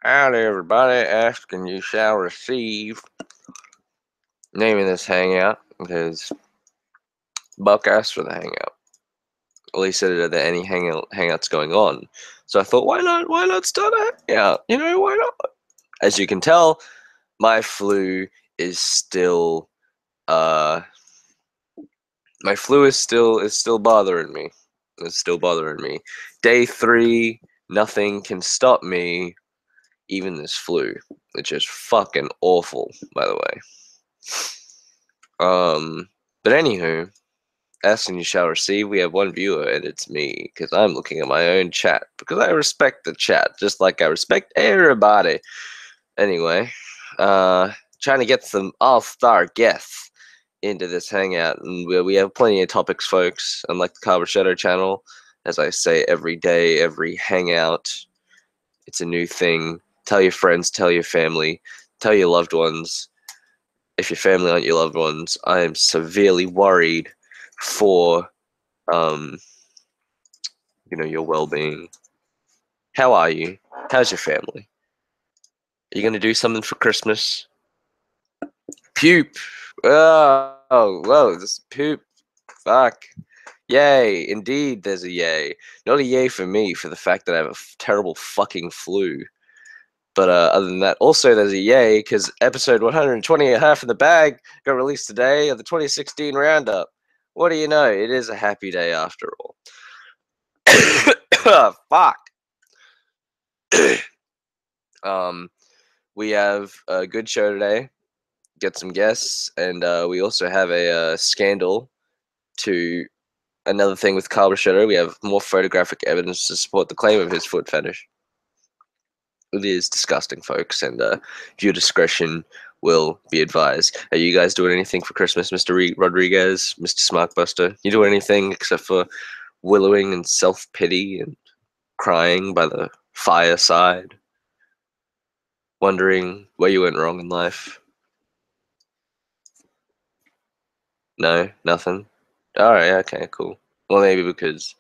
Howdy, everybody. Ask and you shall receive. Naming this hangout because Buck asked for the hangout. Well, he said it at any hangouts going on. So I thought, why not? Why not start a hangout? Why not? As you can tell, my flu is still my flu is still bothering me. It's still bothering me. Day 3, nothing can stop me. Even this flu, which is fucking awful, by the way. But anywho, ask and you shall receive. We have one viewer, and it's me, because I'm looking at my own chat, because I respect the chat, just like I respect everybody. Anyway, trying to get some all-star guests into this hangout, and we have plenty of topics, folks, unlike the Carver Shadow channel. As I say every day, every hangout, it's a new thing. Tell your friends, tell your family, tell your loved ones. If your family aren't your loved ones, I am severely worried for, your well-being. How are you? How's your family? Are you gonna do something for Christmas? Puke. Oh, whoa, this poop. Fuck. Yay, indeed there's a yay. Not a yay for me for the fact that I have a terrible fucking flu. But other than that, also there's a yay because episode 120 and half in the bag got released today of the 2016 roundup. What do you know? It is a happy day after all. Fuck. We have a good show today. Get some guests, and we also have a scandal to another thing with Carl Bruschetto. We have more photographic evidence to support the claim of his foot fetish. It is disgusting, folks, and viewer discretion will be advised. Are you guys doing anything for Christmas, Mr. Rodriguez, Mr. Smarkbuster? You doing anything except for wallowing in self-pity and crying by the fireside, wondering where you went wrong in life? No, nothing? Alright, okay, cool. Well, maybe because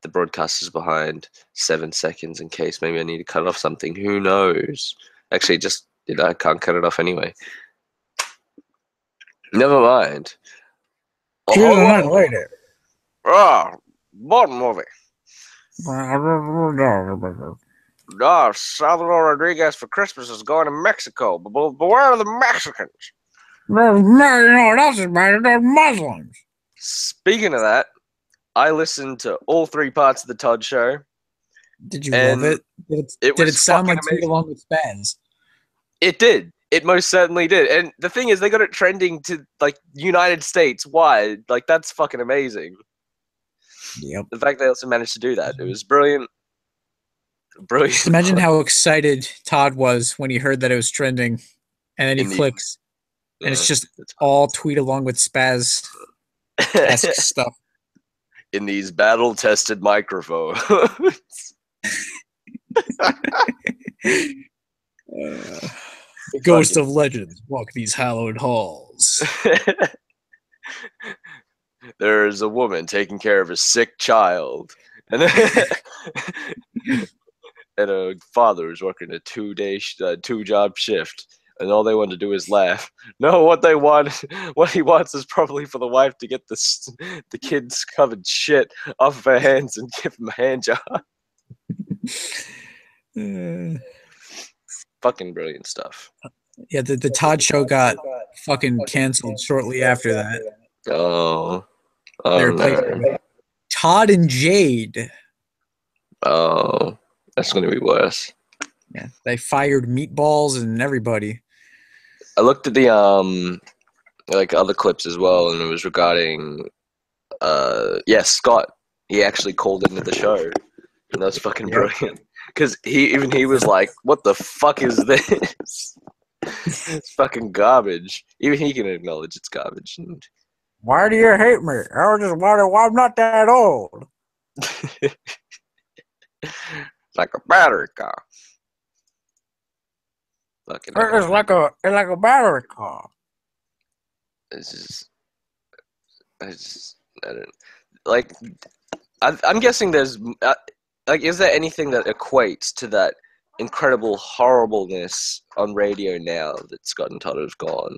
the broadcast is behind 7 seconds in case maybe I need to cut off something. Who knows? Actually, I can't cut it off anyway. Never mind. Choose a night later. What movie? Salvador Rodriguez for Christmas is going to Mexico. Beware of the Mexicans. No, that's about it. They're Muslims. Speaking of that, I listened to all 3 parts of the Todd Show. Did you love it? Did it sound like Tweet Along with Spaz? It did. It most certainly did. And the thing is, they got it trending to, United States wide. That's fucking amazing. Yep. The fact they also managed to do that. It was brilliant. Brilliant. Just imagine how excited Todd was when he heard that it was trending. And then he clicks. And it's just all Tweet Along with Spaz stuff. In these battle-tested microphones. The ghost of legends walk these hallowed halls. There is a woman taking care of a sick child, and a father is working a 2-job shift, and all they want to do is laugh. No, what he wants is probably for the wife to get the kid's covered shit off of her hands and give him a hand job. Fucking brilliant stuff. Yeah, the Todd Show got fucking canceled shortly after that. Oh they replaced it with Todd and Jade. Oh, that's going to be worse. Yeah, they fired Meatballs and everybody. I looked at the other clips as well, and it was regarding Scott. He actually called into the show, and that was fucking brilliant. Because he was like, "What the fuck is this? It's fucking garbage." Even he can acknowledge it's garbage. And why do you hate me? I was just wondering why I'm not that old. Like a battery car. Fucking it's like a battery car. I don't I'm guessing there's is there anything that equates to that incredible horribleness on radio now that Scott and Todd have gone?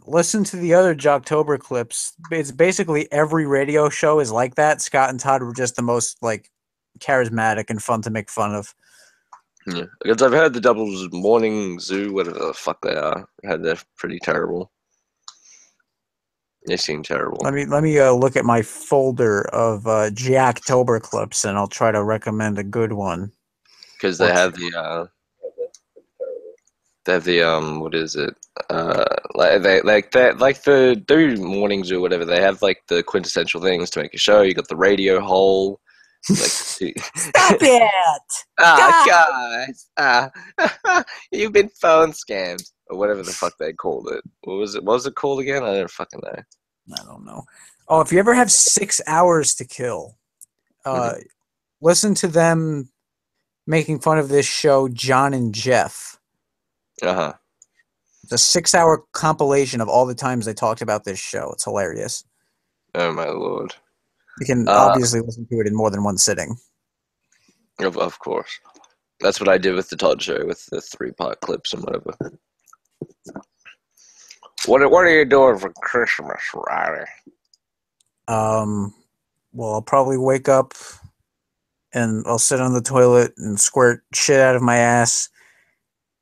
Listen to the other Jocktober clips. It's basically every radio show is like that. Scott and Todd were just the most like charismatic and fun to make fun of. Yeah, because I've heard the Doubles Morning Zoo, whatever the fuck they are, they're pretty terrible. They seem terrible. Let me look at my folder of Jocktober clips, and I'll try to recommend a good one. Because they have the what is it? Like the Morning Zoo, whatever. They have like the quintessential things to make a show. You got the radio hole. Like, Stop it! Guys, you've been phone scammed, or whatever the fuck they called it. What was it called again? I don't fucking know. I don't know. Oh, if you ever have 6 hours to kill, listen to them making fun of this show, John and Jeff. Uh-huh. It's a 6-hour compilation of all the times they talked about this show. It's hilarious. Oh my lord. You can obviously listen to it in more than one sitting. Of course. That's what I did with the Todd Show, with the 3-part clips and whatever. What are you doing for Christmas, Riley? Well, I'll probably wake up and I'll sit on the toilet and squirt shit out of my ass.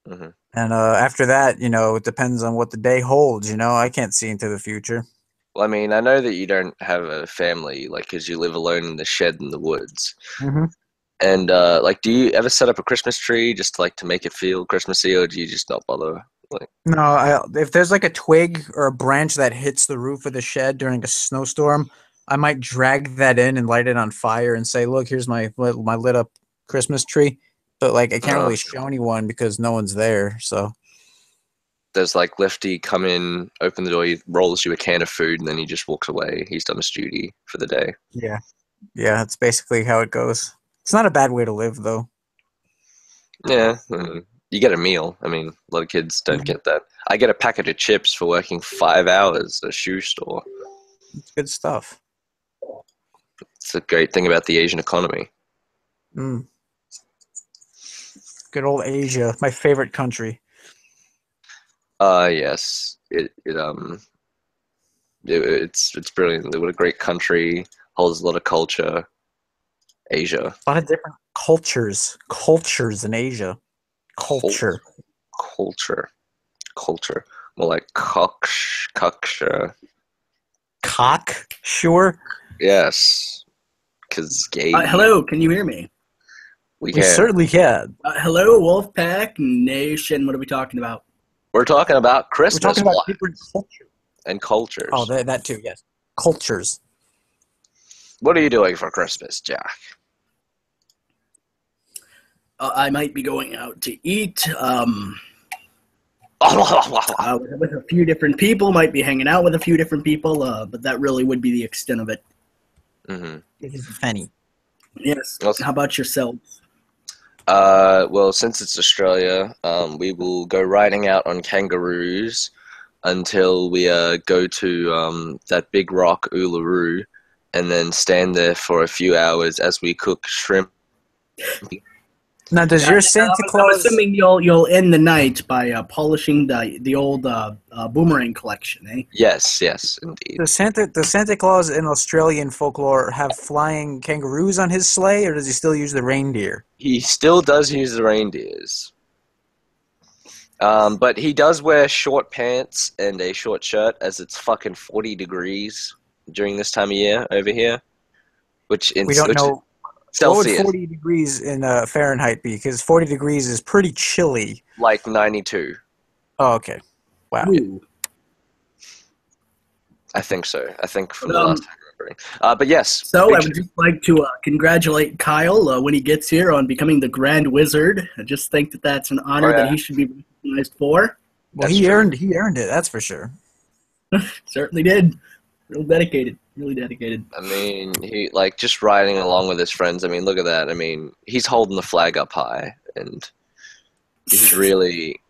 Mm-hmm. And after that, it depends on what the day holds. I can't see into the future. Well, I mean, I know that you don't have a family, like, because you live alone in the shed in the woods. Mm-hmm. And, like, do you ever set up a Christmas tree just, like, to make it feel Christmassy, or do you just not bother? Like, no, if there's, like, a twig or a branch that hits the roof of the shed during a snowstorm, I might drag that in and light it on fire and say, look, here's my lit up Christmas tree. But, like, I can't really show anyone because no one's there, so... There's like Lefty come in, open the door, he rolls you a can of food, and then he just walks away. He's done his duty for the day. Yeah. Yeah, that's basically how it goes. It's not a bad way to live, though. Yeah, you get a meal. I mean, a lot of kids don't get that. I get a packet of chips for working 5 hours at a shoe store. It's good stuff. It's a great thing about the Asian economy. Mm. Good old Asia, my favorite country. Yes. It's brilliant. What a great country. Holds a lot of culture. Asia. A lot of different cultures. Cultures in Asia. Culture. Culture. More like cocksure. Cock? Sure. Yes. Because gay. Hello, can you hear me? We certainly can. Hello, Wolfpack Nation. What are we talking about? We're talking about Christmas. We're talking about different cultures. And cultures. Oh, that too, yes. Cultures. What are you doing for Christmas, Jack? I might be going out to eat with a few different people. Might be hanging out with a few different people, but that really would be the extent of it. Mm-hmm. It is funny. Yes. How about yourselves? Well, since it's Australia, we will go riding out on kangaroos until we go to that big rock, Uluru, and then stand there for a few hours as we cook shrimp. Now, does your Santa Claus... I'm assuming you'll end the night by polishing the old boomerang collection, eh? Yes, indeed. Does Santa Claus in Australian folklore have flying kangaroos on his sleigh, or does he still use the reindeer? He still does use the reindeers. But he does wear short pants and a short shirt, as it's fucking 40 degrees during this time of year over here. We don't know... Celsius. What would 40 degrees in Fahrenheit be? Because 40 degrees is pretty chilly. Like 92. Oh, okay. Wow. Ooh. I think so. I think from the last time I remember. But yes. So I would just like to congratulate Kyle when he gets here on becoming the Grand Wizard. I just think that that's an honor that he should be recognized for. Well, he earned it. That's for sure. Certainly did. Real dedicated. Really dedicated. I mean, he just riding along with his friends. I mean, look at that. I mean, he's holding the flag up high, and he's really.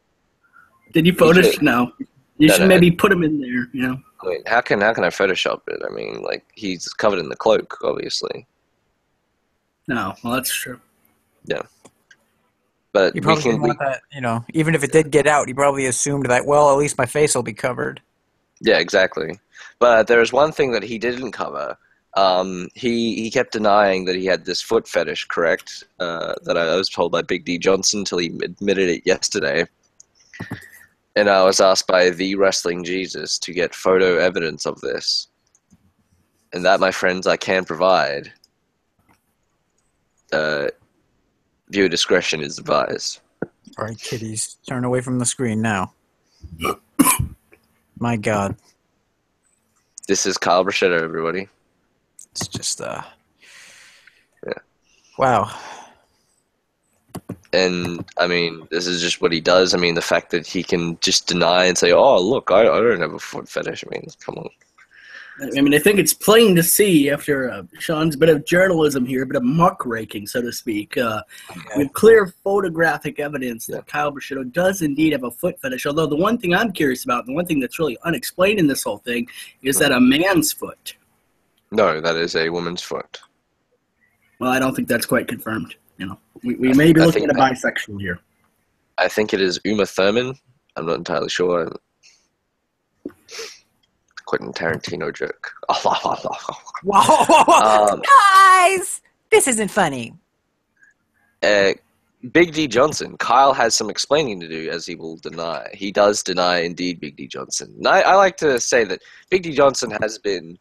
Did you Photoshop? No. You should maybe put him in there. You know. I mean, how can I Photoshop it? I mean, he's covered in the cloak, obviously. No, well, that's true. But He we probably can. didn't want that, even if it did get out, he probably assumed that, well, at least my face will be covered. Yeah, exactly. But there is one thing that he didn't cover. He kept denying that he had this foot fetish, correct? That I was told by Big D Johnson till he admitted it yesterday. And I was asked by the Wrestling Jesus to get photo evidence of this. And that, my friends, I can provide. Viewer discretion is advised. All right, kiddies, turn away from the screen now. My God. This is Kyle Brachetto, everybody. It's just, Yeah. Wow. And, I mean, this is just what he does. I mean, the fact that he can just deny and say, oh, look, I don't have a foot fetish. I mean, come on. I mean, I think it's plain to see after Sean's bit of journalism here, a bit of muckraking, so to speak. With clear photographic evidence that Kyle Brachetto does indeed have a foot fetish. Although the one thing I'm curious about, the one thing that's really unexplained in this whole thing, is that a man's foot. No, that is a woman's foot. Well, I don't think that's quite confirmed. We may be looking at a bisexual here. I think it is Uma Thurman. I'm not entirely sure. Quentin Tarantino joke. Whoa. Guys! This isn't funny. Big D Johnson. Kyle has some explaining to do, as he will deny. He does deny, indeed, Big D Johnson. And I like to say that Big D Johnson has been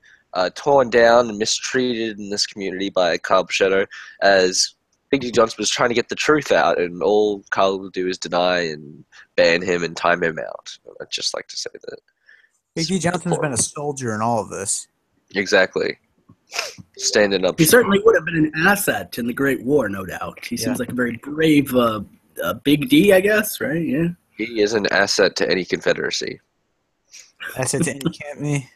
torn down and mistreated in this community by Kyle Brachetto, as Big D Johnson was trying to get the truth out, and all Kyle will do is deny and ban him and time him out. I'd just like to say that. Big D Johnson's been a soldier in all of this. Exactly. Standing up. He certainly would have been an asset in the Great War, no doubt. He seems like a very brave Big D, I guess, right? Yeah. He is an asset to any Confederacy. Asset to any company.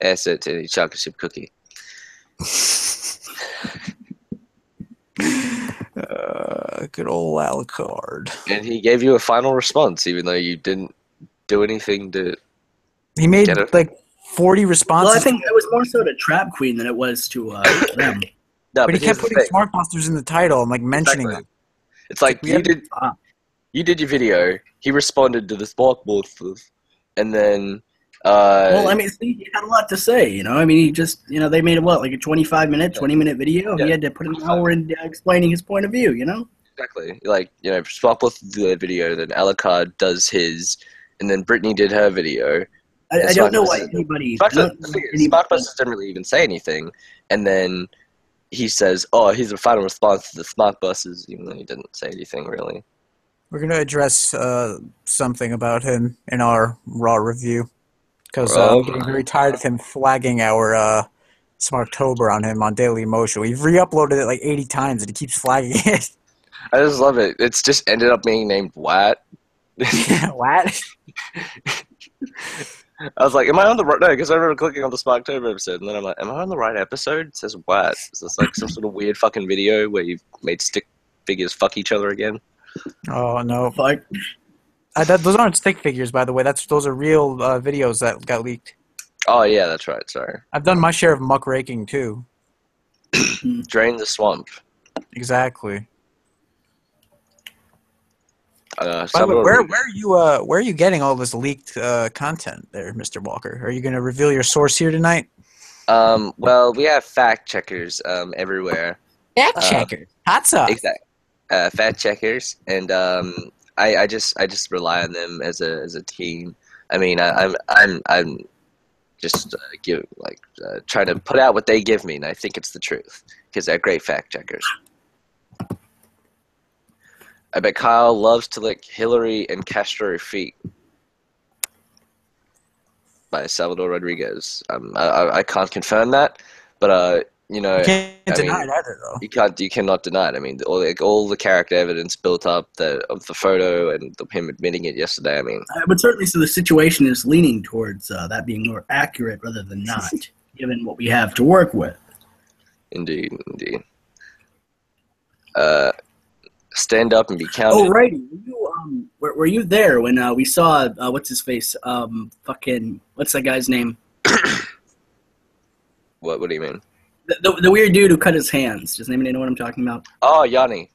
Asset to any chocolate chip cookie. Good old Alucard. And he gave you a final response, even though you didn't do anything to. He made like 40 responses. Well, I think it was more so to Trap Queen than it was to them. No, but he kept putting Smart Busters in the title and like mentioning them. It's like you did your video. He responded to the Smart Busters, and then. Well, I mean, he had a lot to say, I mean, he just, they made it, like a 25-minute, 20-minute video? Yeah. He had to put an hour in explaining his point of view, Exactly. Like, Smart Busters did their video, then Alucard does his, and then Brittany did her video. I don't know why anybody... Smart Busters didn't really even say anything, and then he says, oh, he's a final response to the Smart Busters, even though he didn't say anything, really. We're going to address something about him in our Raw review. Because I'm getting very tired of him flagging our Smarktober on him on Daily Emotion. We've re-uploaded it like 80 times and he keeps flagging it. I just love it. It's just ended up being named Wat. What? I was like, am I on the right? No, because I remember clicking on the Smarktober episode, and then I'm like, am I on the right episode? It says Wat. Is this like some sort of weird fucking video where you've made stick figures fuck each other again? Oh, no. Fuck. Those aren't stick figures, by the way. Those are real videos that got leaked. Oh, yeah, that's right. Sorry. I've done my share of muckraking, too. Drain the swamp. Exactly. By the way, where are you getting all this leaked content there, Mr. Walker? Are you going to reveal your source here tonight? Well, we have fact checkers everywhere. Fact checkers? Hot sauce. Exactly. Fact checkers, and I just rely on them as a team. I mean, I'm just trying to put out what they give me, and I think it's the truth because they're great fact checkers. I bet Kyle loves to lick Hillary and Castro feet by Salvador Rodriguez. I can't confirm that, but you can't deny it either, though. You cannot deny it. I mean, all the character evidence built up of the photo and him admitting it yesterday. I mean, but certainly, so the situation is leaning towards that being more accurate rather than not, given what we have to work with. Indeed. Stand up and be counted. Oh, righty. Were you there when we saw what's his face? What's that guy's name? What do you mean? The weird dude who cut his hands. Does anybody know what I'm talking about? Oh, Yanni.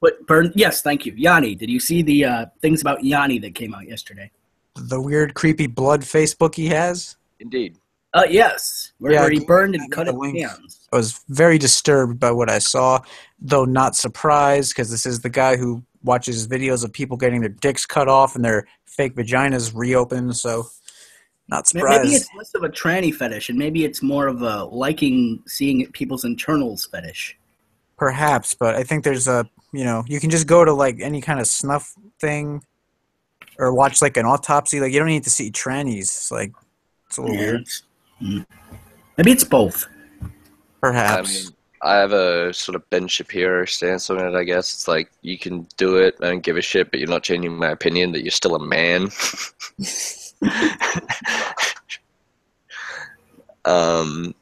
What burned? Yes, thank you, Yanni. Did you see the things about Yanni that came out yesterday? The weird, creepy blood Facebook he has. Indeed. Yes, where he burned and cut his hands. I was very disturbed by what I saw, though not surprised, because this is the guy who watches videos of people getting their dicks cut off and their fake vaginas reopened, so not surprised. Maybe it's less of a tranny fetish, and maybe it's more of a liking seeing people's internals fetish. Perhaps, but I think there's a, you can just go to, like, any kind of snuff thing or watch, like, an autopsy. Like, you don't need to see trannies. Like, it's a little weird. Maybe it's both. Perhaps. I have a sort of Ben Shapiro stance on it, I guess. It's like, you can do it, I don't give a shit, but you're not changing my opinion that you're still a man.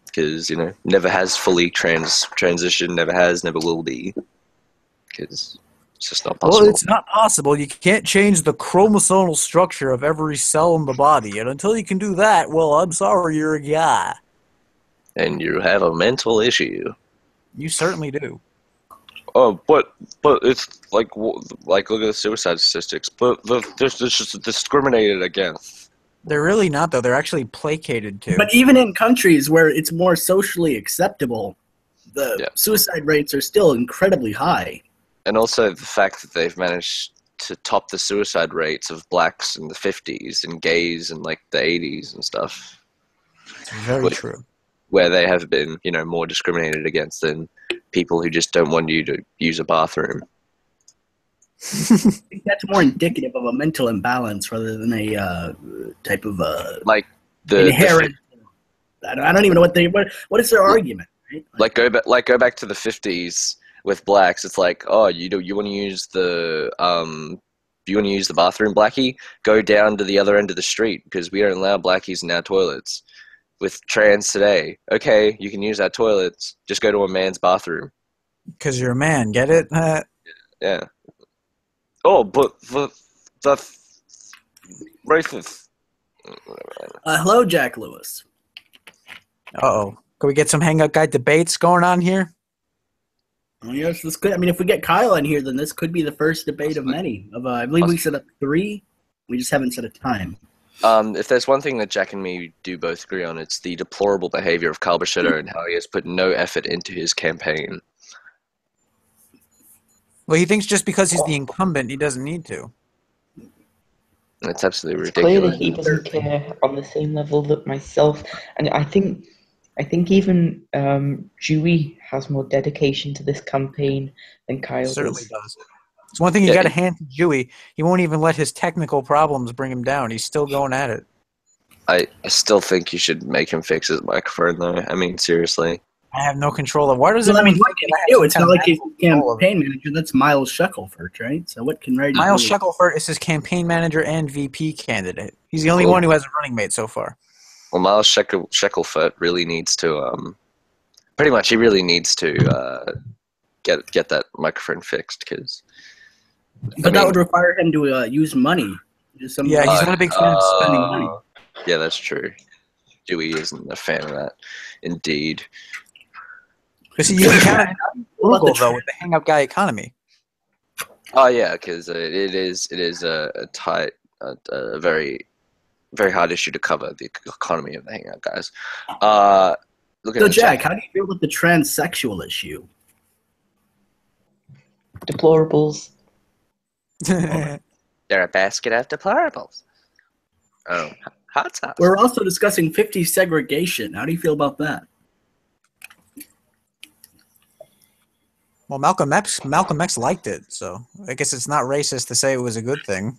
Because, never has fully transitioned, never has, never will be. Because it's just not possible. Well, it's not possible. You can't change the chromosomal structure of every cell in the body. And until you can do that, well, I'm sorry, you're a guy. And you have a mental issue. You certainly do. Oh, but it's like look at the suicide statistics. But they're just discriminated against. They're really not, though. They're actually placated to. But even in countries where it's more socially acceptable, the suicide rates are still incredibly high. And also the fact that they've managed to top the suicide rates of blacks in the 50s and gays in like the 80s and stuff. It's very true. Where they have been, more discriminated against than people who just don't want you to use a bathroom. I think that's more indicative of a mental imbalance rather than a type of like the inherent. I don't even know what is their argument. Right? Go back to the 50s with blacks. It's like, oh, you want to use the bathroom, blackie? Go down to the other end of the street because we don't allow blackies in our toilets. With trans today, okay, you can use our toilets. Just go to a man's bathroom. Because you're a man, get it? Yeah. Oh, but the racist. Hello, Jack Lewis. Uh-oh. Can we get some Hangout Guy debates going on here? Oh, yes, this could. I mean, if we get Kyle in here, then this could be the first debate of many. I believe we set up 3. We just haven't set a time. If there's one thing that Jack and me do both agree on, it's the deplorable behavior of Kyle Buschetto and how he has put no effort into his campaign. Well, he thinks just because he's the incumbent, he doesn't need to. That's absolutely Clearly, ridiculous. he doesn't care on the same level that myself, and I think even Dewey has more dedication to this campaign than Kyle certainly does. It's one thing you got to hand to Dewey. He won't even let his technical problems bring him down. He's still going at it. I still think you should make him fix his microphone, though. I mean, seriously. I have no control of. Why does what can he do? It's not like he's campaign manager. That's Miles Shackelford, right? So what can Reggie Miles do? Shackelford is his campaign manager and VP candidate. He's the only one who has a running mate so far. Well, Miles Shackelford really needs to pretty much he really needs to get that microphone fixed because. But that would require him to use money. He's not a big fan of spending money. Yeah, that's true. Dewey isn't a fan of that. Indeed. Because you can count it Google, though, with the Hangout Guy economy. Oh, yeah, because it is a tight, very, very hard issue to cover, the economy of the Hangout Guys. So, Jack, how do you feel about the transsexual issue? Deplorables. They're a basket of deplorables. Oh, hot sauce. We're also discussing 50s segregation. How do you feel about that? Well, Malcolm X liked it, so I guess it's not racist to say it was a good thing.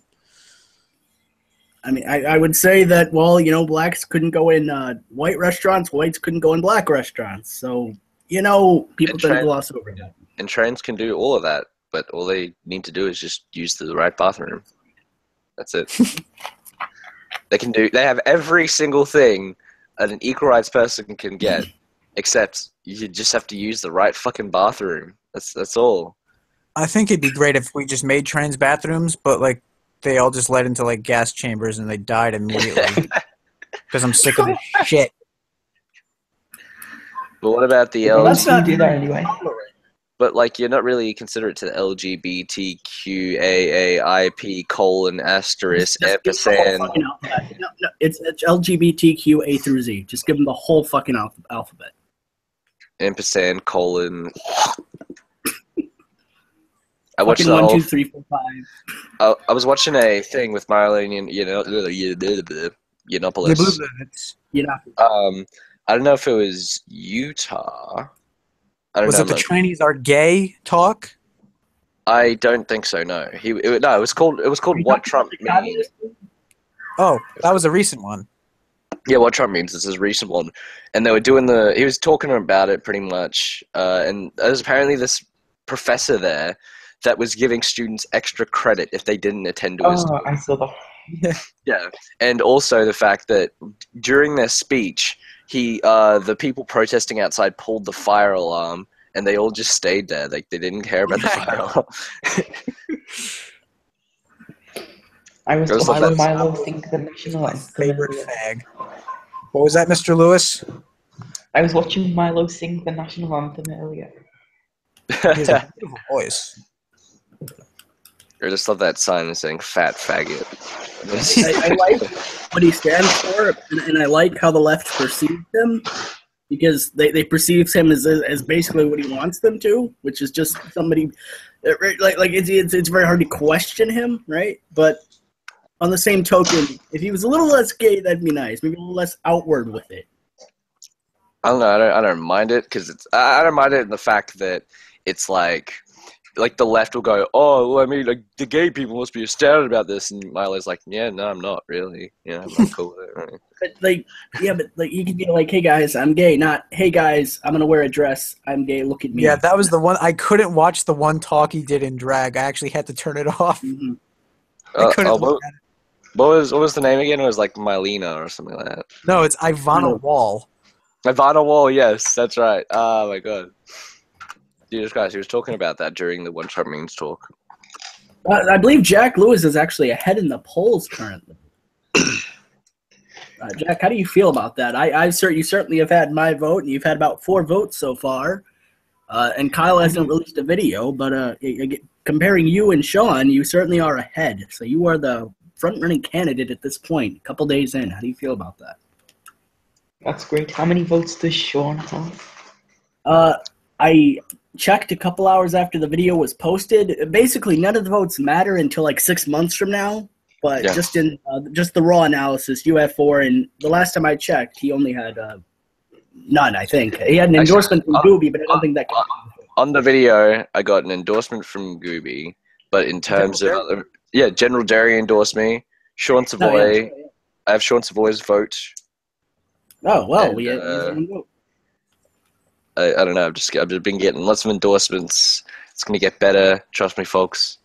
I mean, I would say that, well, blacks couldn't go in white restaurants, whites couldn't go in black restaurants. So, people tend to gloss over that. And trans can do all of that, but all they need to do is just use the right bathroom. That's it. They have every single thing that an equal rights person can get, except you just have to use the right fucking bathroom. That's all. I think it'd be great if we just made trans bathrooms, but like they all just led into like gas chambers and they died immediately. Because I'm sick of this shit. But what about the Well, L? That's not do that anyway. But like, you're not really considerate to the LGBTQAAIP colon asterisk Just give them the whole ampersand fucking alphabet. No, it's LGBTQ A through Z. Just give them the whole fucking alphabet. ampersand colon. I watched Fucking the 1, whole. 2, 3, 4, 5. I was watching a thing with Marlene, Yiannopoulos. You know, I don't know if it was Utah. I don't Was know. it the Chinese are gay talk? I don't think so. No, it was called. It was called What Trump Means. Oh, that was a recent one. Yeah, What Trump Means. This is a recent one, and they were doing he was talking about it pretty much, and there's apparently this professor there that was giving students extra credit if they didn't attend to his Oh, talk. I saw that. Yeah, and also the fact that during their speech, the people protesting outside pulled the fire alarm, and they all just stayed there. Like they didn't care about the fire alarm. I was Goes watching like Milo sing the national My anthem favorite earlier. fag. What was that, Mr. Lewis? I was watching Milo sing the national anthem earlier. He has a beautiful voice. I just love that sign saying "fat faggot." I like what he stands for, and I like how the left perceives him, because they perceive him as basically what he wants them to, which is just somebody like it's very hard to question him, right? But on the same token, if he was a little less gay, that'd be nice. Maybe a little less outward with it. I don't know. I don't mind it because I don't mind it in the fact that it's like the left will go, oh, well, I mean, like the gay people must be astounded about this, and Milo's like, yeah, no, I'm not really. Yeah, I'm not cool with it. Right? But but you could be like, hey guys, I'm gay, not hey guys, I'm gonna wear a dress, I'm gay, look at me. Yeah, that was the one. I couldn't watch the one talk he did in drag. I actually had to turn it off. Mm-hmm. I couldn't look at it. What was the name again? It was like Mylena or something like that. No, it's Ivana Wall. Ivana Wall, yes, that's right. Oh my god. Jesus Christ, he was talking about that during the One Trump Means talk. I believe Jack Lewis is actually ahead in the polls currently. Jack, how do you feel about that? You certainly have had my vote, and you've had about 4 votes so far. And Kyle hasn't released a video, but comparing you and Sean, you certainly are ahead. So you are the front-running candidate at this point, a couple days in. How do you feel about that? That's great. How many votes does Sean have? I checked a couple hours after the video was posted. Basically, none of the votes matter until like 6 months from now. But Yeah. just in just the raw analysis, you have 4, and the last time I checked, he only had none. I think he had an endorsement from Gooby, but I don't think that counts. On the video, I got an endorsement from Gooby, but in terms of General Derry endorsed me. Sean Savoy, I have Sean Savoy's vote. Oh well, And, we had one vote. I don't know. I've just been getting lots of endorsements. It's gonna get better. Trust me, folks.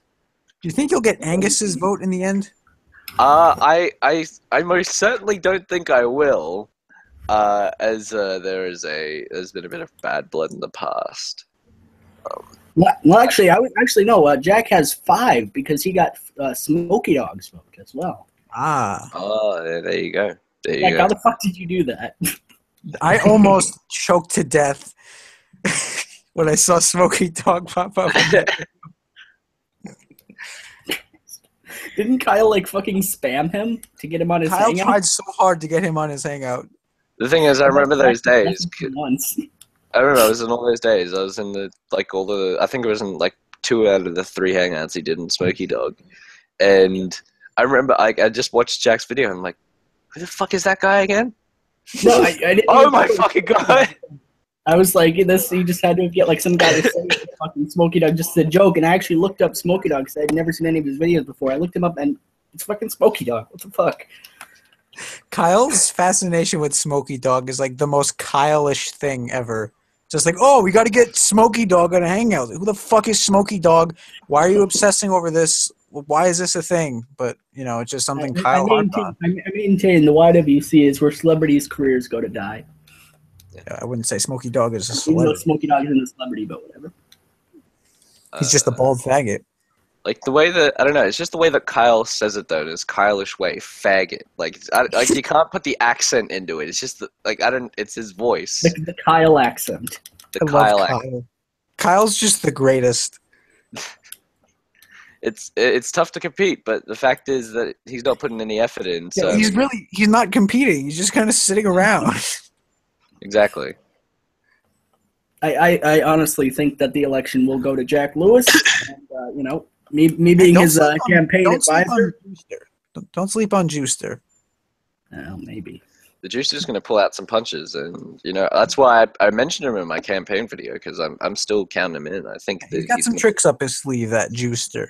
Do you think you'll get Angus's vote in the end? I most certainly don't think I will. As there's been a bit of bad blood in the past. Well, actually, no. Jack has 5 because he got Smokey Dog's vote as well. Ah. Oh, there you go. There you Like, go. how the fuck did you do that? I almost choked to death when I saw Smokey Dog pop up. Didn't Kyle like fucking spam him to get him on his Kyle hangout? tried so hard to get him on his hangout. The thing is, I remember those days. Once. I remember I was in all those days. I was in I think it was in like 2 out of the 3 hangouts he did in Smokey Dog. And I remember I just watched Jack's video and I'm like, who the fuck is that guy again? No, I didn't. Oh my fucking god! I was like, he just had to get like some guy to say fucking Smokey Dog just a joke, and I actually looked up Smokey Dog because I had never seen any of his videos before. I looked him up, and it's fucking Smokey Dog. What the fuck? Kyle's fascination with Smokey Dog is like the most Kyle-ish thing ever. Just like, oh, we got to get Smokey Dog on a hangout. Who the fuck is Smokey Dog? Why are you obsessing over this? Why is this a thing? But, you know, it's just something Kyle harped on. I maintain the YWC is where celebrities' careers go to die. Yeah, I wouldn't say Smokey Dog is a Even though celebrity. Smokey Dog isn't a celebrity, but whatever. He's just a bald faggot. Like the way that I don't know, it's just the way that Kyle says it though, in his Kylish way, faggot. Like you can't put the accent into it. It's just it's his voice. The Kyle accent. The I Kyle love accent. Kyle. Kyle's just the greatest. It's tough to compete, but the fact is that he's not putting any effort in. So Yeah, he's not competing. He's just kind of sitting around. exactly. I honestly think that the election will go to Jack Lewis. And, me being his campaign advisor. Don't sleep on Juicer. Well, maybe. The Juicer's going to pull out some punches, and that's why I mentioned him in my campaign video because I'm still counting him in. I think He's got some tricks up his sleeve, that Juicer.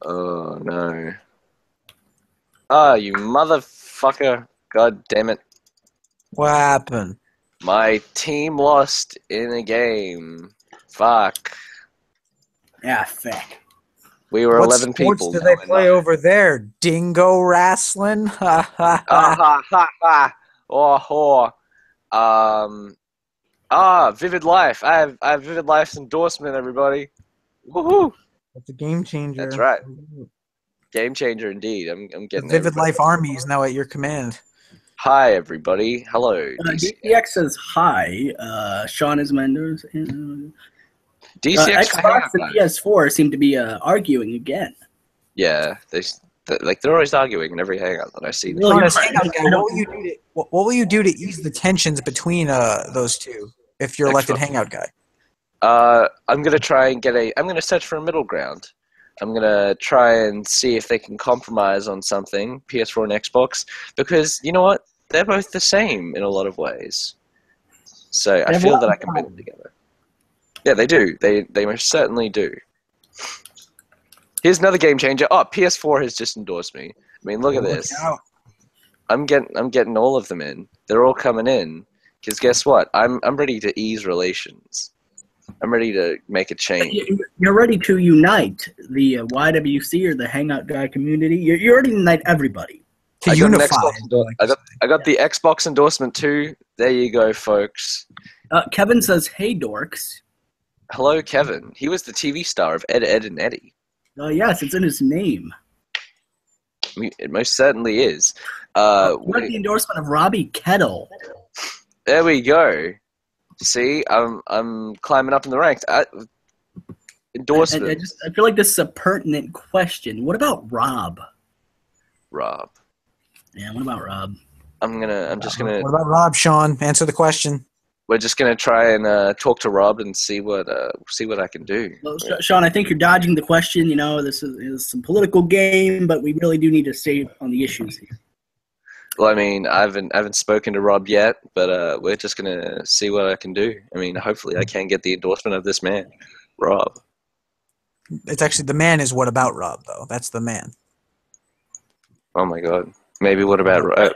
Oh no! Ah, you motherfucker! God damn it! What happened? My team lost in a game. Fuck. Yeah, fuck. We were What 11 sports people. do they play over there? Dingo wrestling? Ha ha ha ha ha! Oh ho! Vivid Life. I have Vivid Life's endorsement, everybody. Woohoo! It's a game changer. That's right. Game changer indeed. I'm The getting Vivid everybody. Life Army is now at your command. Hi everybody. Hello. DCX says hi. Sean is Menders. DCX Xbox and PS4 seem to be arguing again. Yeah, they're always arguing in every hangout that I see. Really? Sean, as Hangout guy, what will you do to ease the tensions between those two if you're elected Hangout guy? I'm gonna try and I'm gonna search for a middle ground. I'm gonna try and see if they can compromise on something, PS4 and Xbox, because you know what? They're both the same in a lot of ways. So I feel that I can bring them together. Yeah, they do. They most certainly do. Here's another game changer. Oh, PS4 has just endorsed me. I mean, look at this. I'm getting all of them in. They're all coming in. Because guess what? I'm ready to ease relations. I'm ready to make a change. You're ready to unite the YWC or the Hangout guy community. You're ready to unite everybody. To unify. I got the Xbox endorsement too. There you go, folks. Kevin says, "Hey, dorks." Hello, Kevin. He was the TV star of Ed, Edd n Eddy. Yes, it's in his name. It most certainly is. What the endorsement of Robbie Kettle? There we go. See, I'm climbing up in the ranks. Endorsement. I feel like this is a pertinent question. What about Rob? Rob. Yeah, what about Rob? I'm just gonna. What about Rob, Sean? Answer the question. We're just gonna try and talk to Rob and see what I can do. Well, Sean, I think you're dodging the question. This is some political game, but we really do need to stay on the issues here. Well, I mean, I haven't spoken to Rob yet, but we're just gonna see what I can do. I mean, hopefully, I can get the endorsement of this man, Rob. It's actually the man is what about Rob though? That's the man. Oh my God. Maybe what about Rob?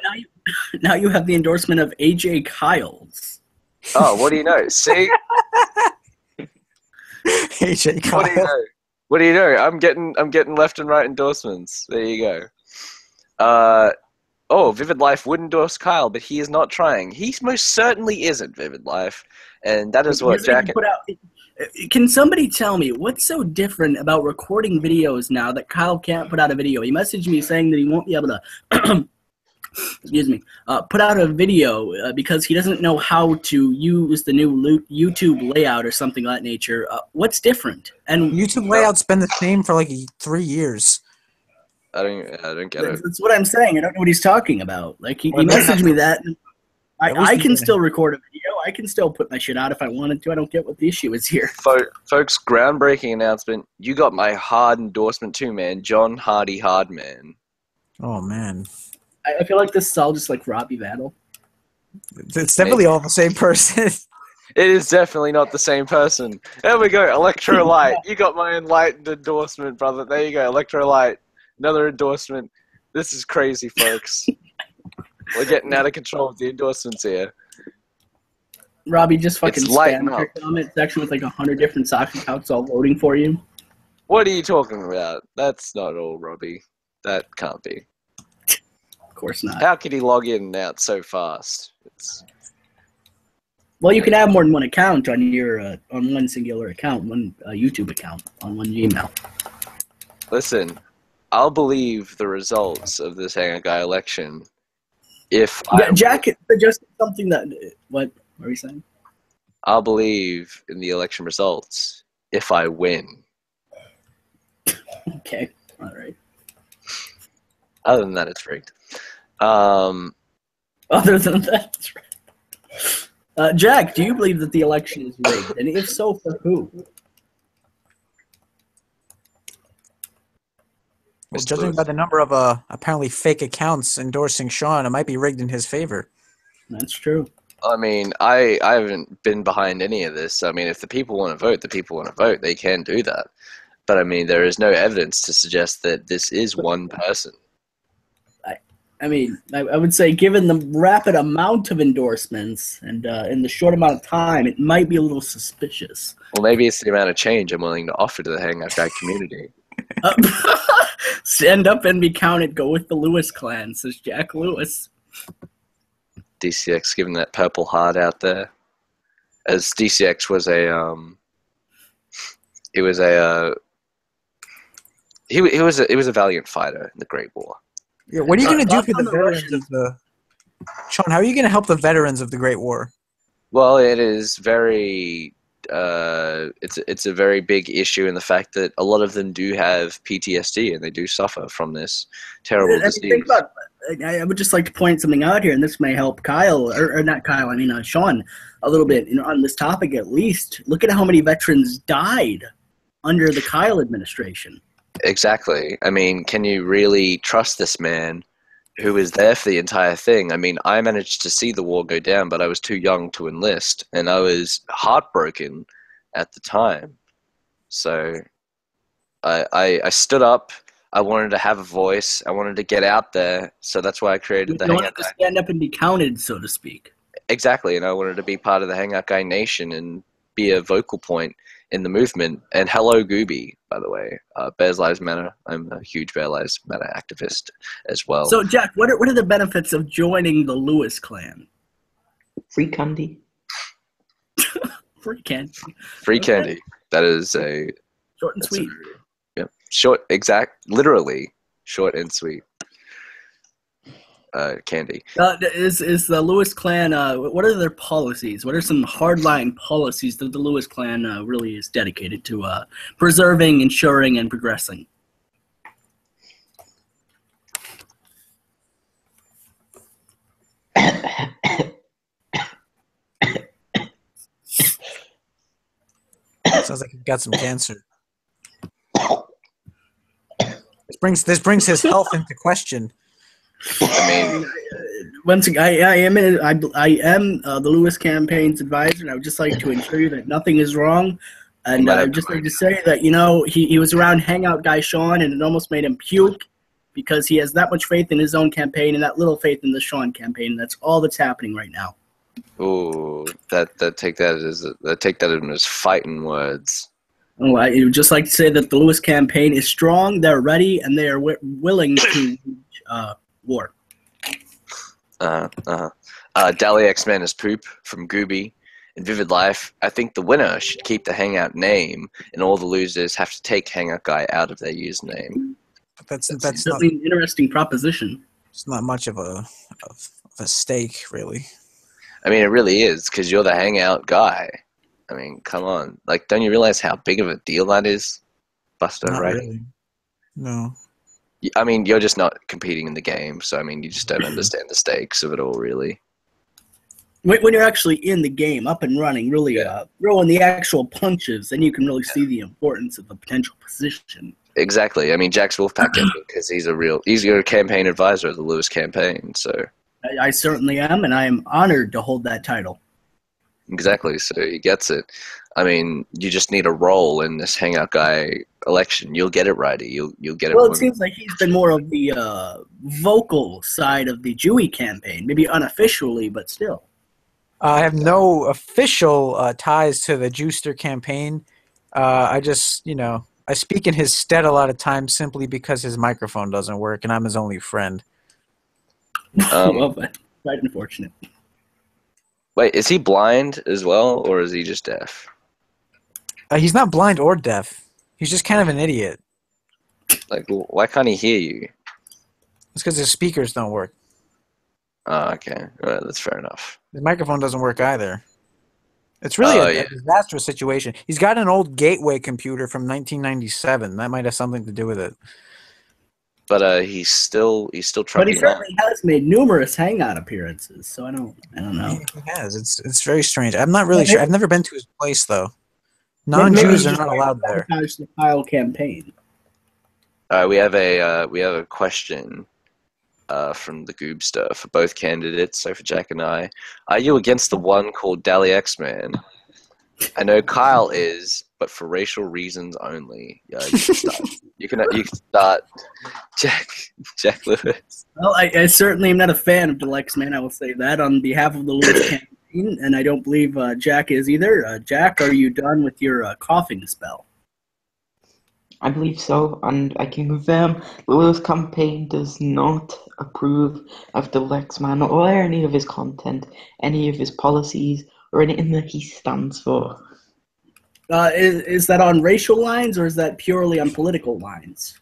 Now you have the endorsement of AJ Kyles. Oh, what do you know? See, AJ Kyle. what do you know? What do you know? I'm getting left and right endorsements. There you go. Vivid Life would endorse Kyle, but he is not trying. He most certainly isn't Vivid Life, and that is what Jack. Can somebody tell me what's so different about recording videos now that Kyle can't put out a video? He messaged me saying that he won't be able to, put out a video because he doesn't know how to use the new YouTube layout or something of that nature. What's different? And YouTube layout's been the same for like 3 years. I don't get it. That's what I'm saying. I don't know what he's talking about. Like he messaged me that. I can still record a video. I can still put my shit out if I wanted to. I don't get what the issue is here. Folks, groundbreaking announcement. You got my hard endorsement too, man. John Hardy Hardman. Oh, man. I feel like this is all just like Robbie Battle. It's definitely all the same person. It is definitely not the same person. There we go. Electrolyte. You got my enlightened endorsement, brother. There you go. Electrolyte. Another endorsement. This is crazy, folks. We're getting out of control with the endorsements here. Robbie just fucking spammed your comment section with like 100 different soccer accounts all voting for you. What are you talking about? That's not all, Robbie. That can't be. Of course not. How could he log in and out so fast? Well, you can have more than one account on your on one singular account, one YouTube account, on one Gmail. Listen, I'll believe the results of this Hangout Guy election if Jack suggested something that. What are you saying? I'll believe in the election results if I win. Okay, all right. Other than that, it's rigged. Other than that, it's right. Jack, do you believe that the election is rigged? And if so, for who? Well, judging by the number of apparently fake accounts endorsing Sean, it might be rigged in his favor. That's true. I mean, I haven't been behind any of this. I mean, if the people want to vote, the people want to vote. They can do that. But, I mean, there is no evidence to suggest that this is one person. I mean, I would say given the rapid amount of endorsements and in the short amount of time, it might be a little suspicious. Well, maybe it's the amount of change I'm willing to offer to the Hangout Guy community. Stand up and be counted. Go with the Lewis clan, says Jack Lewis. DCX giving that purple heart out there. As DCX was he was a valiant fighter in the Great War. Yeah, what are you going to do for the veterans of the... Sean, how are you going to help the veterans of the Great War? Well, it is very... it's a very big issue in the fact that a lot of them do have PTSD and they do suffer from this terrible disease. I would just like to point something out here, and this may help Kyle, or not Kyle, I mean Sean, a little bit on this topic at least. Look at how many veterans died under the Kyle administration. Exactly. I mean, can you really trust this man who was there for the entire thing? I mean, I managed to see the war go down, but I was too young to enlist, and I was heartbroken at the time. So I stood up. I wanted to have a voice. I wanted to get out there, so that's why I created the Hangout Guy. Stand up and be counted, so to speak. Exactly, and I wanted to be part of the Hangout Guy Nation and be a vocal point in the movement. And hello, Gooby, by the way. Bears Lives Matter. I'm a huge Bears Lives Matter activist as well. So, Jack, what are the benefits of joining the Lewis clan? Free candy. Free candy. Free candy. That is a... Short and sweet. Yeah. Short, literally short and sweet. Candy. Is the Lewis clan, what are their policies? What are some hardline policies that the Lewis clan really is dedicated to preserving, ensuring, and progressing? Sounds like you've got some cancer. This brings his health into question. I mean, once again, I am the Lewis campaign's advisor, and I would just like to ensure you that nothing is wrong. And I would just like to say that he was around Hangout Guy Sean, and it almost made him puke because he has that much faith in his own campaign and that little faith in the Sean campaign. That's all that's happening right now. ooh, take that as fighting words. Oh, I would just like to say that the Lewis campaign is strong, they're ready, and they are willing to war. Dally X-Men is poop from Gooby. In Vivid Life, I think the winner should keep the Hangout name, and all the losers have to take Hangout Guy out of their username. That's not an interesting proposition. It's not much of a stake, really. I mean, it really is, because you're the Hangout Guy. I mean, come on. Like, don't you realize how big of a deal that is, Buster, Not right? really. No. I mean, you're just not competing in the game, so, I mean, you just don't understand the stakes of it all, really. When you're actually in the game, up and running, really throwing the actual punches, then you can really see the importance of the potential position. Exactly. I mean, Jack's Wolfpack because he's your campaign advisor of the Lewis campaign, so... I certainly am, and I am honored to hold that title. Exactly, so he gets it. I mean, you just need a role in this Hangout Guy election. You'll get it, righty. You'll get it. Well, it seems like he's been more of the vocal side of the Dewey campaign, maybe unofficially, but still. I have no official ties to the Juicer campaign. I just, I speak in his stead a lot of times simply because his microphone doesn't work, and I'm his only friend. Well, quite unfortunate. Wait, is he blind as well, or is he just deaf? He's not blind or deaf. He's just kind of an idiot. Like, why can't he hear you? It's because his speakers don't work. Oh, okay. All right, that's fair enough. His microphone doesn't work either. It's really a disastrous situation. He's got an old Gateway computer from 1997. That might have something to do with it. But he's still But he trucking on. certainly has made numerous hangout appearances, so I don't know. He has. It's very strange. I'm not really sure. I've never been to his place though. Non-Jews are not allowed there. The Kyle campaign. We have a question from the Goobster for both candidates, so for Jack and I. Are you against the one called Dally X-Man? I know Kyle is, but for racial reasons only. You can start, Jack Lewis. Well, I certainly am not a fan of the X-Man. I will say that on behalf of the Lewis campaign, and I don't believe Jack is either. Jack, are you done with your coughing spell? I believe so, and I can confirm the Lewis campaign does not approve of the Lexman or any of his content, any of his policies, or anything that he stands for. Is that on racial lines, or is that purely on political lines?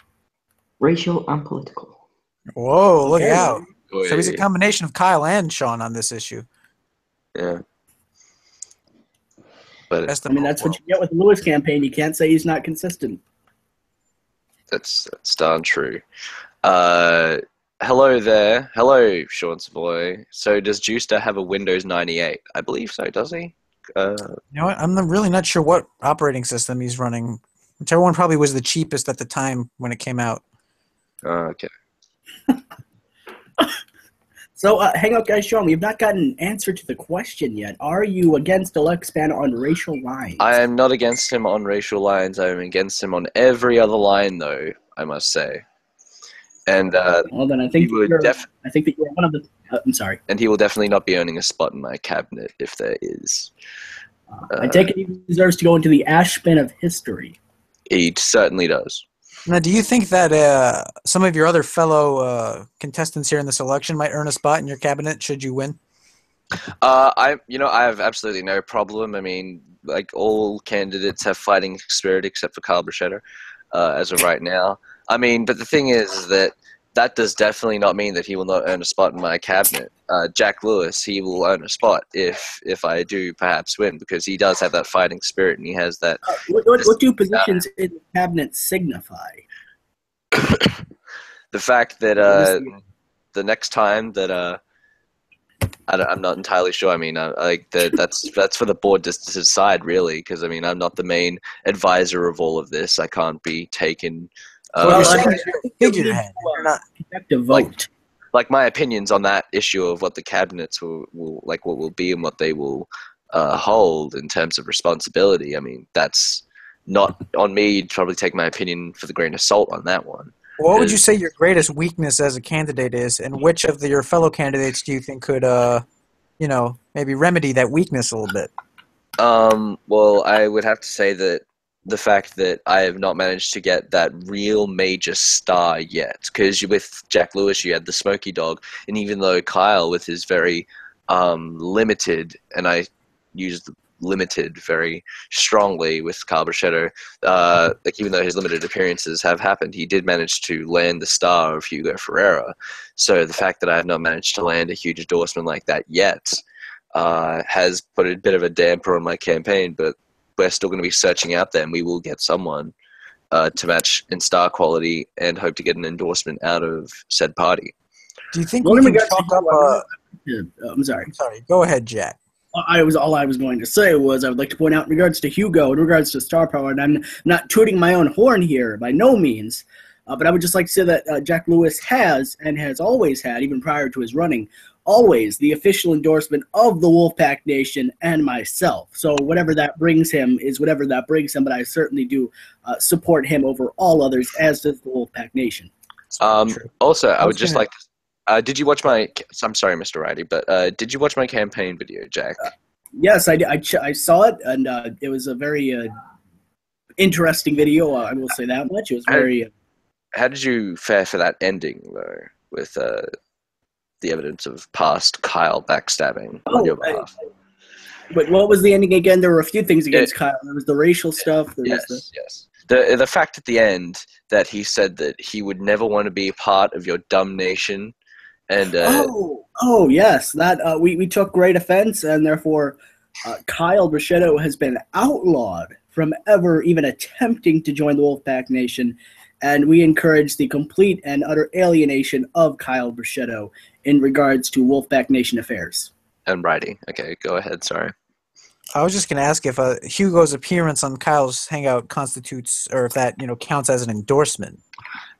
Racial and political. Whoa, look Okay. out. Oh, So he's a combination of Kyle and Sean on this issue. Yeah. But Best of I mean, both that's what worlds. you get with the Lewis campaign. You can't say he's not consistent. that's darn true. Hello there. Hello, Sean Savoy. So does Juicer have a Windows 98? I believe so, does he? You know what? Really not sure what operating system he's running. Whichever one probably was the cheapest at the time when it came out. Okay. So, hang up, guys. Sean, we've not gotten an answer to the question yet. Are you against the Lexman on racial lines? I am not against him on racial lines. I am against him on every other line, though, I must say. And Well, then I think he would I think that you're one of the. I'm sorry. and he will definitely not be earning a spot in my cabinet if there is. I take it he deserves to go into the ash bin of history. He certainly does. Now, do you think that some of your other fellow contestants here in this election might earn a spot in your cabinet should you win? I have absolutely no problem. I mean, like, all candidates have fighting spirit except for Kyle Bruschetta, as of right now. I mean, but the thing is that does definitely not mean that he will not earn a spot in my cabinet. Jack Lewis, he will earn a spot if I do perhaps win, because he does have that fighting spirit and he has that. What do positions in the cabinet signify? The fact that the next time that I'm not entirely sure. I mean, that's for the board to decide, really, because I mean, I'm not the main advisor of all of this. I can't be taken. Well, you're saying I you're a think you'll figurehead. need to, You're not. conduct a vote. Like my opinions on that issue of what the cabinets will like, what will be and what they will hold in terms of responsibility. I mean, that's not on me. You'd probably take my opinion for the grain of salt on that one. What would you say your greatest weakness as a candidate is, and which of your fellow candidates do you think could, maybe remedy that weakness a little bit? Well, I would have to say that the fact that I have not managed to get that real major star yet, because with Jack Lewis you had the Smoky Dog, and even though Kyle with his very limited, and I used limited very strongly with Kyle Bruschetta, like, even though his limited appearances have happened, he did manage to land the star of Hugo Ferreira. So the fact that I have not managed to land a huge endorsement like that yet has put a bit of a damper on my campaign, but we're still going to be searching out there, and we will get someone to match in star quality and hope to get an endorsement out of said party. Do you think Well, we in can regards to chalk up? I'm sorry. I'm sorry. Go ahead, Jack. All I was going to say was I would like to point out in regards to Hugo, in regards to star power, and I'm not tooting my own horn here by no means, but I would just like to say that Jack Lewis has, and has always had, even prior to his running, always the official endorsement of the Wolfpack Nation and myself. So whatever that brings him is whatever that brings him, but I certainly do support him over all others, as does the Wolfpack Nation. Also, I would just like to, did you watch my, I'm sorry, Mr. Righty, but did you watch my campaign video, Jack? Yes, I saw it, and it was a very interesting video, I will say that much. It was very... How did you fare for that ending, though, with the evidence of past Kyle backstabbing on your behalf? But what was the ending again? There were a few things against Kyle. There was the racial stuff. There was the... Yes. The fact at the end that he said that he would never want to be a part of your dumb nation, and yes, that we took great offense, and therefore Kyle Brachetto has been outlawed from ever even attempting to join the Wolfpack Nation, and we encourage the complete and utter alienation of Kyle Brachetto in regards to Wolfpack Nation affairs. And writing. Okay, go ahead. Sorry. I was just going to ask if Hugo's appearance on Kyle's Hangout constitutes, or if that counts as an endorsement.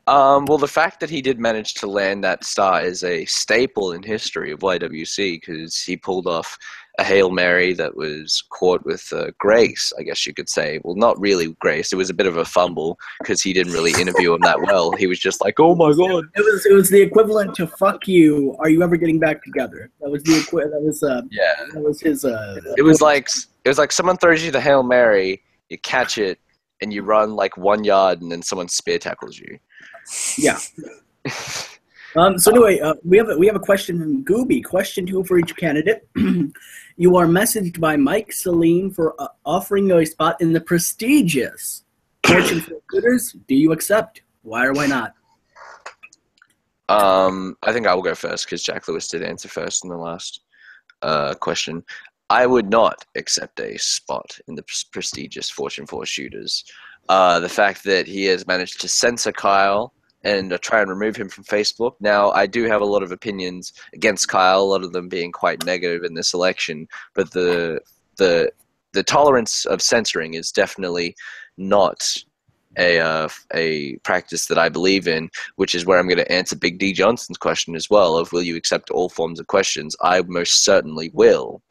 Well, the fact that he did manage to land that star is a staple in history of YWC, because he pulled off a Hail Mary that was caught with grace, I guess you could say. Well, not really grace. It was a bit of a fumble because he didn't really interview him that well. He was just like, "Oh my god!" It was the equivalent to "fuck you." Are you ever getting back together? That was the That was his. It was like someone throws you the Hail Mary, you catch it, and you run like 1 yard, and then someone spear tackles you. Yeah. So anyway, we have a question from Gooby. Question 2 for each candidate. You are messaged by Mike Salim for offering you a spot in the prestigious Fortune 500. Do you accept? Why or why not? I think I will go first because Jack Lewis did answer first in the last question. I would not accept a spot in the prestigious Fortune 4 shooters. The fact that he has managed to censor Kyle and try and remove him from Facebook. Now, I do have a lot of opinions against Kyle, a lot of them being quite negative in this election, but the tolerance of censoring is definitely not a practice that I believe in, which is where I'm going to answer Big D Johnson's question as well of will you accept all forms of questions. I most certainly will,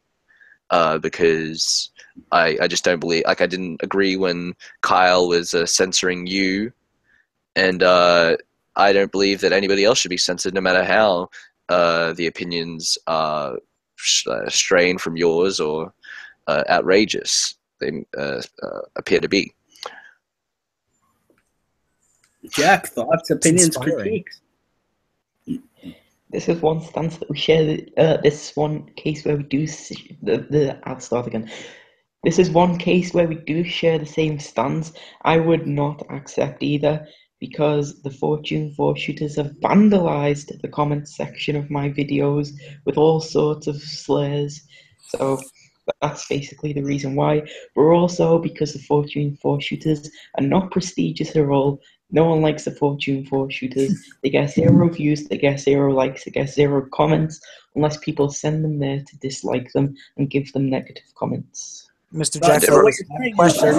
because I just don't believe, like I didn't agree when Kyle was censoring you, and I don't believe that anybody else should be censored no matter how the opinions are strain from yours or outrageous they appear to be. Jack, thoughts, opinions, critiques? This is one stance that we share. This one case where we do I'll start again. This is one case where we do share the same stance. I would not accept either because the Fortune 4 shooters have vandalized the comments section of my videos with all sorts of slurs. So that's basically the reason why. But also because the Fortune 4 shooters are not prestigious at all. No one likes the Fortune 4 shooters. They get 0 views, they get 0 likes, they get 0 comments, unless people send them there to dislike them and give them negative comments. Mr. Jackson, question.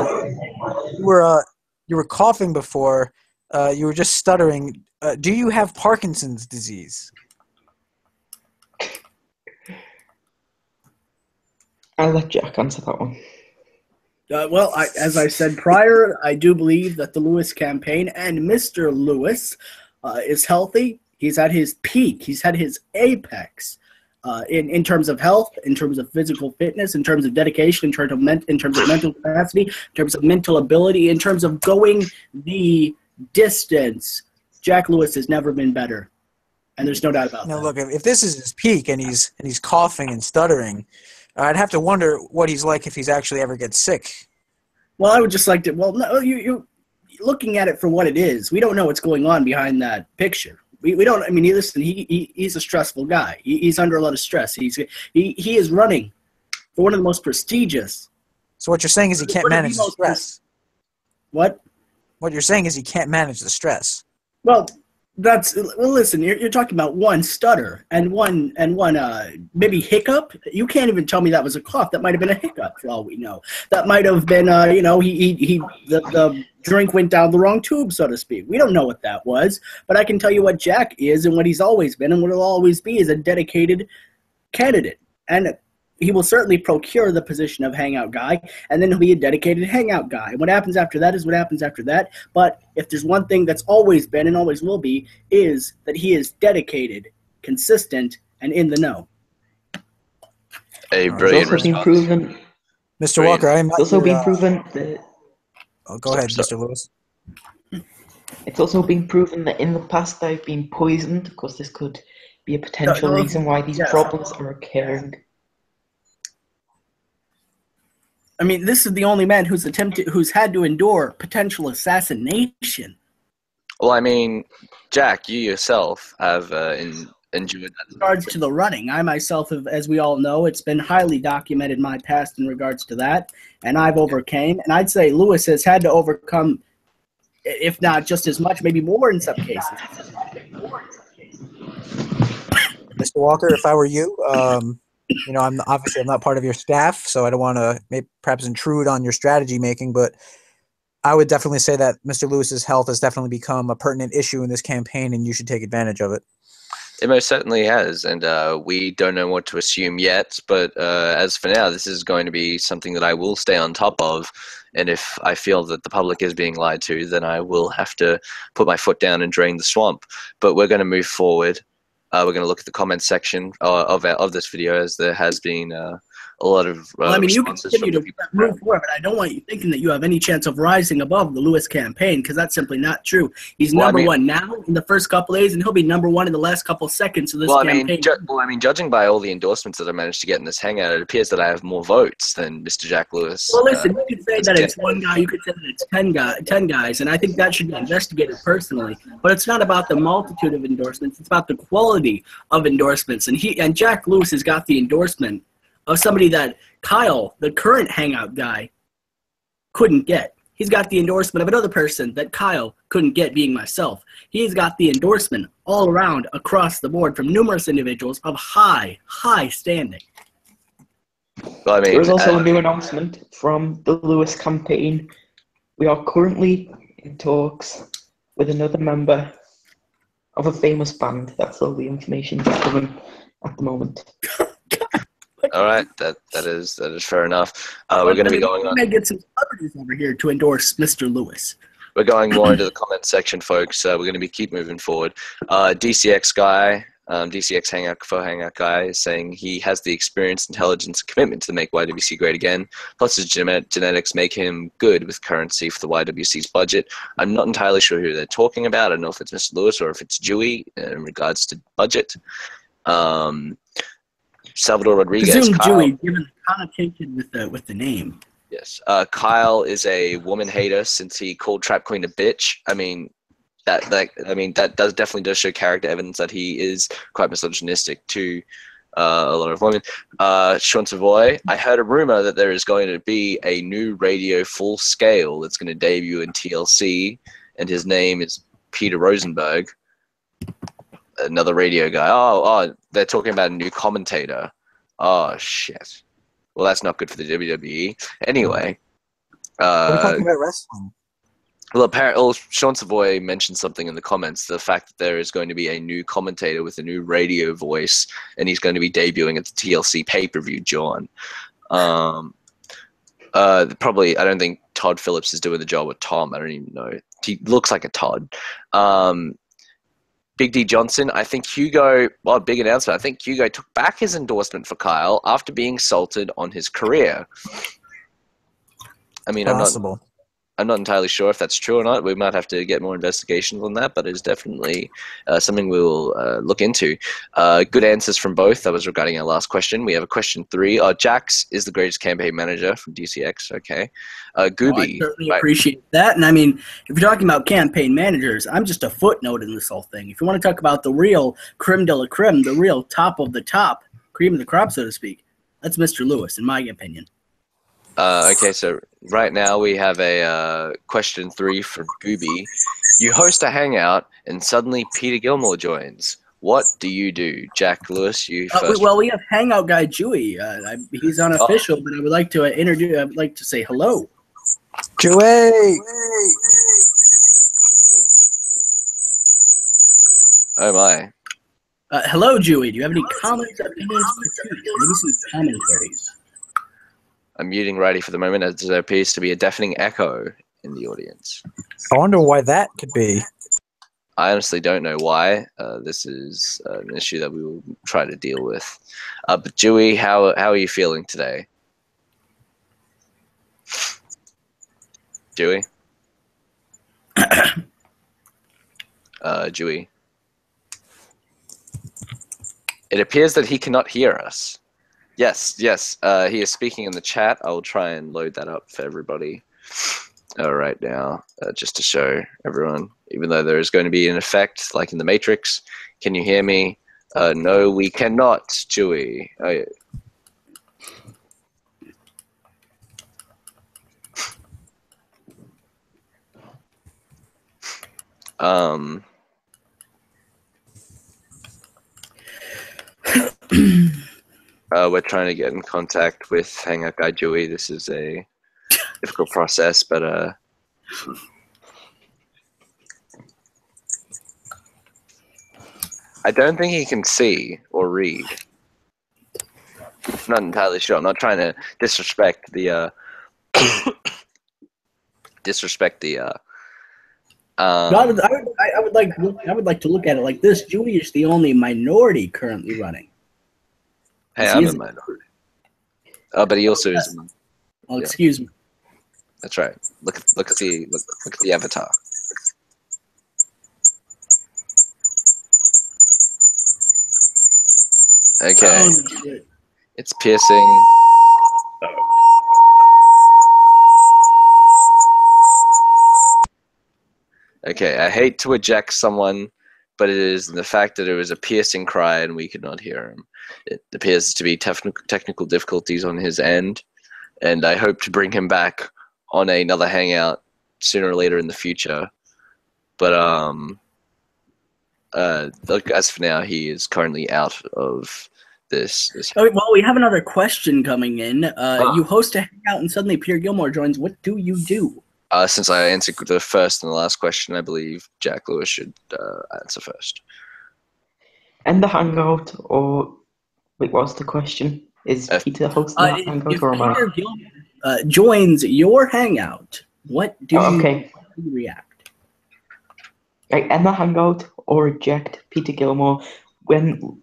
You were coughing before. You were just stuttering. Do you have Parkinson's disease? I'll let Jack answer that one. Well, as I said prior, I do believe that the Lewis campaign and Mr. Lewis is healthy. He's at his peak. He's at his apex in terms of health, in terms of physical fitness, in terms of dedication, in terms of mental capacity, in terms of mental ability, in terms of going the distance. Jack Lewis has never been better, and there's no doubt about that. Now, look, if this is his peak and he's coughing and stuttering, I'd have to wonder what he's like if he's actually ever gets sick. Well, I would just like to. Well, no, you looking at it for what it is. We don't know what's going on behind that picture. We don't. I mean, listen. He's a stressful guy. He's under a lot of stress. He is running for one of the most prestigious. So what you're saying is he can't manage the stress. What? What you're saying is he can't manage the stress. Well, listen. You're talking about one stutter and one maybe hiccup. You can't even tell me that was a cough. That might have been a hiccup for all we know. That might have been the drink went down the wrong tube, so to speak. We don't know what that was, but I can tell you what Jack is and what he's always been and what he'll always be is a dedicated candidate. And he will certainly procure the position of hangout guy, and then he'll be a dedicated hangout guy. And what happens after that is what happens after that. But if there's one thing that's always been and always will be, is that he is dedicated, consistent, and in the know. A brilliant response. Mr. Walker, it's also been proven that... Oh, go ahead, Mr. Lewis. It's also been proven that in the past they've been poisoned. Of course, this could be a potential reason why these problems are occurring. I mean, this is the only man who's had to endure potential assassination. Well, I mean, Jack, you yourself have endured that. In regards to the running, I myself have, as we all know, it's been highly documented my past in regards to that, and I've overcame. And I'd say Lewis has had to overcome, if not just as much, maybe more in some cases. Mr. Walker, if I were you, I'm not part of your staff, so I don't want to perhaps intrude on your strategy making, but I would definitely say that Mr. Lewis's health has definitely become a pertinent issue in this campaign, and you should take advantage of it. It most certainly has, and we don't know what to assume yet, but as for now, this is going to be something that I will stay on top of, and if I feel that the public is being lied to, then I will have to put my foot down and drain the swamp. But we're going to move forward. We're going to look at the comments section of this video, as there has been a lot of you continue to move forward, but I don't want you thinking that you have any chance of rising above the Lewis campaign, because that's simply not true. He's number one now in the first couple of days, and he'll be number one in the last couple of seconds of this campaign. Judging by all the endorsements that I managed to get in this hangout, it appears that I have more votes than Mr. Jack Lewis. Well, listen, you could say that it's one guy, you could say that it's 10 guys, and I think that should be investigated personally. But it's not about the multitude of endorsements; it's about the quality of endorsements. And Jack Lewis has got the endorsement of somebody that Kyle, the current hangout guy, couldn't get. He's got the endorsement of another person that Kyle couldn't get, being myself. He's got the endorsement all around, across the board, from numerous individuals of high standing. Well, I mean, there is also a new announcement from the Lewis campaign. We are currently in talks with another member of a famous band. That's all the information that's coming at the moment. All right, that is fair enough. We're going to be going on. We're going to get some celebrities over here to endorse Mr. Lewis. We're going more into the comment section, folks. We're going to keep moving forward. DCX guy, DCX Hangout guy, is saying he has the experience, intelligence, and commitment to make YWC great again. Plus, his genetics make him good with currency for the YWC's budget. I'm not entirely sure who they're talking about. I don't know if it's Mr. Lewis or if it's Dewey in regards to budget. Salvador Rodriguez. Presume Dewey, given the connotation with the name. Yes. Kyle is a woman hater since he called Trap Queen a bitch. I mean, that definitely does show character evidence that he is quite misogynistic to a lot of women. Sean Savoy, I heard a rumor that there is going to be a new radio full scale that's going to debut in TLC, and his name is Peter Rosenberg. Another radio guy. Oh, they're talking about a new commentator. Oh, shit. Well, that's not good for the WWE. Anyway. We're talking about wrestling. Well, apparently, Sean Savoy mentioned something in the comments, the fact that there is going to be a new commentator with a new radio voice, and he's going to be debuting at the TLC pay-per-view, John. Probably, I don't think Todd Phillips is doing the job with Tom. I don't even know. He looks like a Todd. Big D Johnson, I think Hugo, big announcement. I think Hugo took back his endorsement for Kyle after being salted on his career. I mean, Possible. I'm not entirely sure if that's true or not. We might have to get more investigations on that, but it's definitely something we will look into. Good answers from both. That was regarding our last question. We have a question 3. Jax is the greatest campaign manager from DCX. Okay. Gooby. I certainly appreciate that. And I mean, if you're talking about campaign managers, I'm just a footnote in this whole thing. If you want to talk about the real creme de la creme, the real top of the top, cream of the crop, so to speak, that's Mr. Lewis, in my opinion. Okay, so right now we have a question 3 from Gooby. You host a hangout and suddenly Peter Gilmore joins. What do you do? Jack Lewis, you first. Well, we have hangout guy Dewey. He's unofficial, but I would like to introduce. I would like to say hello. Dewey! Oh my. Hello, Dewey. Do you have any comments, opinions, maybe some commentaries? I'm muting Righty for the moment, as there appears to be a deafening echo in the audience. I wonder why that could be. I honestly don't know why. This is an issue that we will try to deal with. But Dewey, how are you feeling today? Dewey? Dewey? It appears that he cannot hear us. Yes. He is speaking in the chat. I will try and load that up for everybody right now, just to show everyone. Even though there is going to be an effect, like in the Matrix. Can you hear me? No, we cannot, Chewie. We're trying to get in contact with Hangout Guy Dewey. This is a difficult process, but I don't think he can see or read. I'm not entirely sure. I'm not trying to disrespect the No, I would like to look at it like this. Dewey is the only minority currently running. Hey, I'm a minority. But he also is. Oh, excuse me. That's right. Look at the avatar. Okay. Oh, shit. It's piercing. Okay, I hate to eject someone, but it is the fact that it was a piercing cry and we could not hear him. It appears to be technical difficulties on his end, and I hope to bring him back on another hangout sooner or later in the future. But look, as for now, he is currently out of this. Oh, well, we have another question coming in. You host a hangout and suddenly Peter Gilmore joins. What do you do? Since I answered the first and the last question, I believe Jack Lewis should answer first. End the hangout, or wait, what's the question? Is Peter hosting that hangout or am I? Peter Gilmore joins your hangout, what do you react? I end the hangout or eject Peter Gilmore. When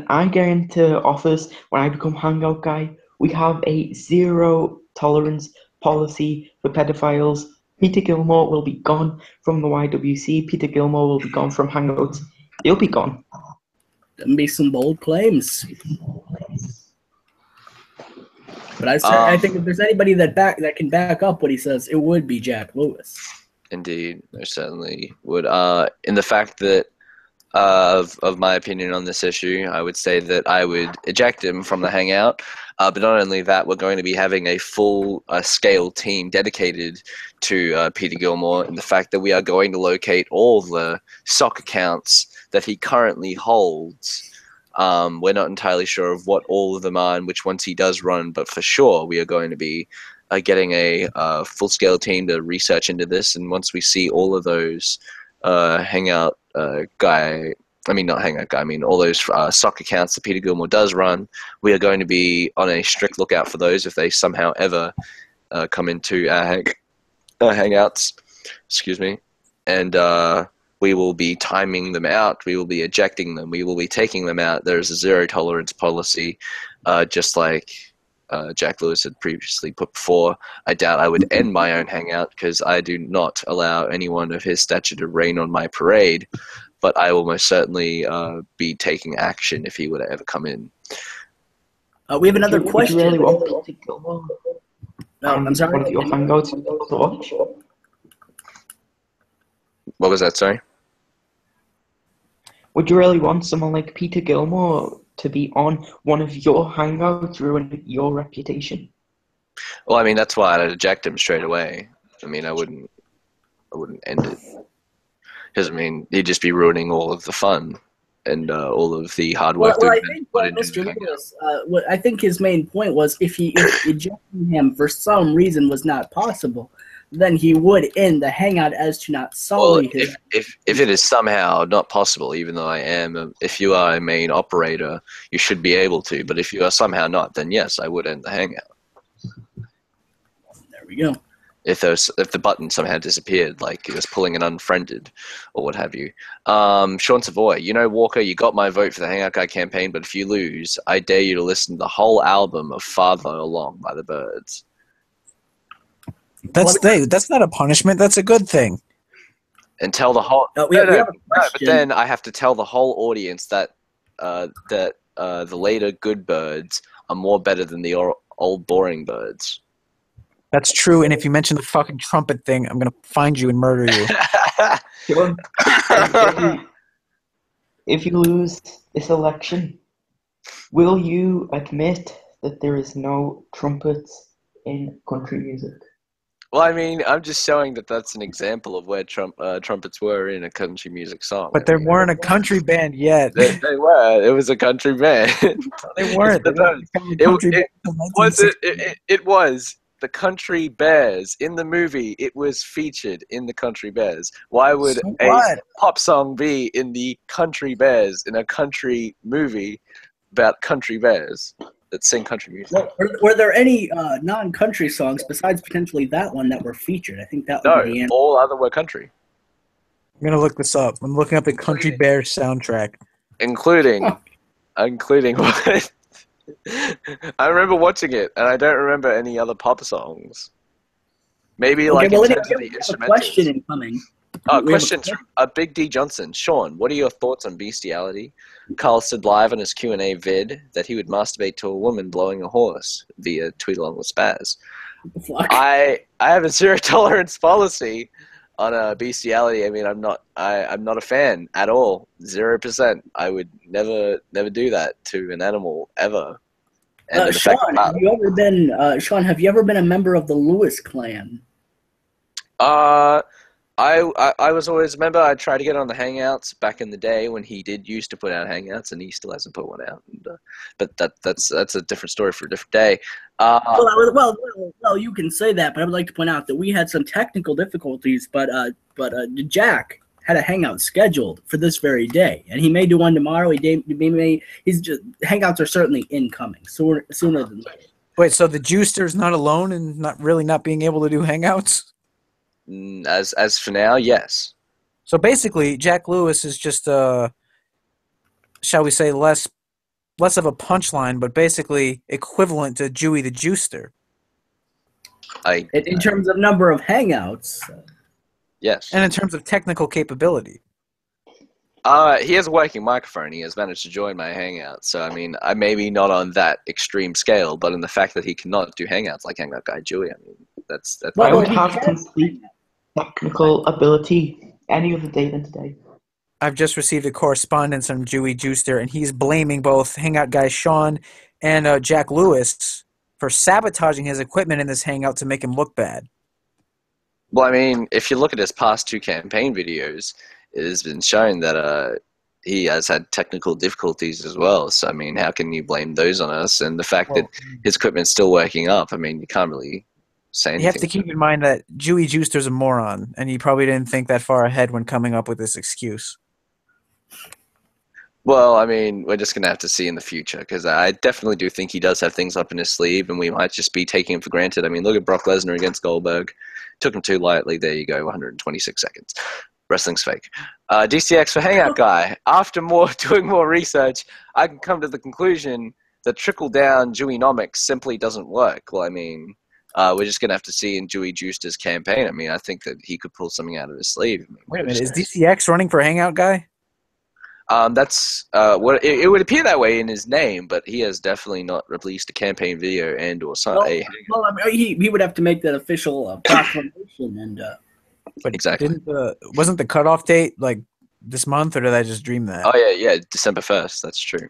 I get into office, when I become hangout guy, we have a zero tolerance policy for pedophiles. Peter Gilmore will be gone from the YWC. Peter Gilmore will be gone from hangouts. He'll be gone. Them be some bold claims. But I think if there's anybody that can back up what he says, it would be Jack Lewis. Indeed, there certainly would. In the fact that of my opinion on this issue, I would say that I would eject him from the hangout. But not only that, we're going to be having a full scale team dedicated to Peter Gilmore, and the fact that we are going to locate all the sock accounts that he currently holds. We're not entirely sure of what all of them are and which ones he does run, but for sure we are going to be getting a full-scale team to research into this, and once we see all of those all those sock accounts that Peter Gilmore does run, we are going to be on a strict lookout for those if they somehow ever come into our hangouts. Excuse me. And we will be timing them out. We will be ejecting them. We will be taking them out. There's a zero tolerance policy, just like Jack Lewis had previously put before. I doubt I would end my own hangout because I do not allow anyone of his stature to rain on my parade, but I will most certainly be taking action if he were to ever come in. We have another question. Would you really want Peter Gilmore? No, I'm sorry. One of your hangouts to watch? What was that, sorry? Would you really want someone like Peter Gilmore to be on one of your hangouts, ruin your reputation? Well, I mean, that's why I'd eject him straight away. I mean, I wouldn't end it. Because, I mean, he'd just be ruining all of the fun and all of the hard work Well, that I think put into Mr. the hangout. Lewis, I think his main point was if ejecting him for some reason was not possible, then he would end the hangout as to not solely his. If it is somehow not possible, even though I am, if you are a main operator, you should be able to. But if you are somehow not, then yes, I would end the hangout. There we go. If the button somehow disappeared, like it was pulling an unfriended or what have you. Sean Savoy, Walker, you got my vote for the Hangout Guy campaign, but if you lose, I dare you to listen to the whole album of Farther Along by the Byrds. That's not a punishment. That's a good thing. And tell the whole. We have a but then I have to tell the whole audience that the later Good Birds are more better than the old boring birds. That's true. And if you mention the fucking trumpet thing, I'm gonna find you and murder you. Sure. If you lose this election, will you admit that there is no trumpets in country music? Well, I mean, I'm just showing that that's an example of where trumpets were in a country music song. But they weren't a country band yet. They were. It was a country band. They weren't. They weren't becoming a country band until It was the Country Bears in the movie. It was featured in the Country Bears. Why would So a what? pop song be in the Country Bears in a country movie about country bears that sing country music? Well, were there any non-country songs besides potentially that one that were featured? I think that would be the No, answer. all other were country, I'm gonna look this up. I'm looking up the Country Bears soundtrack. including what? I remember watching it, and I don't remember any other pop songs. Maybe Okay, like well, in anyway, terms of we the have a question instrumentals. incoming. Oh, We have a questions from Big D Johnson. Sean, what are your thoughts on bestiality? Carl said live on his Q&A vid that he would masturbate to a woman blowing a horse via tweet along with Spaz. What the fuck? I have a zero tolerance policy on bestiality. I mean, I'm not a fan at all. 0%. I would never do that to an animal ever. And the fact Sean, that- have you ever been? Sean, have you ever been a member of the Lewis clan? I was always, remember I tried to get on the Hangouts back in the day when he did used to put out Hangouts, and he still hasn't put one out. And, but that's a different story for a different day. Well, you can say that, but I would like to point out that we had some technical difficulties, but Jack had a Hangout scheduled for this very day, and he may do one tomorrow. Hangouts are certainly incoming sooner than later. Wait, so the Juicer's not alone and not being able to do Hangouts? As for now, yes. So basically, Jack Lewis is just shall we say, less of a punchline, but basically equivalent to Dewey the Juicer. In terms of number of Hangouts. Yes. And in terms of technical capability. He has a working microphone. He has managed to join my Hangout. So, I mean, I maybe not on that extreme scale, but in the fact that he cannot do Hangouts like Hangout Guy Dewey, I mean, that's I Well, would he have can- complete technical ability any other day than today. I've just received a correspondence from Dewey Juicer, and he's blaming both Hangout guy Sean and Jack Lewis for sabotaging his equipment in this Hangout to make him look bad. Well, I mean, if you look at his past two campaign videos, it has been shown that he has had technical difficulties as well. So, I mean, how can you blame those on us? And the fact that his equipment's still working up, I mean, you can't really say anything. You have to keep in mind that Dewey Juicer's a moron, and he probably didn't think that far ahead when coming up with this excuse. Well, I mean, we're just going to have to see in the future, because I definitely do think he does have things up in his sleeve, and we might just be taking him for granted. I mean, look at Brock Lesnar against Goldberg. Took him too lightly. There you go, 126 seconds. Wrestling's fake. DCX for Hangout Guy. After doing more research, I can come to the conclusion that trickle-down Deweynomics simply doesn't work. Well, I mean, we're just going to have to see in Dewey Juicer's campaign. I mean, I think that he could pull something out of his sleeve. I mean, Wait a minute, is DCX running for Hangout Guy? That's what it would appear that way in his name, but he has definitely not released a campaign video and/or something. Well, I mean, he would have to make that official proclamation, and But Exactly. Wasn't the cutoff date like this month, or did I just dream that? Oh yeah, December 1st. That's true.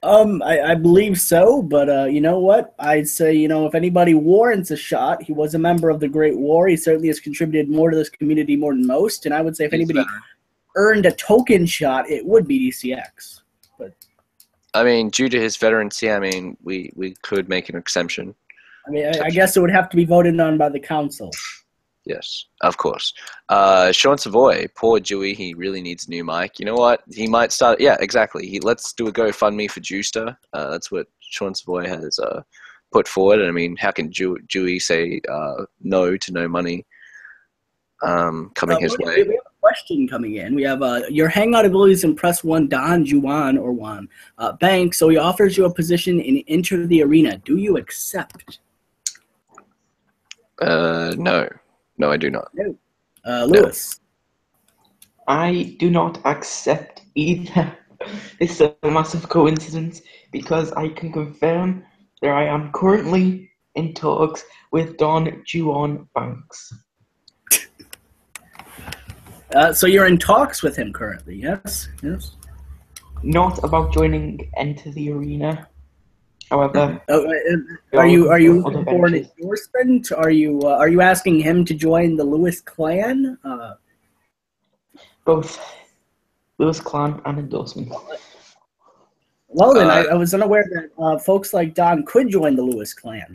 I believe so. But you know what? I'd say, if anybody warrants a shot, he was a member of the Great War. He certainly has contributed more to this community more than most. And I would say if anybody earned a token shot, it would be DCX. But I mean, due to his veterancy, I mean, we could make an exemption. I mean, I guess it would have to be voted on by the council. Yes, of course. Sean Savoy, poor Dewey, he really needs a new mic. You know what? He might start. Yeah, exactly. Let's do a GoFundMe for Juicer. That's what Sean Savoy has put forward. And I mean, how can Dewey say no to no money coming his way? We have a question coming in. We have your hangout abilities impress one Don Juan or Juan Bank. So he offers you a position in Enter the Arena. Do you accept? No. No, I do not. Lewis. I do not accept either This is a massive coincidence because I can confirm that I am currently in talks with Don Juan Banks. So you're in talks with him currently, yes? Yes. Not about joining Enter the Arena. However, Are you other looking for an ventures. endorsement? Are you asking him to join the Lewis clan? Both Lewis clan and endorsement. Well, then I was unaware that folks like Don could join the Lewis clan.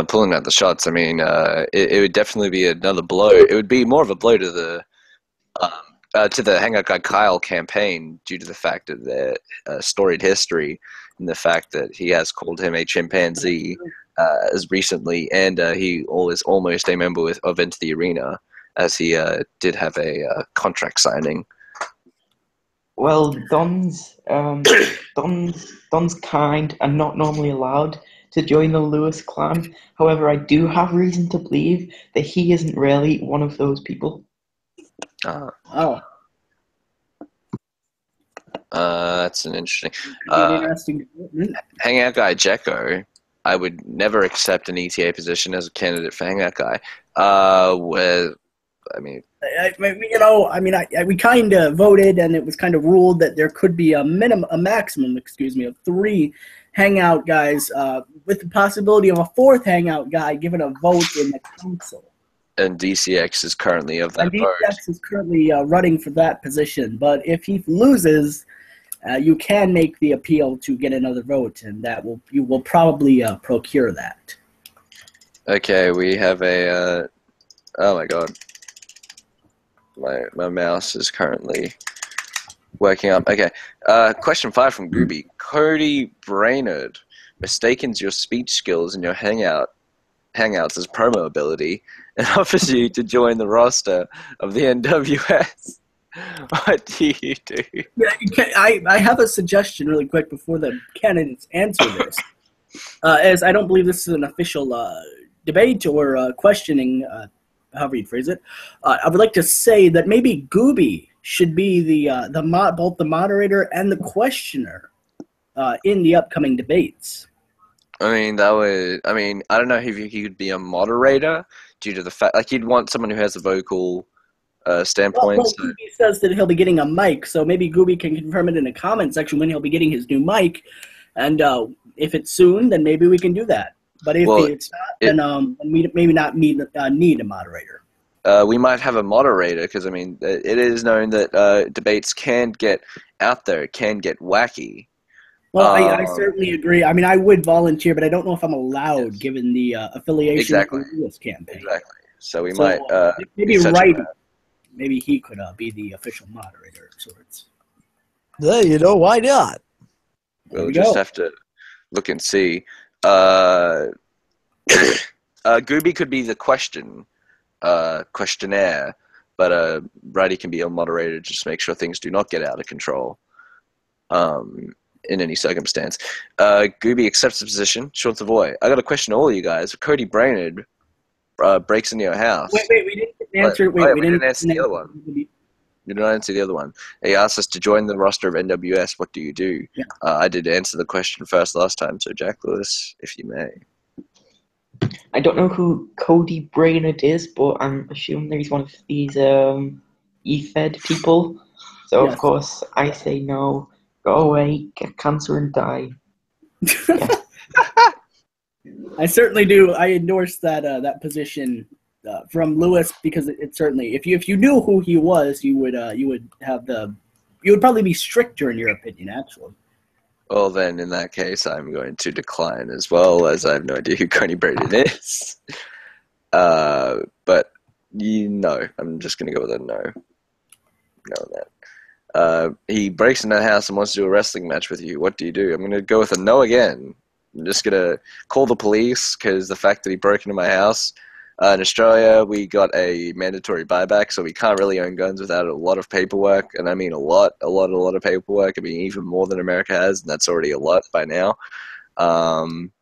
Pulling out the shots, I mean, it would definitely be another blow. It would be more of a blow to the Hangout Guy Kyle campaign due to the fact of their storied history and the fact that he has called him a chimpanzee as recently, and he was almost a member of Enter the Arena, as he did have a contract signing. Well, Don's kind and not normally allowed to join the Lewis clan. However, I do have reason to believe that he isn't really one of those people. Oh, That's an interesting. an interesting development. Hangout Guy Jekko, I would never accept an ETA position as a candidate for Hangout Guy. We kind of voted, and it was kind of ruled that there could be a maximum, of 3 hangout guys, with the possibility of a 4th hangout guy given a vote in the council. And DCX is currently of that And vote. DCX is currently running for that position, but if he loses, you can make the appeal to get another vote, and you will probably procure that. Okay, we have a. Oh my god. My mouse is currently working up. Okay. Question 5 from Gooby. Cody Brainerd mistakens your speech skills and your hangouts as promo ability and offers you to join the roster of the NWS. What do you do? Yeah, I have a suggestion really quick before the candidates answer this. As I don't believe this is an official debate or questioning, however you phrase it, I would like to say that maybe Gooby should be both the moderator and the questioner in the upcoming debates. I mean, I don't know if he could be a moderator due to the fact, like, you'd want someone who has a vocal standpoint. Well, Gooby says that he'll be getting a mic, so maybe Gooby can confirm it in the comment section when he'll be getting his new mic, and if it's soon, then maybe we can do that. But if it's not, then we maybe not need a moderator. We might have a moderator because, I mean, it is known that debates can get out there, can get wacky. Well, I certainly agree. I mean, I would volunteer, but I don't know if I'm allowed given the affiliation with the Lewis campaign. Exactly. So we might... maybe he could be the official moderator of sorts. Yeah, why not? We'll just have to look and see. Gooby could be the questionnaire, but Brady can be a moderator to just make sure things do not get out of control in any circumstance. Gooby accepts the position. Sean Savoy, I got a question to all you guys. Cody Brainerd breaks into your house. Wait, we didn't answer. We didn't answer the other one. You didn't answer the other one. He asked us to join the roster of NWS. What do you do? Yeah. I did answer the question first last time, so Jack Lewis, if you may. I don't know who Cody Brainerd is, but I'm assuming that he's one of these EFED people. So, Yes. Of course, I say no. Go away, get cancer and die. I certainly do. I endorse that position from Lewis because it certainly, if you knew who he was, you would probably be stricter in your opinion. Actually. Well, then, in that case, I'm going to decline as well, as I have no idea who Cody Braden is. But, I'm just going to go with a no. No on that. He breaks into the house and wants to do a wrestling match with you. What do you do? I'm going to go with a no again. I'm just going to call the police, because the fact that he broke into my house... in Australia, we got a mandatory buyback, so we can't really own guns without a lot of paperwork, and I mean a lot of paperwork. I mean, even more than America has, and that's already a lot by now. And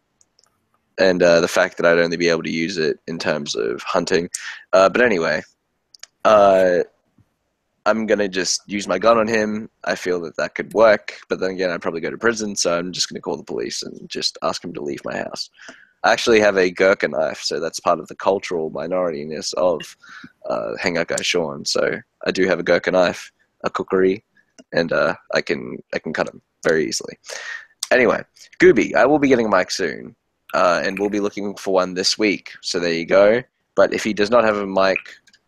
the fact that I'd only be able to use it in terms of hunting. But anyway, I'm going to just use my gun on him. I feel that could work, but then again, I'd probably go to prison, so I'm just going to call the police and just ask him to leave my house. I actually have a Gurkha knife, so that's part of the cultural minorityness of Hangout Guy Sean. So I do have a Gurkha knife, a kukri, and I can cut him very easily. Anyway, Gooby, I will be getting a mic soon, and we'll be looking for one this week. So there you go. But if he does not have a mic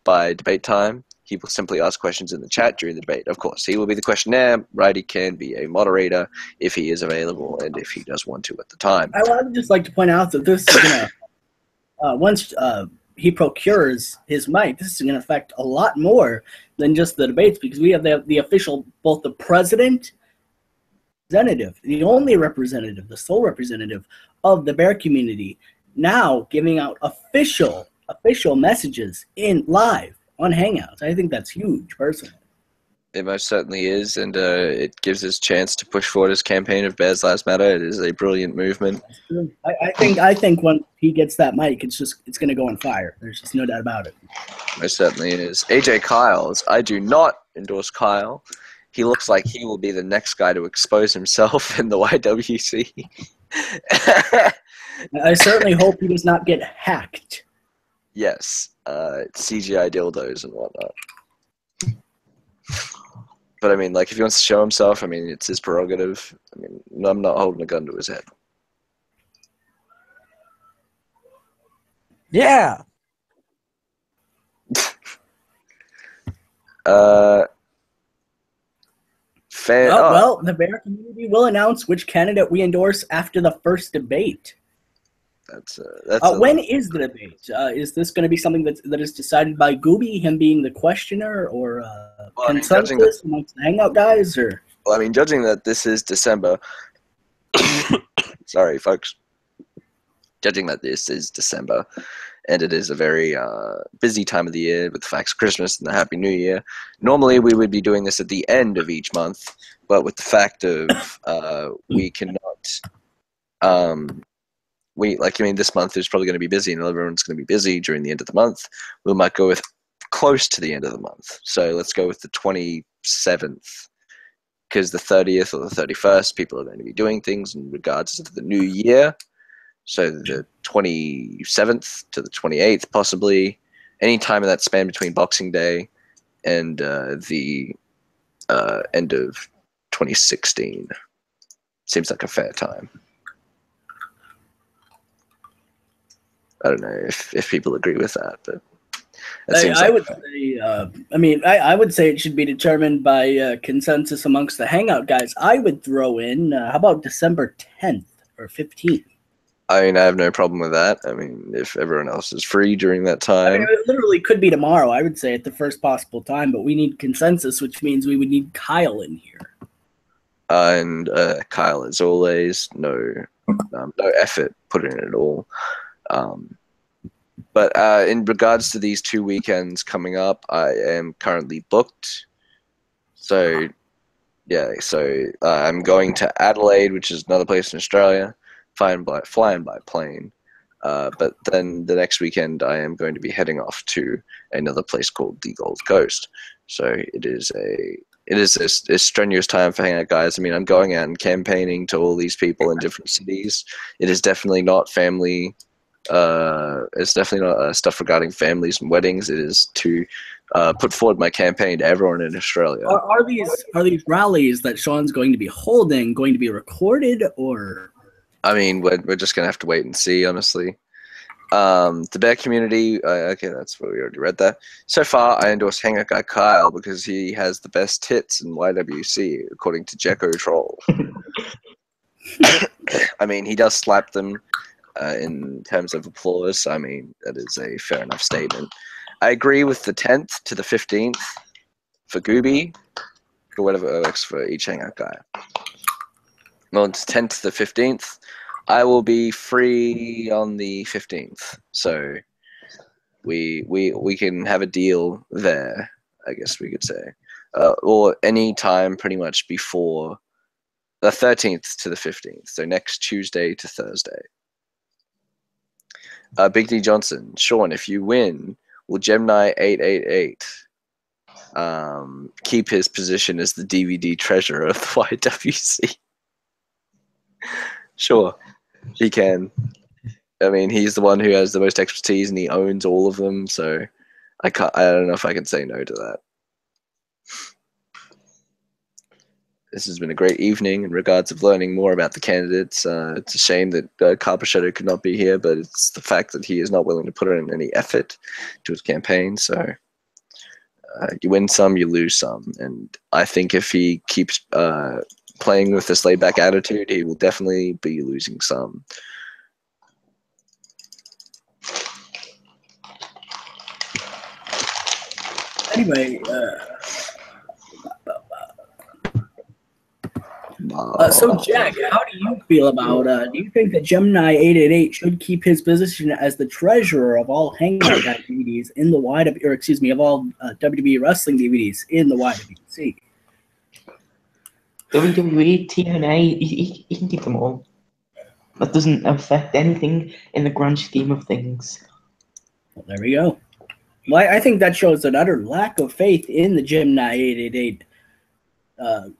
by debate time, he will simply ask questions in the chat during the debate. Of course, he will be the questionnaire. Righty can be a moderator if he is available and if he does want to at the time. I would just like to point out that this is going to, once he procures his mic, this is going to affect a lot more than just the debates, because we have the official, both the president, representative, the only representative, the sole representative of the bear community, now giving out official messages in live on Hangouts. I think that's huge, personally. It most certainly is, and it gives us a chance to push forward his campaign of Bears Lives Matter. It is a brilliant movement. I think when he gets that mic, it's going to go on fire. There's just no doubt about it. Most certainly is. AJ Kyles. I do not endorse Kyle. He looks like he will be the next guy to expose himself in the YWC. I certainly hope he does not get hacked. Yes, CGI dildos and whatnot. But I mean, like, if he wants to show himself, I mean, it's his prerogative. I mean, I'm not holding a gun to his head. Yeah. Well, the bear community will announce which candidate we endorse after the first debate. When is the debate? Is this going to be something that is decided by Gooby, him being the questioner, or consensus amongst the Hangout guys? Or well, I mean, judging that this is December, sorry, folks. Judging that this is December, and it is a very busy time of the year with the facts of Christmas and the Happy New Year. Normally, we would be doing this at the end of each month, but with the fact of we cannot. This month is probably going to be busy, and everyone's going to be busy during the end of the month. We might go with close to the end of the month. So let's go with the 27th, because the 30th or the 31st, people are going to be doing things in regards to the new year. So the 27th to the 28th, possibly. Any time in that span between Boxing Day and the end of 2016. Seems like a fair time. I don't know if people agree with that, but I would say, I would say it should be determined by consensus amongst the Hangout guys. I would throw in, how about December 10th or 15th? I mean, I have no problem with that. I mean, if everyone else is free during that time. I mean, it literally could be tomorrow, I would say, at the first possible time, but we need consensus, which means we would need Kyle in here. And Kyle, as always, no effort put in at all. But in regards to these 2 weekends coming up, I am currently booked. So, yeah, I'm going to Adelaide, which is another place in Australia, flying by plane. But then the next weekend, I am going to be heading off to another place called the Gold Coast. So it is a strenuous time for Hangout guys. I mean, I'm going out and campaigning to all these people in different cities. It is definitely not family. It's definitely not stuff regarding families and weddings. It is to put forward my campaign to everyone in Australia. Are these rallies that Sean's going to be holding going to be recorded, or? I mean, we're just gonna have to wait and see, honestly. The bear community. Okay, that's what we already read that. So far, I endorse Hangout Guy Kyle because he has the best hits in YWC, according to Jekko Troll. I mean, he does slap them. In terms of applause, I mean, that is a fair enough statement. I agree with the 10th to the 15th for Gooby, or whatever works for each Hangout guy. Well, it's 10th to the 15th. I will be free on the 15th, so we can have a deal there, I guess we could say. Or any time pretty much before the 13th to the 15th, so next Tuesday to Thursday. Big D Johnson, Sean, if you win, will Gemini 888 keep his position as the DVD treasurer of the YWC. Sure, he can. I mean, he's the one who has the most expertise and he owns all of them, so I don't know if I can say no to that. This has been a great evening in regards of learning more about the candidates. It's a shame that Carl Pichetto could not be here, but it's the fact that he is not willing to put in any effort to his campaign. So you win some, you lose some. And I think if he keeps playing with this laid-back attitude, he will definitely be losing some. Anyway, so Jack, how do you feel about? Do you think that Gemini 888 should keep his position as the treasurer of all Hangout DVDs in the of all WWE wrestling DVDs in the YWC? WWE, TNA, he can keep them all. That doesn't affect anything in the grand scheme of things. Well, there we go. Well, I think that shows an utter lack of faith in the Gemini 888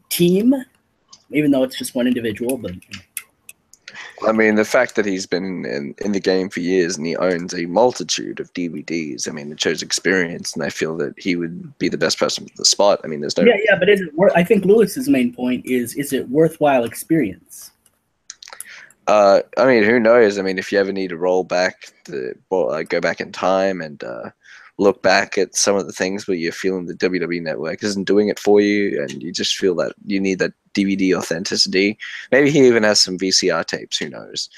team, even though it's just one individual. But I mean, the fact that he's been in the game for years and he owns a multitude of DVDs, I mean, it shows experience, and I feel that he would be the best person for the spot. I mean, there's no... Yeah, but is it I think Lewis's main point is it worthwhile experience? I mean, who knows? I mean, if you ever need to roll back, go back in time and look back at some of the things where you're feeling the WWE Network isn't doing it for you, and you just feel that you need that DVD authenticity. Maybe he even has some VCR tapes. Who knows?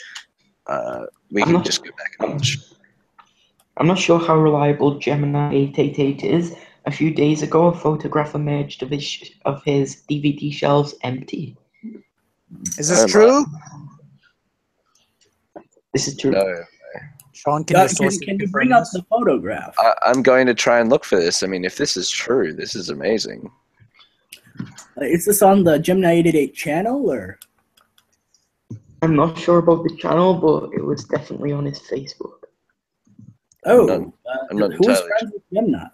We can just go back and watch. I'm not sure how reliable Gemini 888 is. A few days ago, a photograph emerged of his DVD shelves empty. Is this true? This is true. No. Sean, can you bring up the photograph? I'm going to try and look for this. I mean, if this is true, this is amazing. Is this on the Gemini 888 channel, or? I'm not sure about the channel, but it was definitely on his Facebook. I'm not who's entirely friends with Gemini?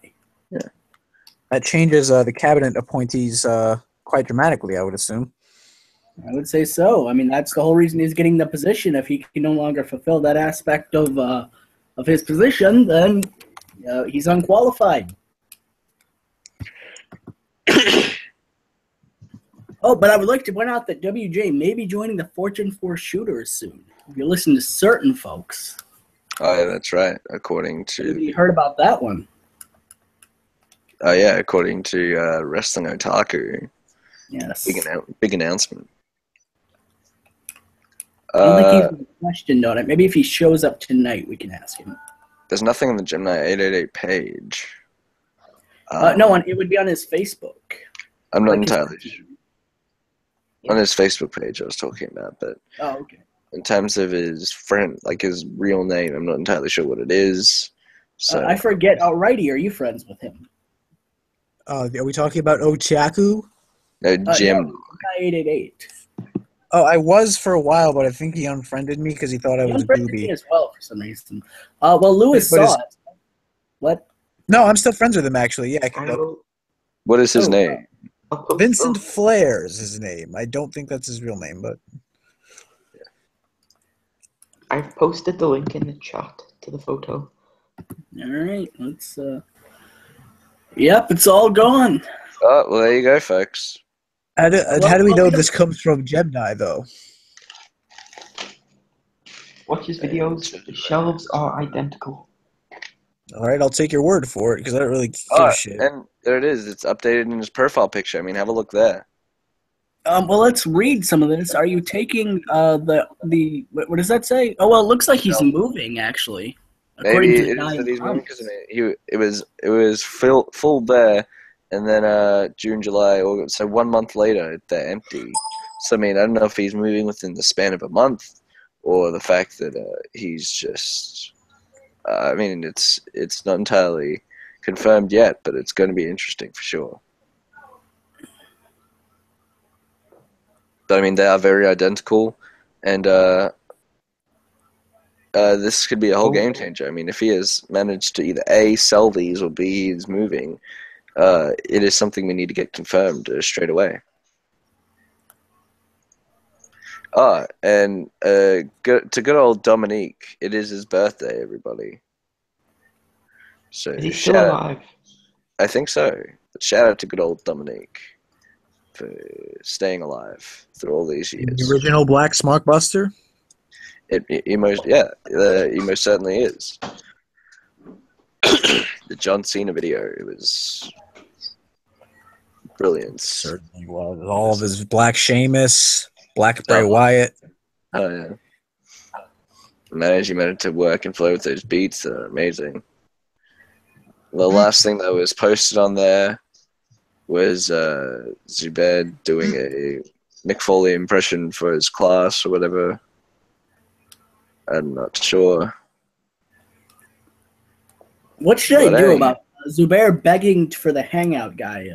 Yeah. That changes the cabinet appointees quite dramatically, I would assume. I would say so. I mean, that's the whole reason he's getting the position. If he can no longer fulfill that aspect of his position, then he's unqualified. Oh, but I would like to point out that WJ may be joining the Fortune 4 shooters soon. If you listen to certain folks. Oh, yeah, that's right. According to... You heard about that one. Oh, yeah, according to Wrestling Otaku. Yes. Big announcement. I don't think he's questioned on it. Maybe if he shows up tonight, we can ask him. There's nothing on the Gemini 888 page. No, it would be on his Facebook. I'm not entirely sure. On his Facebook page I was talking about, but okay. In terms of his friend, like his real name, I'm not entirely sure what it is. So I forget. Righty, are you friends with him? Are we talking about Otaku? no, Jim. No, 888. Oh, I was for a while, but I think he unfriended me because he thought I was a unfriended me booby. as well for some reason. Well, Lewis saw it. What? No, I'm still friends with him, actually. Yeah, I can look. What is his name? Vincent Flair is his name. I don't think that's his real name, but... I've posted the link in the chat to the photo. All right, let's... Yep, it's all gone. Oh, well, there you go, folks. How do we know this comes from Gemini, though? Watch his videos. The shelves are identical. All right, I'll take your word for it because I don't really give a shit. And there it is. It's updated in his profile picture. I mean, have a look there. Well, let's read some of this. Are you taking the what does that say? Oh, well, it looks like he's moving, actually. Maybe it is that he's moving because it was full there, and then June, July, August. So 1 month later, they're empty. So I mean, I don't know if he's moving within the span of a month, or the fact that he's just. I mean, it's not entirely confirmed yet, but it's going to be interesting for sure. But I mean, they are very identical, and this could be a whole game changer. I mean, if he has managed to either A, sell these, or B, he's moving, it is something we need to get confirmed straight away. And to good old Dominique, it is his birthday, everybody. So Is he still alive? I think so. But shout out to good old Dominique for staying alive through all these years. The original Black Smarkbuster? He most certainly is. The John Cena video, it was brilliant. Certainly was. All of his Black Sheamus, Black Bray Wyatt. Oh, yeah. Managing to work and flow with those beats are amazing. The last thing that was posted on there was Zubair doing a Mick Foley impression for his class or whatever. I'm not sure. What should I do about Zubair begging for the Hangout guy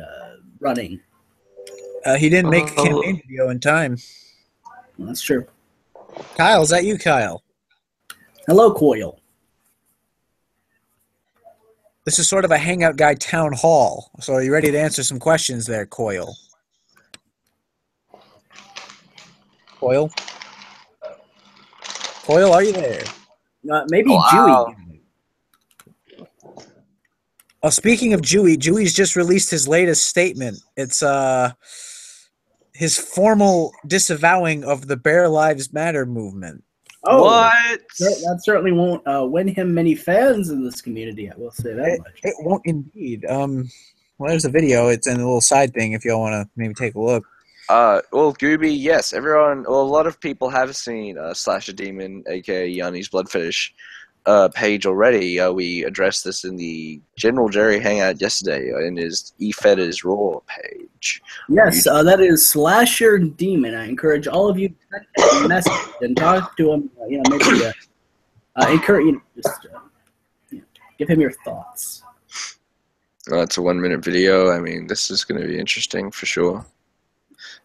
running? He didn't make a campaign video in time. Well, that's true. Kyle, is that you, Kyle? Hello, Coil. This is sort of a Hangout guy town hall. So are you ready to answer some questions there, Coil? Coil? Coil, are you there? Maybe Dewey. Oh, speaking of Dewey, Dewey's just released his latest statement. It's his formal disavowing of the Bear Lives Matter movement. Oh, what? That certainly won't win him many fans in this community. I will say that much. It won't indeed. Well, there's a video. It's in a little side thing if y'all want to maybe take a look. Well, Gooby, yes, everyone, well, a lot of people have seen Slasher Demon, aka Yanni's Blood Fetish, page already. We addressed this in the General Jerry Hangout yesterday in his eFetters Raw page. Yes, that is Slasher Demon. I encourage all of you to send him a message and talk to him. Maybe encourage, give him your thoughts. It's a 1-minute video. I mean, this is going to be interesting for sure.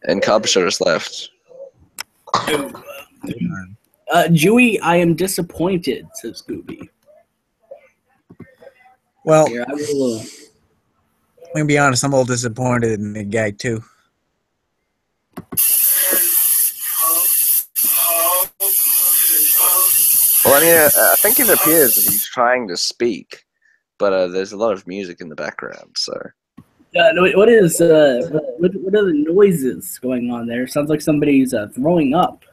And Carpenter has left. Dewey, I am disappointed, says Scooby. Well, Here, I will, I'm going to be honest, I'm a little disappointed in the gag, too. Well, I mean, I think it appears that he's trying to speak, but there's a lot of music in the background, so... what are the noises going on there? Sounds like somebody's throwing up.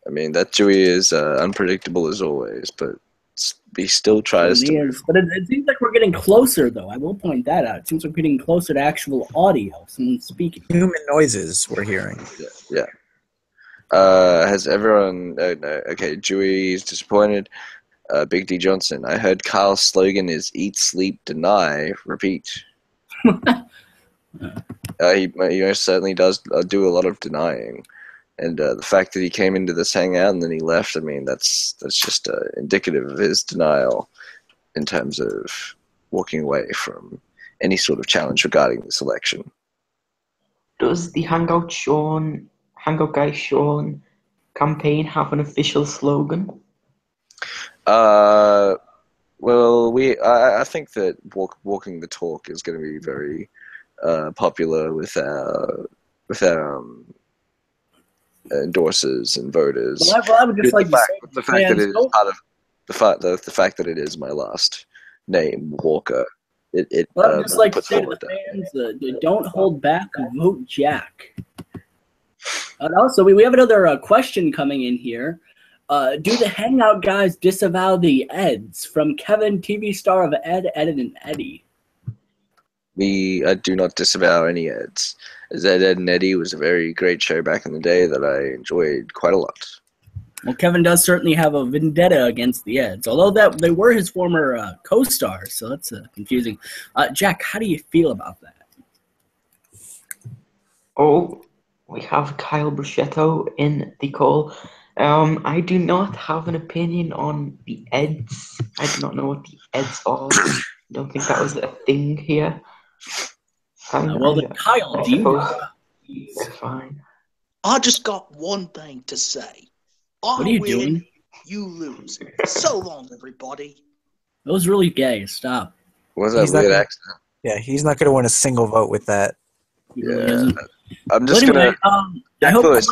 I mean, that Dewey is unpredictable as always, but he still tries to... But it seems like we're getting closer, though. I will point that out. It seems like we're getting closer to actual audio, someone speaking. Human noises we're hearing. Yeah. Has everyone... okay, Dewey's disappointed. Big D Johnson, I heard Kyle's slogan is eat, sleep, deny, repeat. He most certainly does do a lot of denying. And the fact that he came into this hangout and then he left, I mean, that's just indicative of his denial in terms of walking away from any sort of challenge regarding this election. Does the Hangout Guy Sean campaign have an official slogan? Well, I think that walking the talk is going to be very popular with our endorsers and voters. Well, I would just like to say, the fact that it is part of the fact that it is my last name, Walker. I would just like to say to the fans, don't hold back, vote Jack. And also, we have another question coming in here. Do the Hangout guys disavow the Eds from Kevin, TV star of Ed, and Eddie? We do not disavow any Eds. As Ed, and Eddie was a very great show back in the day that I enjoyed quite a lot. Well, Kevin does certainly have a vendetta against the Eds, although they were his former co-stars, so that's confusing. Jack, how do you feel about that? Oh, we have Kyle Bruschetto in the call. I do not have an opinion on the Eds. I do not know what the Eds are. I don't think that was a thing here. Well, then, Kyle, do you? Fine. I just got one thing to say. What are you doing? You lose. So long, everybody. That was really gay. Stop. Was that He's not weird gonna- accent? Yeah, he's not going to win a single vote with that. He really Yeah. isn't. I'm But just anyway, gonna. I Jack hope. Lewis.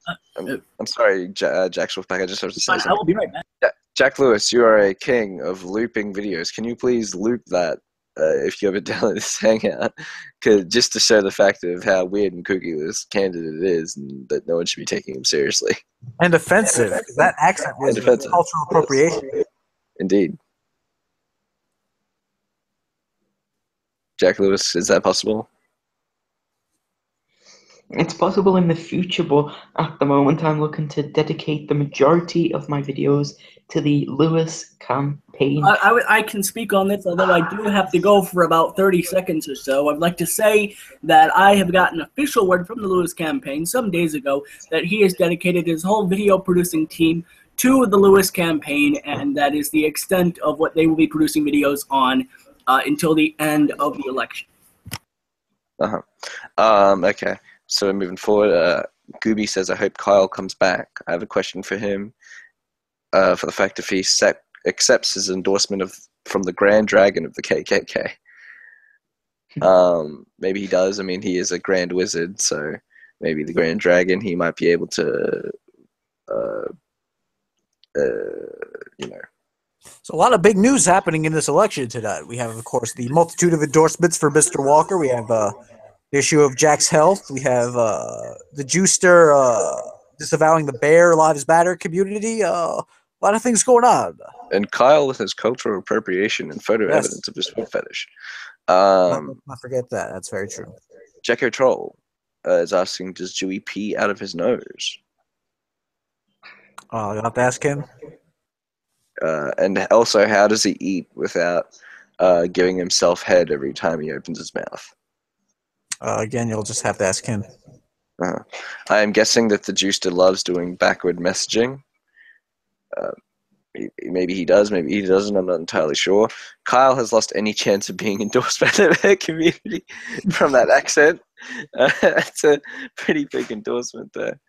uh, I'm sorry, Jack Wolfpack. I just have to say I something. will be right back. Jack Lewis, you are a king of looping videos. Can you please loop that if you ever download this hangout? Just to show the fact of how weird and kooky this candidate is, and that no one should be taking him seriously. And offensive. 'Cause that accent was And offensive. cultural appropriation. Indeed. Jack Lewis, is that possible? It's possible in the future, but at the moment I'm looking to dedicate the majority of my videos to the Lewis campaign. I can speak on this, although I do have to go for about 30 seconds or so. I'd like to say that I have gotten official word from the Lewis campaign some days ago that he has dedicated his whole video producing team to the Lewis campaign, and that is the extent of what they will be producing videos on until the end of the election. Okay. So moving forward, Gooby says, I hope Kyle comes back. I have a question for him for the fact if he accepts his endorsement from the Grand Dragon of the KKK. Maybe he does. I mean, he is a Grand Wizard, so maybe the Grand Dragon, he might be able to, So a lot of big news happening in this election tonight. We have, of course, the multitude of endorsements for Mr. Walker. We have the issue of Jack's health. We have the Juicer disavowing the Bear Lives Matter community. A lot of things going on. And Kyle with his cultural appropriation and photo Yes. evidence of his foot fetish. Not forget that. That's very true. Jacko Troll is asking, does Dewey pee out of his nose? You'll have to ask him. And also, how does he eat without giving himself head every time he opens his mouth? Again, you'll just have to ask him. I am guessing that the Juicer loves doing backward messaging. Maybe he does, maybe he doesn't. I'm not entirely sure. Kyle has lost any chance of being endorsed by the community from that accent. That's a pretty big endorsement there.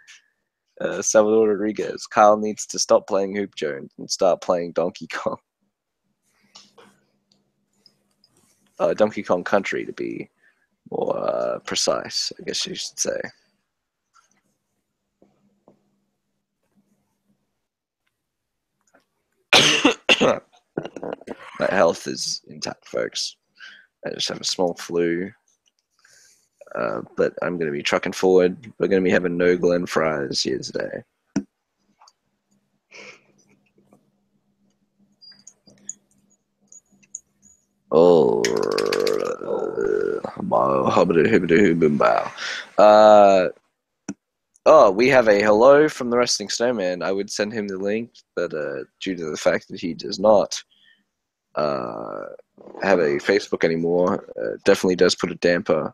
Salvador Rodriguez. Kyle needs to stop playing Hoop Jones and start playing Donkey Kong. Donkey Kong Country, to be more precise, I guess you should say. My health is intact, folks. I just have a small flu. But I'm going to be trucking forward. We're going to be having no Glen fries here today. We have a hello from the Resting Snowman. I would send him the link, but due to the fact that he does not have a Facebook anymore, definitely does put a damper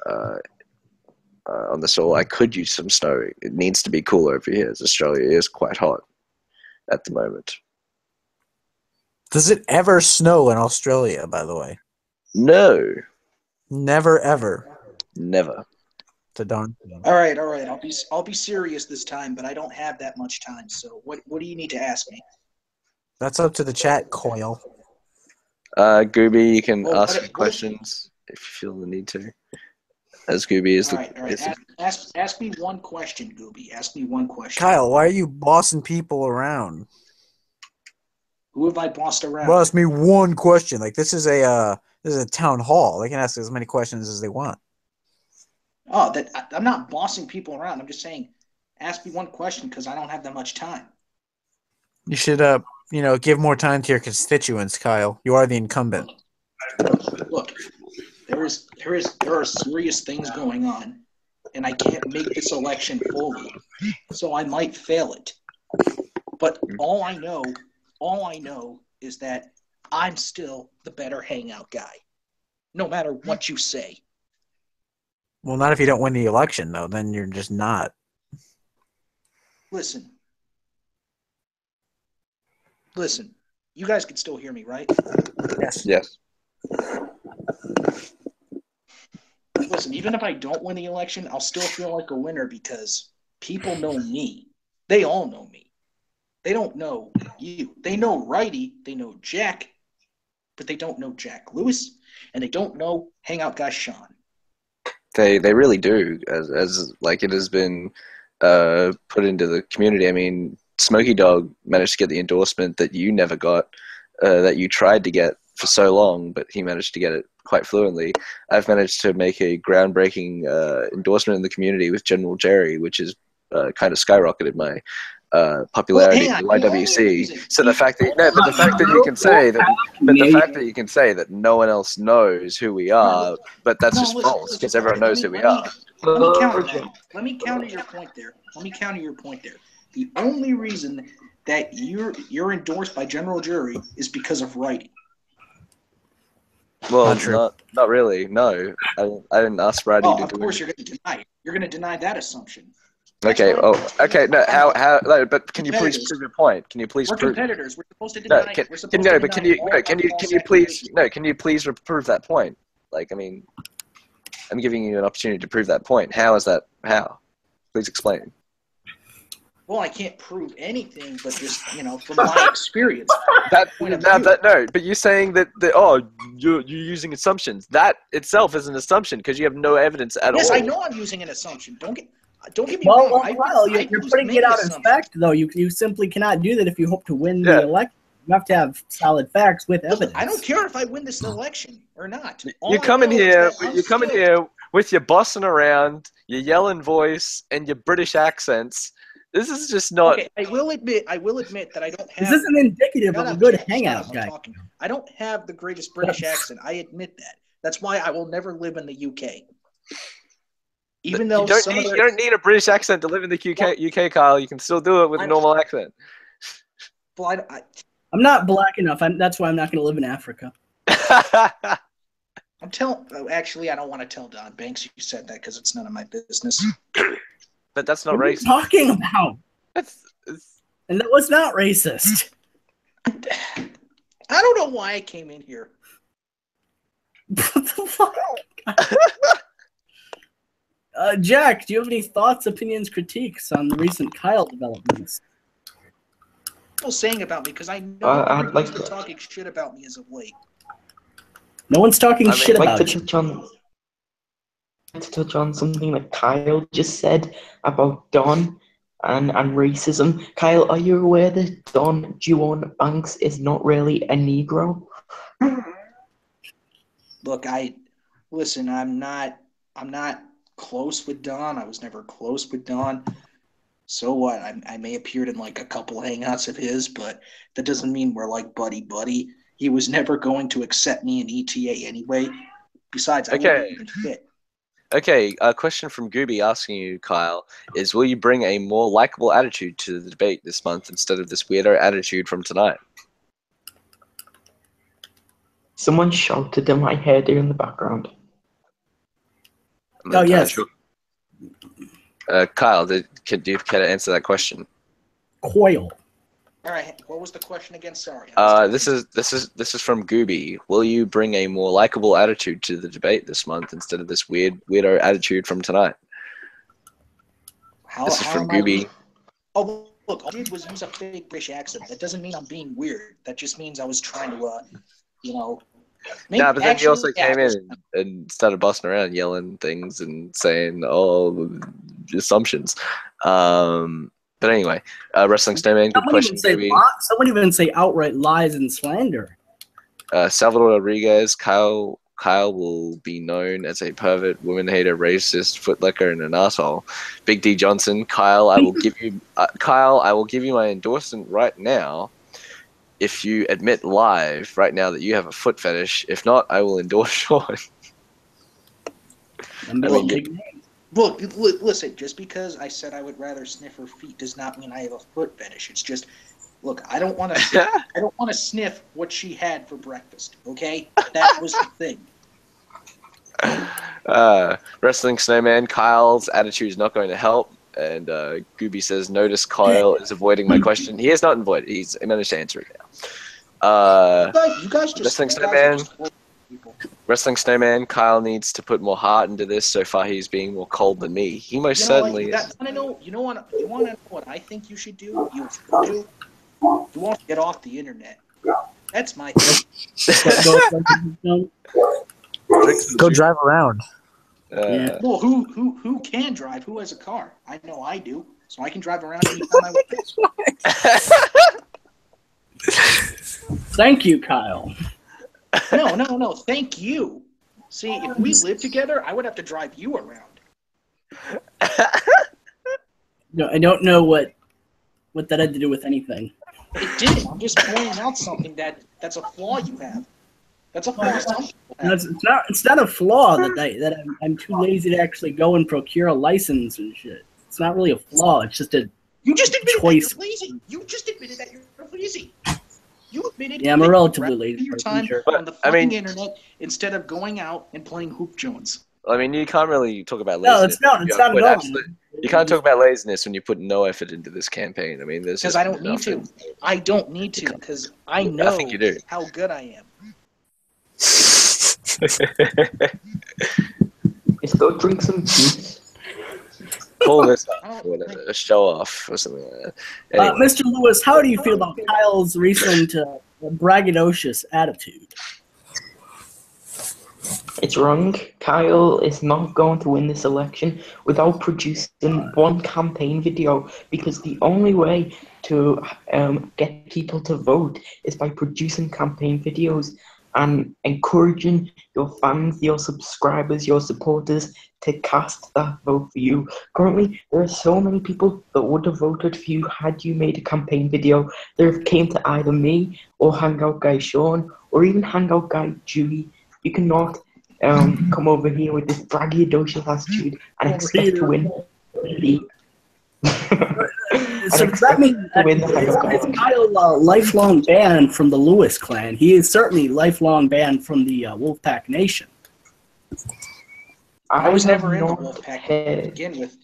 on the soul. I could use some snow. It needs to be cool over here, as Australia is quite hot at the moment. Does it ever snow in Australia, by the way? No. Never, ever. Never. It's a darn thing. All right. I'll be serious this time, but I don't have that much time. So what do you need to ask me? That's up to the chat, Coil. Gooby, you can Well, ask me questions if you feel the need to. As Gooby is All right. Ask me one question, Gooby. Ask me one question. Kyle, why are you bossing people around? Who have I bossed around? Well, ask me one question. Like this is a town hall. They can ask as many questions as they want. I'm not bossing people around. I'm just saying, ask me one question because I don't have that much time. You should give more time to your constituents, Kyle. You are the incumbent. Look, there are serious things going on, and I can't make this election fully, so I might fail it. But all I know is that I'm still the better hangout guy, no matter what you say. Well, not if you don't win the election, though. Then you're just not. Listen, you guys can still hear me, right? Yes. Listen, even if I don't win the election, I'll still feel like a winner because people know me. They all know me. They don't know you. They know Righty. They know Jack, but they don't know Jack Lewis, and they don't know Hangout Guy Sean. They really do, as like it has been put into the community. I mean, Smokey Dog managed to get the endorsement that you never got, that you tried to get for so long, but he managed to get it quite fluently. I've managed to make a groundbreaking endorsement in the community with General Jerry, which has kind of skyrocketed my popularity in the YWC. So the fact that the fact that you can say that no one else knows who we are, but that's just false because everyone knows who we are. Let me counter that. Let me counter your point there. The only reason that you're endorsed by General Jury is because of writing. Well, not really. No, I didn't ask Brady to do it. Of course, you're going to deny it. You're going to deny that assumption. Okay. Oh, okay. No. How? No, but can you please prove your point? Can you please We're prove? competitors. We're supposed to deny. Can you please prove that point? Like, I mean, I'm giving you an opportunity to prove that point. How is that? How? Please explain. Well, I can't prove anything, but just from my experience. No, but you're saying that you're using assumptions. That itself is an assumption because you have no evidence at all. Yes, I know I'm using an assumption. Don't get me wrong. Well, you're putting it out as fact, though. You simply cannot do that if you hope to win the election. You have to have solid facts with evidence. I don't care if I win this election or not. You come in here with your bossing around, your yelling voice, and your British accents. This is just not. Okay, I will admit that I don't have. This isn't indicative of a good hangout guy. I don't have the greatest British accent. I admit that. That's why I will never live in the UK. Even though you don't need a British accent to live in the UK, Kyle. You can still do it with a normal accent. Well, I'm not black enough. That's why I'm not going to live in Africa. Actually, I don't want to tell Don Banks you said that because it's none of my business. But that's not racist. What are you talking about? And that was not racist. I don't know why I came in here. What the fuck? Jack, do you have any thoughts, opinions, critiques on the recent Kyle developments? People saying about me because I know everyone's been talking shit about me as of late. No one's talking shit about you. To touch on something that Kyle just said about Don and racism. Kyle, are you aware that Don Juan Banks is not really a Negro? Look, I'm not close with Don. I was never close with Don. So what? I may appeared in like a couple hangouts of his, but that doesn't mean we're like buddy. He was never going to accept me in ETA anyway. Besides, I wouldn't even fit. Okay, a question from Gooby asking you, Kyle, is will you bring a more likable attitude to the debate this month instead of this weirdo attitude from tonight? Someone shouted in my head here in the background. Oh, yes. Sure. Kyle, do you care to answer that question? Coil. All right, what was the question again? Sorry. This is from Gooby. Will you bring a more likable attitude to the debate this month instead of this weirdo attitude from tonight? This is from Gooby. Oh, look, all I did was use a fake British accent. That doesn't mean I'm being weird. That just means I was trying to, but then you also came in and started busting around, yelling things and saying, assumptions. But anyway, Wrestling Snowman, good question. Someone even say outright lies and slander. Salvador Rodriguez, Kyle will be known as a pervert, woman hater, racist, footlicker, and an asshole. Big D Johnson, Kyle, I will give you my endorsement right now. If you admit live right now that you have a foot fetish, if not, I will endorse Sean. Look, listen, just because I said I would rather sniff her feet does not mean I have a foot fetish. It's just, look, I don't want to sniff what she had for breakfast, okay? That was the thing. Wrestling Snowman, Kyle's attitude is not going to help. And Gooby says, notice Kyle is avoiding my question. He is not avoided. He's managed to answer it now. You guys just Wrestling Snowman, Kyle needs to put more heart into this. So far, he's being more cold than me. He most certainly is. You want to know what I think you should do? You won't get off the internet. That's my thing. Go drive around. Yeah. Well, who can drive? Who has a car? I know I do, so I can drive around anytime I want. Thank you, Kyle. No. Thank you. See, if we lived together, I would have to drive you around. No, I don't know what that had to do with anything. It did. I'm just pointing out something that's a flaw you have. That's a flaw some people have. It's not a flaw that I'm too lazy to actually go and procure a license and shit. It's not really a flaw. It's just a You just admitted choice. that you're lazy. You just admitted that you're lazy. You admitted Yeah, I'm a that relatively you'd rather lazy spend your person, time sure. on the fucking internet instead of going out and playing Hoop Jones. I mean, you can't really talk about No, laziness. it's not. It's You not put at all. absolute- You can't talk about laziness when you put no effort into this campaign. I mean, there's Because just I don't need nothing. to. I don't need to because I know think you do. how good I am. Let's go drink some juice. Call this I up, don't or whatever, a show off or something like that. Anyway. Mr. Lewis, how do you feel about Kyle's recent braggadocious attitude? It's wrong. Kyle is not going to win this election without producing one campaign video, because the only way to get people to vote is by producing campaign videos and encouraging your fans, your subscribers, your supporters to cast that vote for you. Currently, there are so many people that would have voted for you had you made a campaign video. They have came to either me or Hangout Guy Sean or even Hangout Guy Dewey. You cannot come over here with this braggadocious attitude and expect to win the. So does that mean is Kyle lifelong banned from the Lewis clan? He is certainly lifelong banned from the Wolfpack Nation. I was have never in the not Wolfpack to heard- begin with.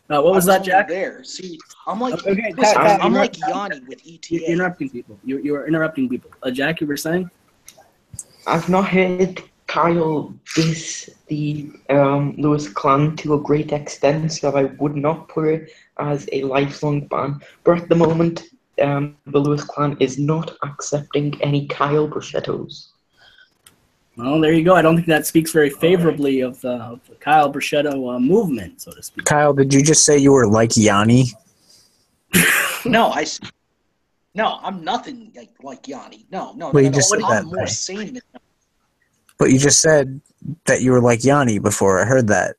What was I that, only Jack? There. See, I'm like, Okay, listen, Pat, I'm you're like not- Yanni with You're ETA. interrupting people. You are interrupting people. Jack, you were saying? I've not heard Kyle diss the Lewis clan to a great extent, so I would not put it as a lifelong ban. But at the moment, the Lewis clan is not accepting any Kyle bruschettos. Well, there you go. I don't think that speaks very favorably of the Kyle Bruschetto movement, so to speak. Kyle, did you just say you were like Yanni? No, I'm nothing like Yanni. No. Well, you just said I'm that, more right? sane than But you just said that you were like Yanni before. I heard that.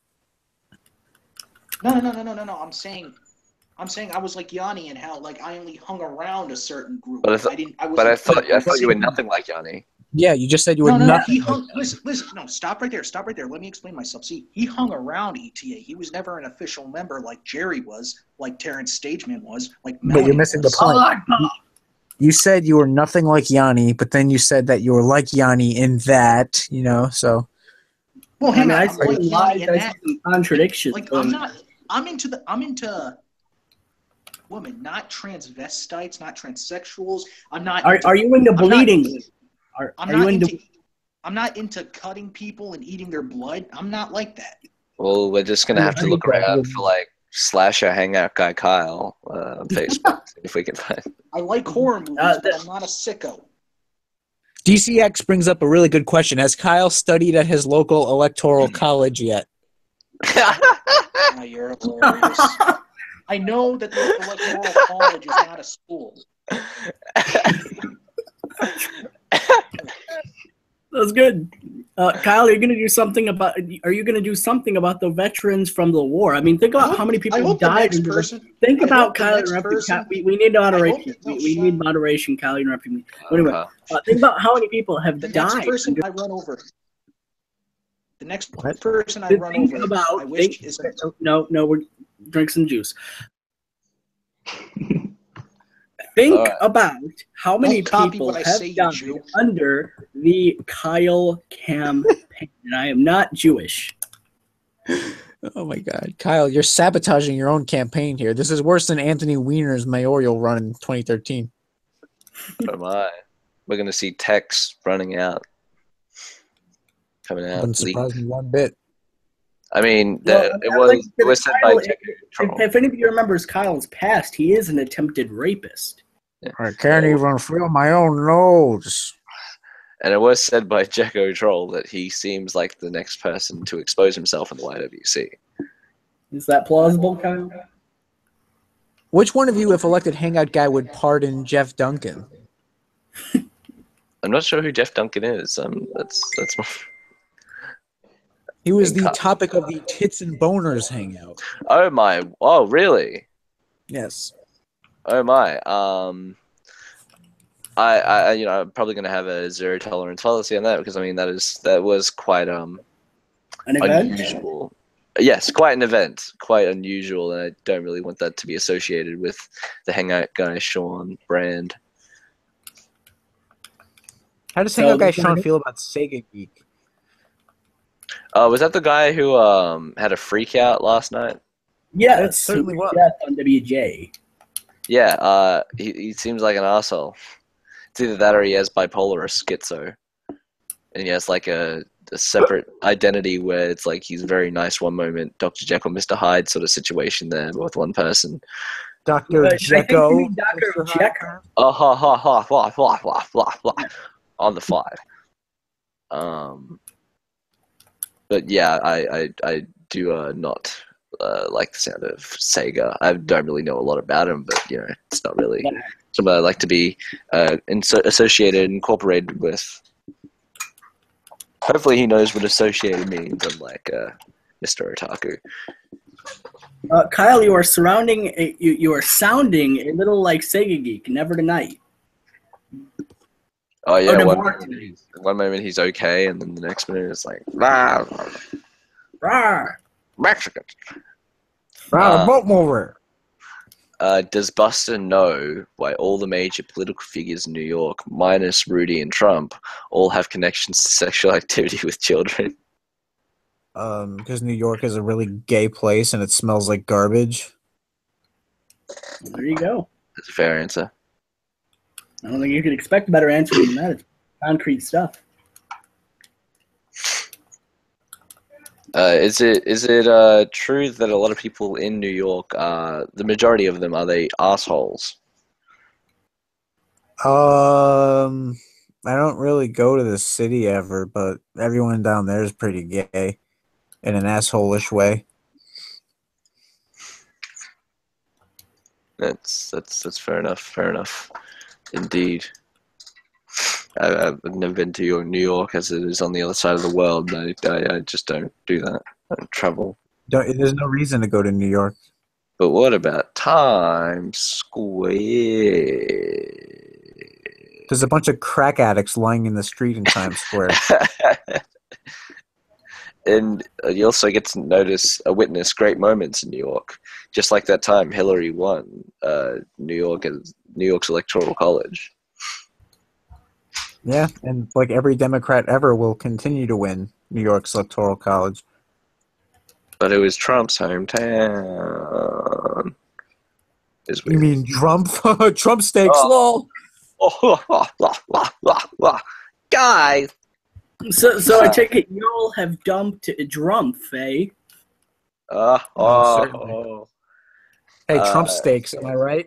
No. I'm saying I was like Yanni and how like I only hung around a certain group. But I thought you were wasn't- nothing like Yanni. Yeah, you just said you were No. nothing. He hung. Listen. No, stop right there. Let me explain myself. See, he hung around ETA. He was never an official member like Jerry was, like Terrence Stageman was, like But you're Melanie missing was. the point. You said you were nothing like Yanni, but then you said that you were like Yanni in that, so. Well, I hang mean, on. I I'm see like some Yanni lies, in I that. see some contradictions. Like I'm into women, not transvestites, not transsexuals. I'm not. Are you into I'm not- bleeding? I'm not into cutting people and eating their blood. I'm not like that. Well, we're just gonna have to look around for like /hangout guy Kyle on Facebook if we can find. I like horror movies, but I'm not a sicko. DCX brings up a really good question. Has Kyle studied at his local electoral college yet? Oh, you're hilarious. I know that the electoral college is not a school. That's good. Kyle, are you going to do something about the veterans from the war? I mean, think about how many I people hope the died. next person. Think I about hope the Kyle next interrupting. person- We need moderation. no, We Sean. need moderation. Kyle interrupting me. Anyway, Okay. think about how many people have The next died. person I run over. The next What? person I run Think over. about. I wish Think, is no, we're drink some juice. Think All right. about how many Don't copy people what I have say, you died Jew. under the Kyle campaign. And I am not Jewish. Oh my God, Kyle, you're sabotaging your own campaign here. This is worse than Anthony Weiner's mayoral run in 2013. Oh my. We're gonna see text running out. Coming out. Wouldn't leaked. surprise me one bit. I mean, Well, it was said by Kyle, Tucker Troll. if anybody remembers Kyle's past, he is an attempted rapist. I can't even feel my own nose. And it was said by Jacko Troll that he seems like the next person to expose himself in the YWC. Is that plausible, Kyle? Which one of you, if elected hangout guy, would pardon Jeff Duncan? I'm not sure who Jeff Duncan is. That's He was the topic of the Tits and Boners hangout. Oh my! Oh really? Yes. Oh my! I I'm probably gonna have a zero tolerance policy on that because I mean that was quite An event? unusual. Yes, quite an event, quite unusual, and I don't really want that to be associated with the hangout guy Sean brand. How does So hangout guy this Sean one- feel about Sega Geek? Was that the guy who had a freak out last night? Yeah, That it's certainly was. Death on WJ. Yeah, he seems like an asshole. It's either that or he has bipolar or schizo, and he has like a separate identity where it's like he's very nice one moment, Dr. Jekyll, Mr. Hyde sort of situation there with one person. Dr. Should I think Jekko. you mean Dr. Mr. Jekyll? Oh, ha ha ha blah blah blah blah blah on the fly. But yeah, I do not like the sound of Sega. I don't really know a lot about him, but you know, it's not really something I like to be associated, incorporated with. Hopefully, he knows what associated means, unlike Mr. Otaku. Kyle, you are you are sounding a little like Sega Geek. Never tonight. Oh yeah, no, one Martin. moment he's okay, and then the next minute it's like, ah, Rawr. Mexicans. Right, a boat mover. Does Buster know why all the major political figures in New York, minus Rudy and Trump, all have connections to sexual activity with children? Because New York is a really gay place and it smells like garbage. There you go. That's a fair answer. I don't think you could expect a better answer than that. It's concrete stuff. Is it true that a lot of people in New York, the majority of them, are they assholes? I don't really go to the city ever, but everyone down there is pretty gay in an asshole-ish way. That's fair enough. Fair enough, indeed. I've never been to New York, as it is on the other side of the world. I just don't do that. I don't travel. There's no reason to go to New York. But what about Times Square? There's a bunch of crack addicts lying in the street in Times Square. And you also get to witness great moments in New York, just like that time Hillary won New York's Electoral College. Yeah, and like every Democrat ever will continue to win New York's Electoral College. But it was Trump's hometown. Is You weird. mean Trump? Trump steaks, Oh. lol. Guys! So I take it y'all have dumped Drumpf, eh? Certainly. Hey, Trump steaks, am I right?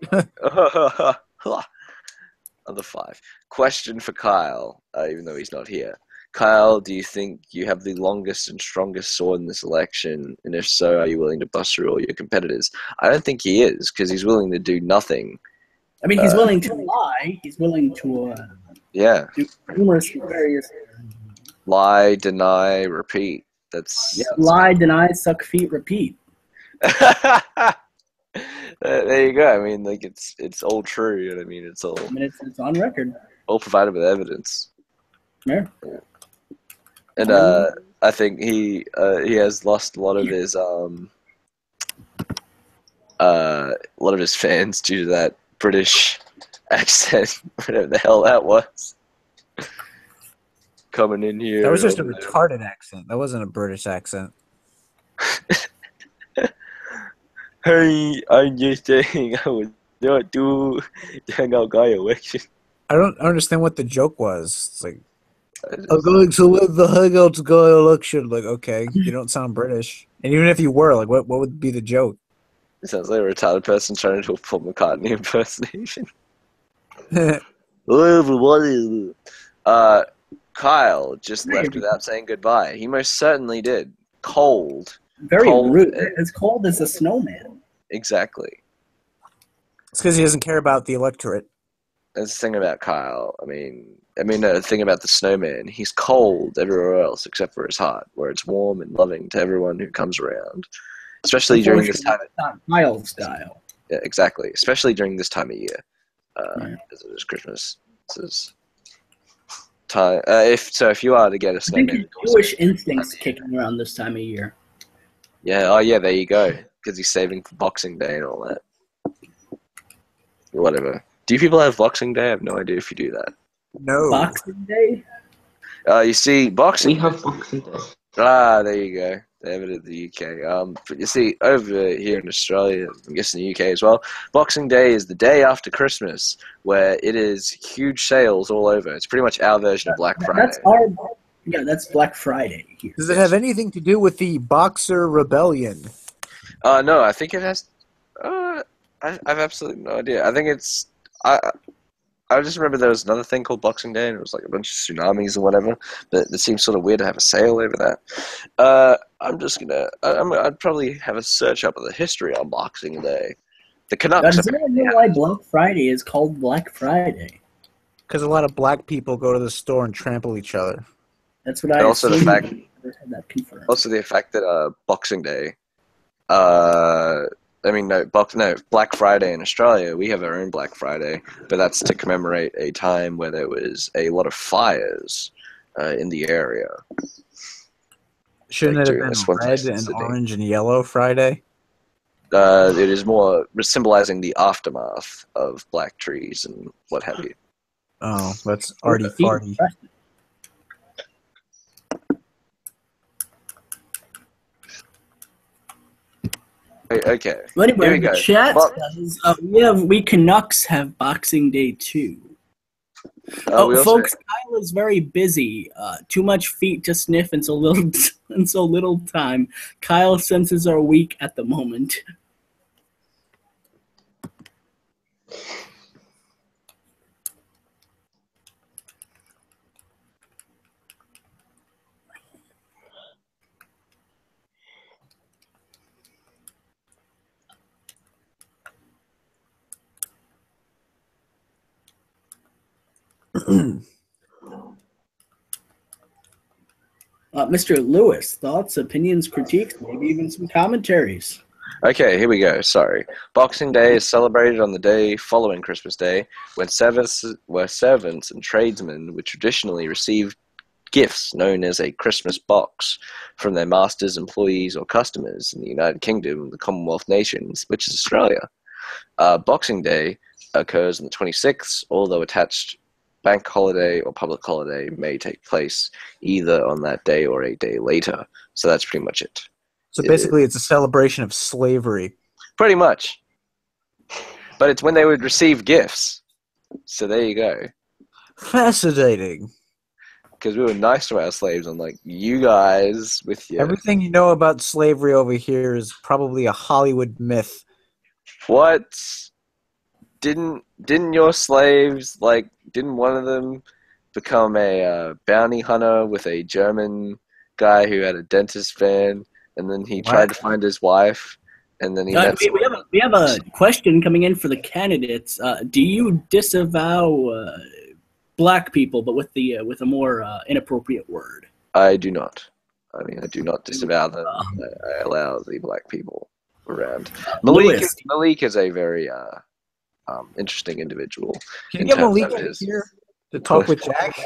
Other 5. Question for Kyle, even though he's not here. Kyle, do you think you have the longest and strongest sword in this election? And if so, are you willing to bust through all your competitors? I don't think he is, because he's willing to do nothing. I mean, he's willing to lie. He's willing to Yeah. do numerous various Lie, deny, repeat. That's lie, deny, suck feet, repeat. There you go. I mean, like it's all true. You know what I mean? It's all I mean, it's on record. provided with evidence. Yeah. And I think he has lost a lot of his fans due to that British accent, whatever the hell that was. Coming in here. That was just a over there. retarded accent. That wasn't a British accent. Hey, I'm just saying I would not do the hangout guy election. I don't understand what the joke was. It's like, I'm going to win the Hangouts guy election. Like, okay, you don't sound British. And even if you were, like, what would be the joke? It sounds like a retarded person trying to do a Paul McCartney impersonation. Kyle just left without saying goodbye. He most certainly did. Cold. Very Cold rude. and- As cold as a snowman. Exactly. It's because he doesn't care about the electorate. That's the thing about Kyle. The thing about the snowman. He's cold everywhere else except for his heart, where it's warm and loving to everyone who comes around. Especially during this time. Not Kyle style. Yeah, exactly. Especially during this time of year. Yeah. As it is Christmas. This is time. If you are to get a I think snowman, his Jewish instincts kicking around this time of year. yeah. Oh, yeah. There you go. Because he's saving for Boxing Day and all that. Whatever. Do you people have Boxing Day? I have no idea if you do that. No. Boxing Day? You see, We Boxing. have Boxing Day. There you go. They have it in the UK. But you see, over here in Australia, I'm guessing the UK as well, Boxing Day is the day after Christmas, where it is huge sales all over. It's pretty much our version of Black Friday. That's Black Friday here. Does it have anything to do with the Boxer Rebellion? No, I think it has. I have absolutely no idea. I think it's. I just remember there was another thing called Boxing Day, and it was like a bunch of tsunamis or whatever. But it seems sort of weird to have a sale over that. I'd probably have a search up of the history on Boxing Day. The Canucks. Does anyone know why Black Friday is called Black Friday? Because a lot of black people go to the store and trample each other. That's what I And also the assumed. fact- I never had that confirmed. Also, the fact that Boxing Day, Black Friday in Australia, we have our own Black Friday, but that's to commemorate a time where there was a lot of fires in the area. Shouldn't Like it have during this been one red place in and Sydney. orange and yellow Friday? It is more symbolizing the aftermath of black trees and what have you. Oh, that's arty farty. Okay. Well, anyway, Here we the go. chat Well- says, we Canucks have Boxing Day too. We also- Folks, Kyle is very busy. Too much feet to sniff and so little and so little time. Kyle senses are weak at the moment. Mr. Lewis, thoughts, opinions, critiques, maybe even some commentaries. Okay, here we go. Sorry. Boxing Day is celebrated on the day following Christmas Day, when servants and tradesmen would traditionally receive gifts known as a Christmas box from their masters, employees, or customers in the United Kingdom and the Commonwealth nations, which is Australia. Boxing Day occurs on the 26th, although attached bank holiday or public holiday may take place either on that day or a day later. So that's pretty much it. So basically, it's a celebration of slavery. Pretty much. But it's when they would receive gifts. So there you go. Fascinating. Because we were nice to our slaves, unlike you guys with your... Everything you know about slavery over here is probably a Hollywood myth. What? Didn't your slaves, didn't one of them become a bounty hunter with a German guy who had a dentist van, and then he tried to find his wife, and then he met We have a question coming in for the candidates. Do you disavow black people, but with a more inappropriate word? I do not. I do not disavow them. I allow the black people around. Malik is a very interesting individual. Can in you get terms Malik of in his- here to talk with Jack?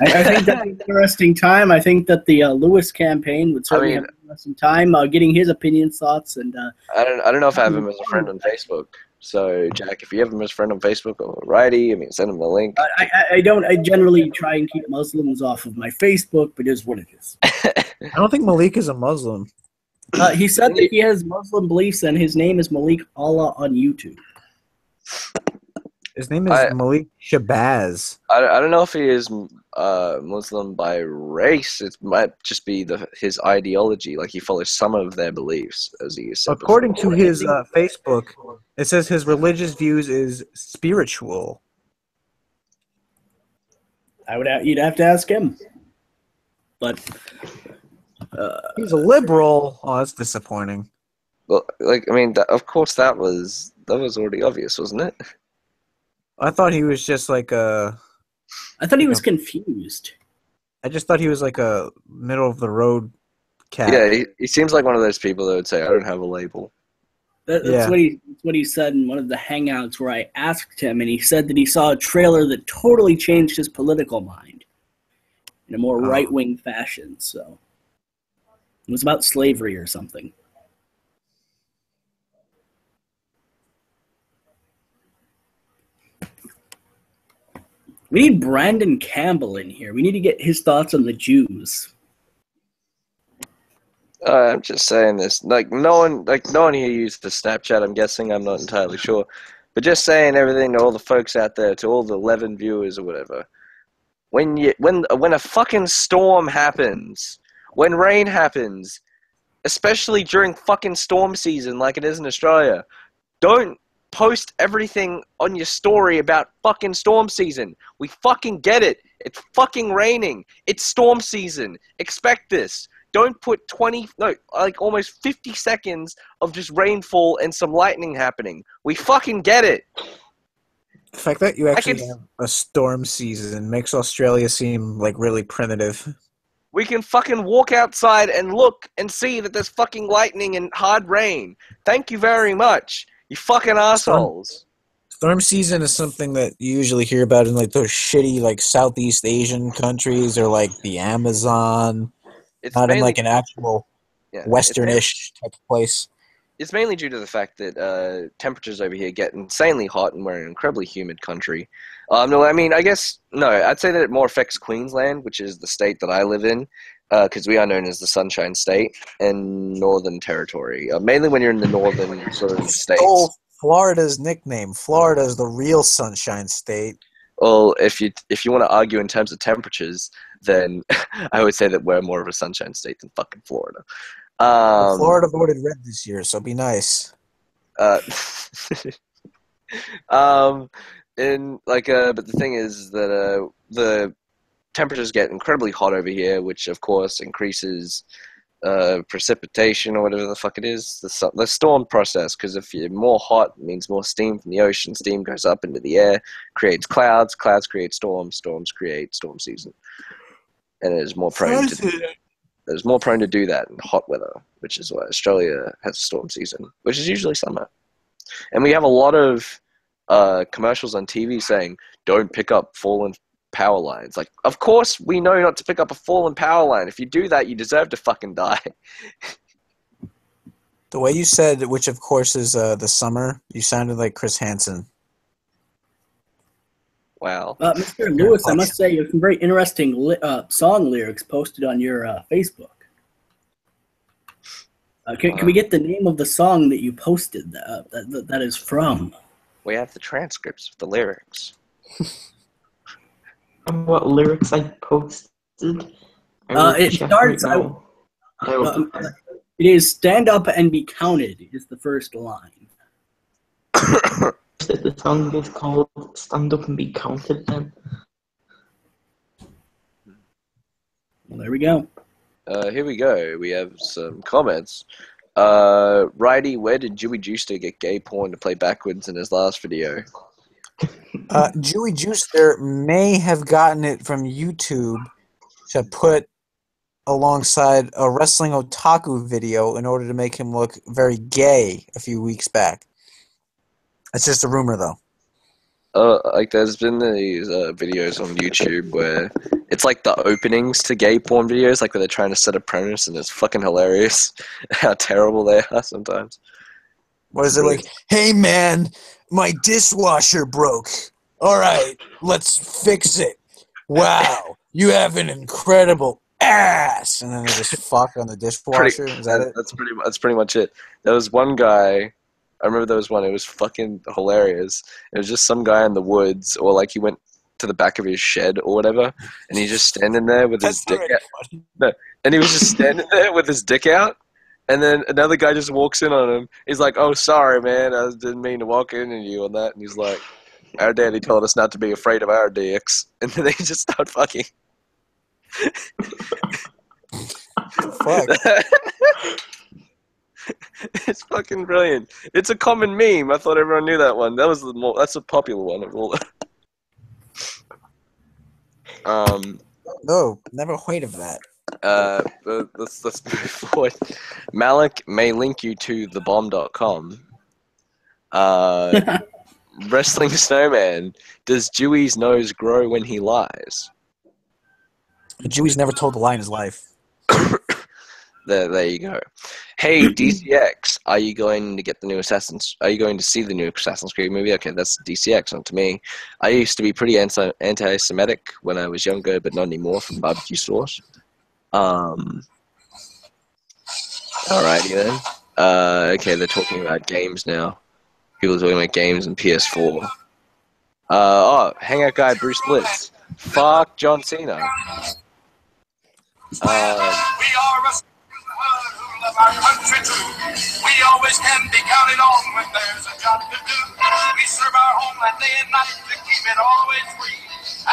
I think that's an interesting time. I think that the Lewis campaign would certainly have some time getting his opinions, thoughts, and I don't know if I have him as a friend on Facebook. So Jack, if you have him as a friend on Facebook or righty, send him the link. I don't. I generally try and keep Muslims off of my Facebook, but it is what it is. I don't think Malik is a Muslim. He said that he has Muslim beliefs, and his name is Malik Allah on YouTube. His name is Malik Shabazz. I don't know if he is Muslim by race. It might just be his ideology. Like he follows some of their beliefs, as he said. According to his Facebook, it says his religious views is spiritual. You'd have to ask him. But He's a liberal. Oh, that's disappointing. Well, like, I mean, of course that was already obvious, wasn't it? I thought he was just like a. I thought he was confused. I just thought he was like a middle of the road cat. Yeah, he seems like one of those people that would say, "I don't have a label." That's what he said in one of the hangouts where I asked him, and he said that he saw a trailer that totally changed his political mind in a more right-wing fashion. So it was about slavery or something. We need Brandon Campbell in here. We need to get his thoughts on the Jews. I'm just saying this. Like no one here used the Snapchat. I'm guessing. I'm not entirely sure, but just saying everything to all the folks out there, to all the 11 viewers or whatever. When a fucking storm happens, when rain happens, especially during fucking storm season like it is in Australia, don't post everything on your story about fucking storm season. We fucking get it. It's fucking raining. It's storm season. Expect this. Don't put almost 50 seconds of just rainfall and some lightning happening. We fucking get it. The fact that you actually have a storm season makes Australia seem like really primitive. We can fucking walk outside and look and see that there's fucking lightning and hard rain. Thank you very much. You fucking assholes. Storm season is something that you usually hear about in like those shitty like Southeast Asian countries or like the Amazon. It's not mainly, in like an actual Western-ish type of place. It's mainly due to the fact that temperatures over here get insanely hot, and we're an incredibly humid country. I'd say that it more affects Queensland, which is the state that I live in, because we are known as the Sunshine State, and Northern Territory. Mainly when you're in the northern sort of states. Oh, Florida's nickname. Florida is the real Sunshine State. Well, if you want to argue in terms of temperatures, then I would say that we're more of a sunshine state than fucking Florida. Florida voted red this year, so be nice. But the thing is that the temperatures get incredibly hot over here, which of course increases precipitation or whatever the fuck it is, the storm process, because if you're more hot, it means more steam from the ocean, steam goes up into the air, creates clouds create storms create storm season, and it is more prone to do that in hot weather, which is why Australia has storm season, which is usually summer. And we have a lot of commercials on TV saying, don't pick up fallen power lines. Like, of course we know not to pick up a fallen power line. If you do that, you deserve to fucking die. The way you said, which of course is the summer, you sounded like Chris Hansen. Wow. Mr. Lewis, I must say you have some very interesting song lyrics posted on your Facebook. Can we get the name of the song that you posted that is from? We have the transcripts of the lyrics. And what lyrics I posted? It starts out. It is "Stand Up and Be Counted" is the first line. The song is called "Stand Up and Be Counted." Then. Well, there we go. Here we go. We have some comments. Righty, where did Dewey Juicer get gay porn to play backwards in his last video? Dewey Juicer may have gotten it from YouTube to put alongside a Wrestling Otaku video in order to make him look very gay a few weeks back. That's just a rumor, though. There's been these videos on YouTube where it's like the openings to gay porn videos, like where they're trying to set a premise, and it's fucking hilarious how terrible they are sometimes. What is it like? Hey, man, my dishwasher broke. All right, let's fix it. Wow, you have an incredible ass. And then they just fuck on the dishwasher. Is that it? That's pretty much it. There was one guy. I remember there was one. It was fucking hilarious. It was just some guy in the woods, or like he went to the back of his shed or whatever, and he's just standing there with his dick out. No, and he was just standing there with his dick out, and then another guy just walks in on him. He's like, "Oh, sorry, man. I didn't mean to walk in on you on that." And he's like, Our daddy told us not to be afraid of our dicks, and then they just start fucking. Fuck. It's fucking brilliant. It's a common meme. I thought everyone knew that one. That's a popular one of all. No, never heard of that. Let's move forward. Malik may link you to thebomb.com. Wrestling Snowman. Does Dewey's nose grow when he lies? Dewey's never told a lie in his life. There you go. Hey, DCX, are you going to get the new Assassin's? Are you going to see the new Assassin's Creed movie? Okay, that's DCX, not to me. I used to be pretty anti-Semitic when I was younger, but not anymore from barbecue sauce. Alrighty then. Okay, they're talking about games now. People are talking about games and PS4. Hangout guy Bruce Blitz. Fuck John Cena. We are a who love our country too. We always can be counted on when there's a job to do. We serve our homeland day and night to keep it always free.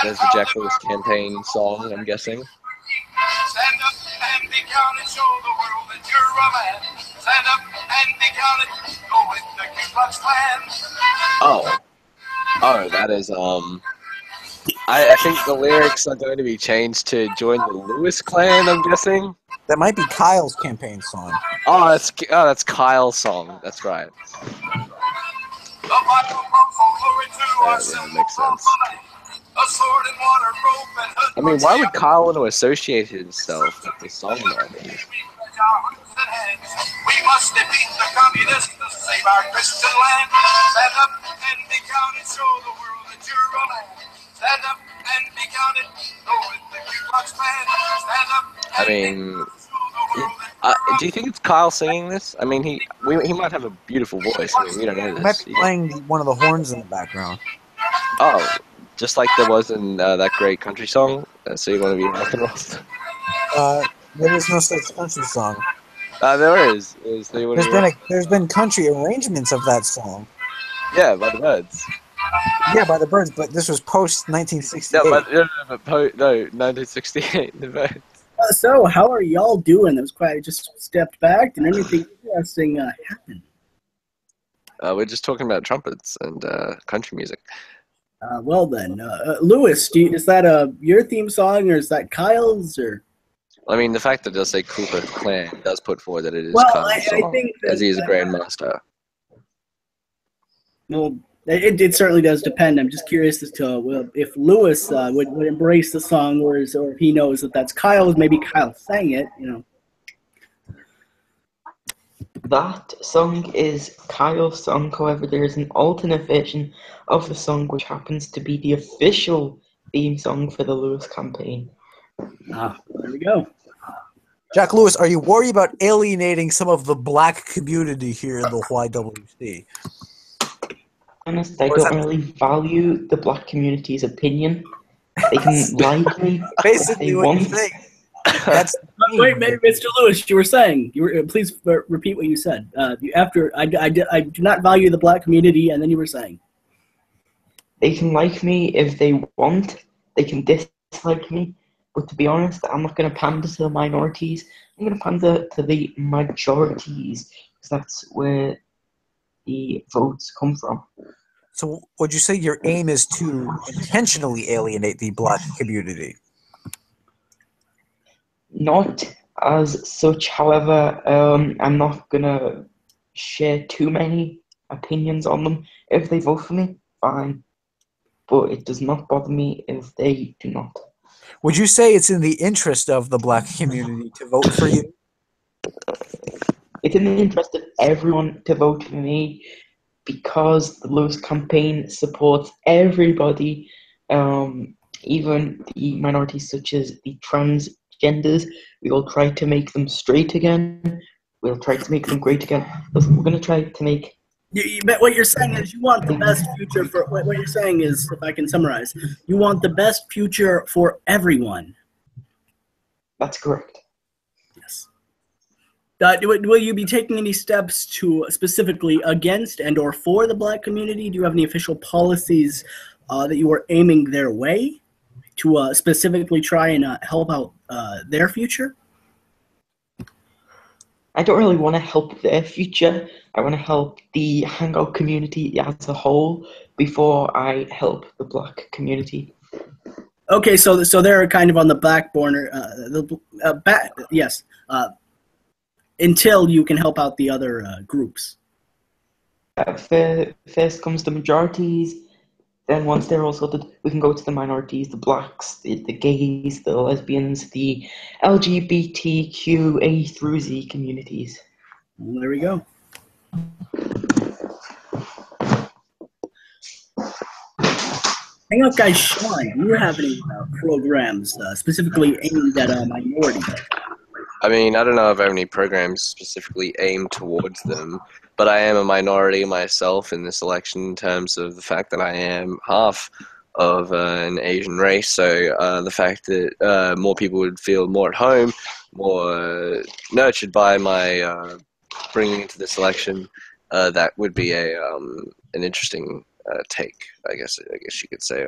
There's the Jack Lewis campaign song, I'm guessing. Stand up and be counted, show the world that you're a man. Stand up and be counted, go with the Ku Klux Klan. Oh, that is I think the lyrics are going to be changed to join the Lewis clan, I'm guessing. That might be Kyle's campaign song. That's Kyle's song. That's right. The Bible for glory to our That makes sense. a sword and water rope and hood. I mean, why would Kyle want to associate himself with the song? I mean, We must defeat the communists to save our Christian land. Stand up and be counted, show the world that you're a man. Stand up and be counted, go with the Ku Klux Klan. Stand up I mean, do you think it's Kyle singing this? I mean, he might have a beautiful voice. I mean, we don't know He might this. be playing one of the horns in the background. Oh, just like there was in that great country song. So you want to be rock and roll? There is no such country song. There is. There's been country arrangements of that song. Yeah, by the Birds. Yeah, by the Birds, but this was post 1968. No, 1968. The Birds. So, how are y'all doing? That was quite. I just stepped back, and anything interesting happened. We're just talking about trumpets and country music. Well then, Lewis, is that your theme song, or is that Kyle's, or? I mean, the fact that it does say Cooper Clan does put forward that it is Well, Kyle's I song, think that, as he is a grandmaster. Well, it certainly does depend. I'm just curious as to if Lewis would embrace the song, or if he knows that that's Kyle's. Maybe Kyle sang it, you know. That song is Kyle's song, however, there is an alternate version of the song which happens to be the official theme song for the Lewis campaign. There we go. Jack Lewis, are you worried about alienating some of the black community here in the YWC? Honest, I don't really value the black community's opinion. They can lie to me if Basically, they what you want. think. That's Wait, Mr. Lewis, you were saying. Please repeat what you said. I do not value the black community, and then you were saying. They can like me if they want. They can dislike me. But to be honest, I'm not going to pander to the minorities. I'm going to pander to the majorities, because that's where the votes come from. So would you say your aim is to intentionally alienate the black community? Not as such, however, I'm not going to share too many opinions on them. If they vote for me, fine. But it does not bother me if they do not. Would you say it's in the interest of the black community to vote for you? It's in the interest of everyone to vote for me, because the Lewis campaign supports everybody, even the minorities such as the transgenders. We will try to make them straight again. We'll try to make them great again. Listen, we're going to try to make... What you're saying is you want the best future for... What you're saying is, if I can summarize, you want the best future for everyone. That's correct. Yes. Will you be taking any steps to specifically against and or for the black community? Do you have any official policies that you are aiming their way to specifically try and help out their future? I don't really want to help their future. I want to help the Hangout community as a whole before I help the black community. Okay, so they're kind of on the back burner. Yes. Until you can help out the other groups. First comes the majorities. Then once they're all sorted, we can go to the minorities, the blacks, the gays, the lesbians, the LGBTQA through Z communities. Well, there we go. Hangout guy Sean, do you have any programs specifically aimed at minorities? I mean, I don't know if I have any programs specifically aimed towards them, but I am a minority myself in this election in terms of the fact that I am half of an Asian race. So the fact that more people would feel more at home, more nurtured by my bringing into this election, that would be an interesting take, I guess you could say,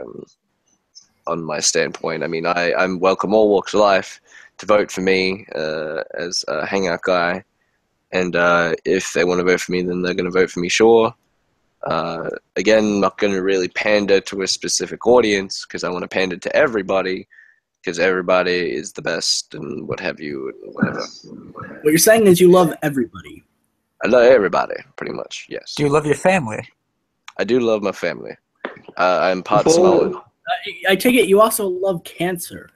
on my standpoint. I mean, I'm welcome all walks of life to vote for me as a Hangout guy, and if they want to vote for me, then they're going to vote for me, sure. Again, not going to really pander to a specific audience, because I want to pander to everybody, because everybody is the best and what have you, and whatever. What you're saying is you love everybody. I love everybody, pretty much, yes. Do you love your family? I do love my family. I'm part Samoan. I take it you also love cancer.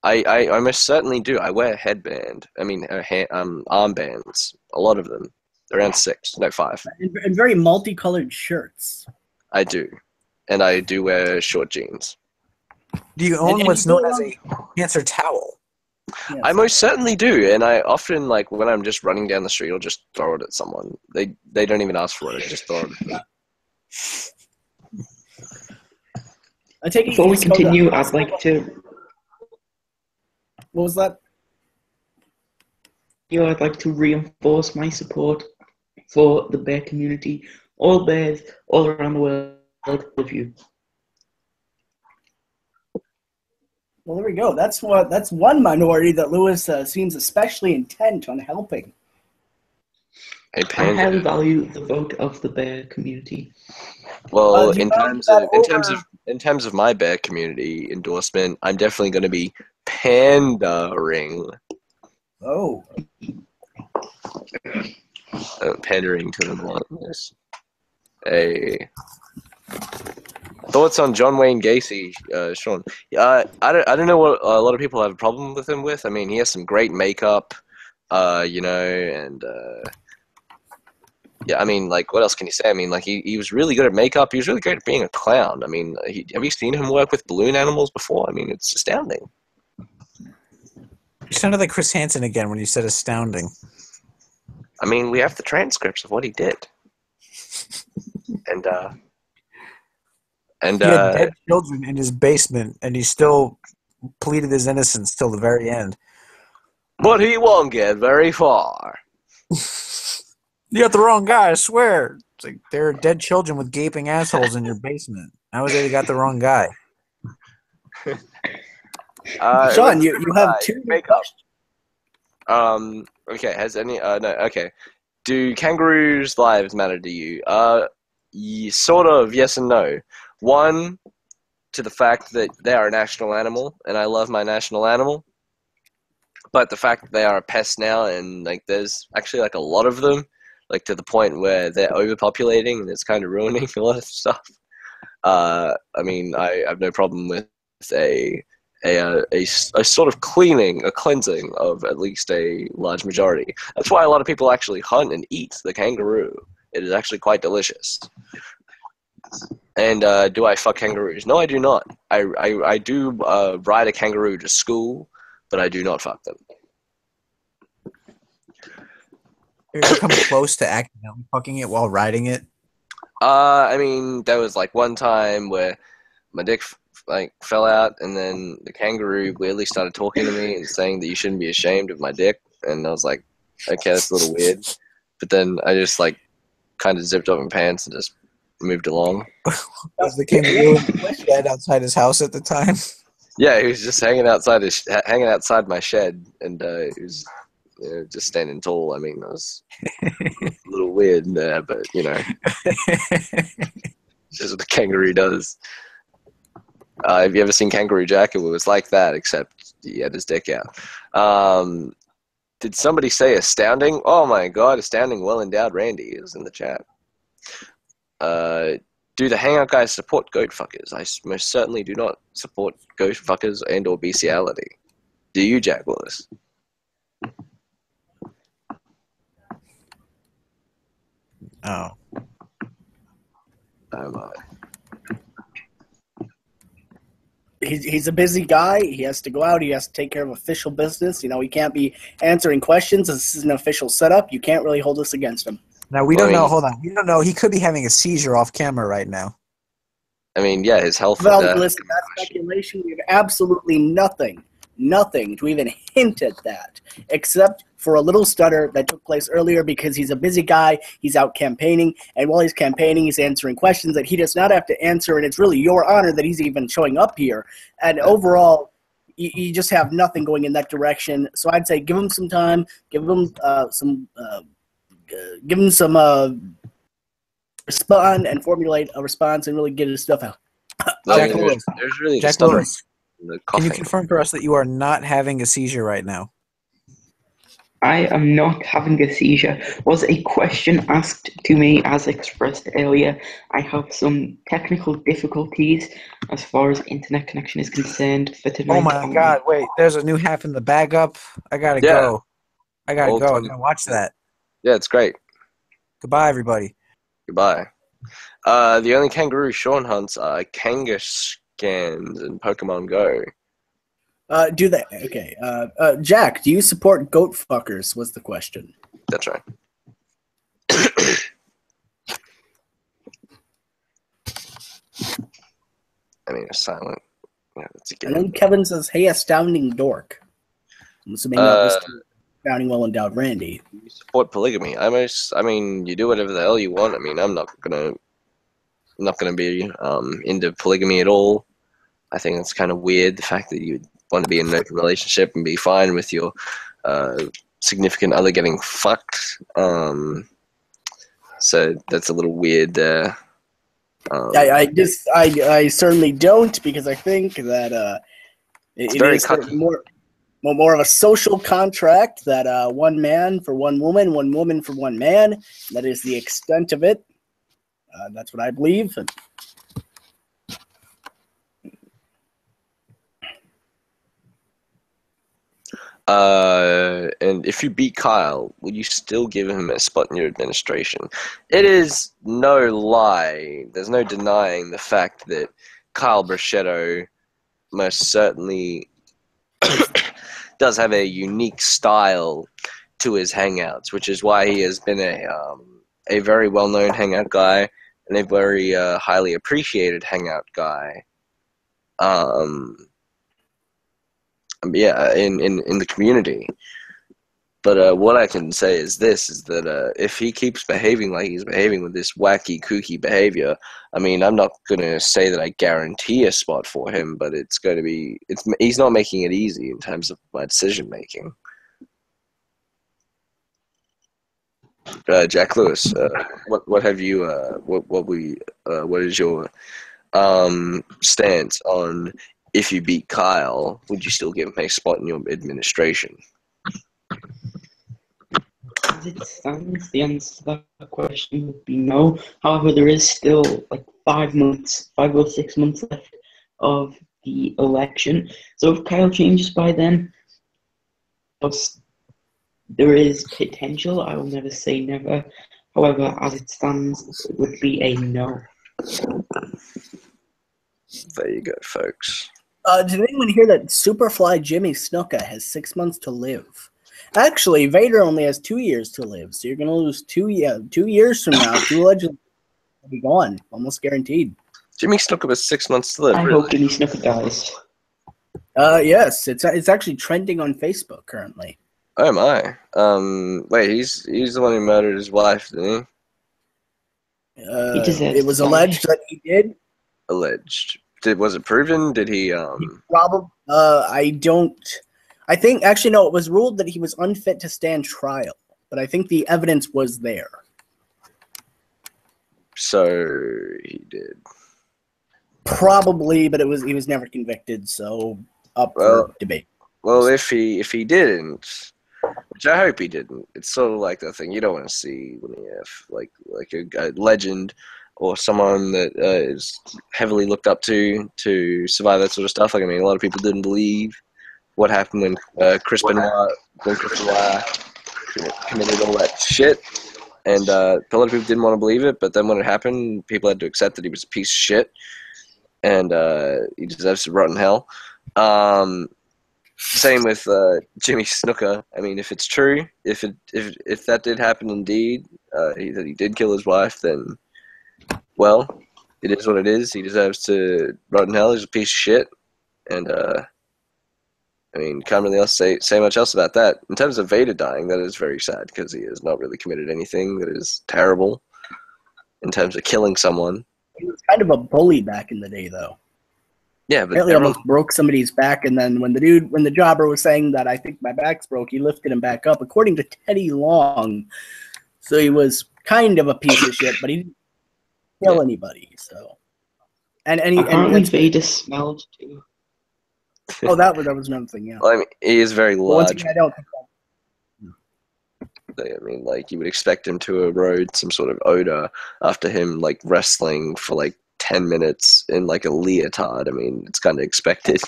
I most certainly do. I wear a headband. I mean, armbands. A lot of them. Around 6, no 5. And very multicolored shirts. I do. And I do wear short jeans. Do you own what's known as a cancer towel? Yes. I most certainly do. And I often, like, when I'm just running down the street, I'll just throw it at someone. They don't even ask for it. I just throw it at them. I take it Before we continue, I'd like to... What was that? I'd like to reinforce my support for the bear community. All bears, all around the world, love you. Well, there we go. That's one minority that Lewis seems especially intent on helping. Hey, I highly value the vote of the bear community. Well, in terms of my bear community endorsement, I'm definitely going to be pandering. Oh. Pandering to them a lot. Hey. Thoughts on John Wayne Gacy, Sean? I don't know what a lot of people have a problem with him with. I mean, he has some great makeup, and yeah, I mean, like, what else can you say? I mean, like, he was really good at makeup. He was really great at being a clown. I mean, have you seen him work with balloon animals before? I mean, it's astounding. You sounded like Chris Hansen again when you said astounding. I mean, we have the transcripts of what he did. And he had dead children in his basement, and he still pleaded his innocence till the very end. But he won't get very far. You got the wrong guy, I swear. It's like there are dead children with gaping assholes in your basement. How is it you got the wrong guy? Sean, you have two makeup. Okay, has any no, okay. Do kangaroos' lives matter to you? Sort of, yes and no. One, to the fact that they are a national animal, and I love my national animal. But the fact that they are a pest now, and like there's actually like a lot of them, like to the point where they're overpopulating and it's kind of ruining a lot of stuff. I mean, I have no problem with a sort of cleansing of at least a large majority. That's why a lot of people actually hunt and eat the kangaroo. It is actually quite delicious. And do I fuck kangaroos? No, I do not. I do ride a kangaroo to school, but I do not fuck them. You ever come close to accidentally fucking it while riding it? I mean, there was like one time where my dick fell out, and then the kangaroo weirdly started talking to me and saying that you shouldn't be ashamed of my dick, and I was like, okay, that's a little weird. But then I just like kind of zipped up my pants and just moved along. Was the kangaroo in the shed outside his house at the time? Yeah, he was just hanging outside my shed, and he was just standing tall. I mean, that was a little weird there, but just what the kangaroo does. Have you ever seen Kangaroo Jack? It was like that, except he had his dick out. Did somebody say astounding? Oh my god, astounding, well-endowed Randy is in the chat. Do the Hangout guys support goat fuckers? I most certainly do not support goat fuckers and or bestiality. Do you, Jack Willis? Oh. Oh my. He's a busy guy. He has to go out. He has to take care of official business. He can't be answering questions. This is an official setup. You can't really hold this against him. Now, we don't know. Hold on. We don't know. He could be having a seizure off camera right now. I mean, yeah, his health. Well, listen, that's speculation. We have absolutely nothing to even hint at that, except for a little stutter that took place earlier because he's a busy guy. He's out campaigning, and while he's campaigning, he's answering questions that he does not have to answer, and it's really your honor that he's even showing up here. And overall, you just have nothing going in that direction. So I'd say give him some time, give him some respond and formulate a response and really get his stuff out. Jack There's Lewis. really Jack just stuttering Lewis. in the Can you coughing. confirm for us that you are not having a seizure right now? I am not having a seizure. Was a question asked to me as expressed earlier. I have some technical difficulties as far as internet connection is concerned for tonight. Oh my god, wait, there's a new half in the bag up. I gotta go. I gotta go. I'm gonna watch that. Yeah, it's great. Goodbye, everybody. Goodbye. The only kangaroo Sean hunts are Kangaskins in Pokemon Go. Do they? Okay. Jack, do you support goat fuckers? Was the question. That's right. I mean, it's silent. Yeah, that's a And then Kevin says, "Hey, astounding dork." I'm assuming that was astounding, well-endowed Randy. You support polygamy. I mean, you do whatever the hell you want. I mean, I'm not gonna be into polygamy at all. I think it's kind of weird, the fact that you want to be in an open relationship and be fine with your significant other getting fucked. So that's a little weird there. I certainly don't, because I think that it very is more of a social contract that one man for one woman for one man. That is the extent of it. That's what I believe. And if you beat Kyle, will you still give him a spot in your administration? It is no lie. There's no denying the fact that Kyle Brachetto most certainly does have a unique style to his hangouts, which is why he has been a very well-known hangout guy and a very highly appreciated hangout guy. Yeah, in the community. But what I can say is this, is that if he keeps behaving like he's behaving with this wacky, kooky behavior, I mean, I'm not going to say that I guarantee a spot for him, but it's going to be, he's not making it easy in terms of my decision-making. Jack Lewis, what is your stance on, if you beat Kyle, would you still give him a spot in your administration? As it stands, the answer to that question would be no. However, there is still like 5 or 6 months left of the election. So if Kyle changes by then, there is potential. I will never say never. However, as it stands, it would be a no. There you go, folks. Did anyone hear that Superfly Jimmy Snuka has 6 months to live? Actually, Vader only has 2 years to live, so you're going to lose 2 years from now. 2 legends will be gone, almost guaranteed. Jimmy Snuka has 6 months to live. I really? hope Jimmy Snuka dies. Yes, it's actually trending on Facebook currently. Oh my. Wait, he's the one who murdered his wife, didn't He deserves It was to die. alleged that he did. he? Alleged. Was it proven? Did he? Probably. I don't. I think actually no. It was ruled that he was unfit to stand trial, but I think the evidence was there. So he did. Probably, but he was never convicted, so up Well- for debate. Well, if he didn't, which I hope he didn't, it's sort of like that thing you don't want to see when you have like a legend or someone that is heavily looked up to survive that sort of stuff. Like, I mean, a lot of people didn't believe what happened when Chris Benoit committed all that shit, and a lot of people didn't want to believe it. But then when it happened, people had to accept that he was a piece of shit, and he deserves to rot in hell. Same with Jimmy Snuka. I mean, if it's true, if that did happen indeed, that he did kill his wife, then, well, it is what it is. He deserves to rot in hell. He's a piece of shit, and I mean, can't really say much else about that. In terms of Vader dying, that is very sad because he has not really committed anything that is terrible in terms of killing someone. He was kind of a bully back in the day, though. Yeah, but Apparently, everyone, almost broke somebody's back, and then when the jobber was saying that I think my back's broke, he lifted him back up, according to Teddy Long. So he was kind of a piece of shit, but he didn't kill anybody. So, Apparently Vader smelled too. oh, that was another thing. Yeah. well, I mean, he is very But once large. again, I don't think I mean, like, you would expect him to erode some sort of odor after him, like, wrestling for, like, 10 minutes in, like, a leotard. I mean, it's kind of expected.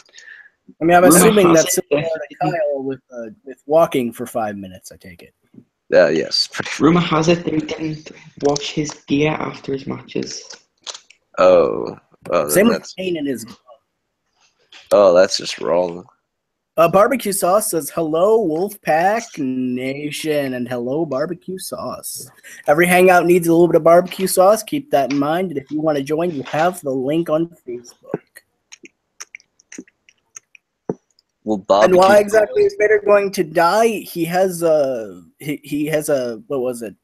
I'm Rumor assuming has that's it similar that to Kyle with walking for 5 minutes. I take it. Yes. Rumor has it that he didn't wash his gear after his matches. Oh. Well, Same then with Kane and his. that's just wrong. Barbecue Sauce says, hello, Wolfpack Nation, and hello, Barbecue Sauce. Every hangout needs a little bit of barbecue sauce. Keep that in mind. And if you want to join, you have the link on Facebook. Well, And barbecue. why exactly is Vader going to die? He has a what was it?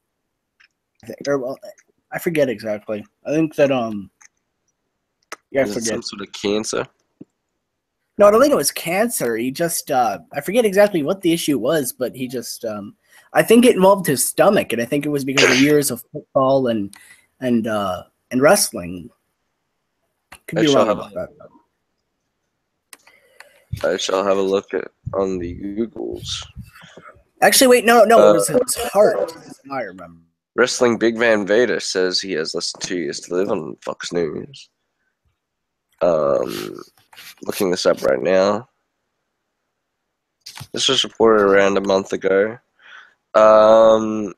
I forget exactly. I think that yeah, I Is it forget. some sort of cancer? No, I don't think it was cancer. He just I forget exactly what the issue was, but he just I think it involved his stomach, and I think it was because of years of football and wrestling. Could be wrong about that. I shall have a look on the Googles. Actually, wait, no, it was his heart. I remember. Wrestling Big Van Vader says he has less than 2 years to live on Fox News. Looking this up right now. This was reported around a month ago. So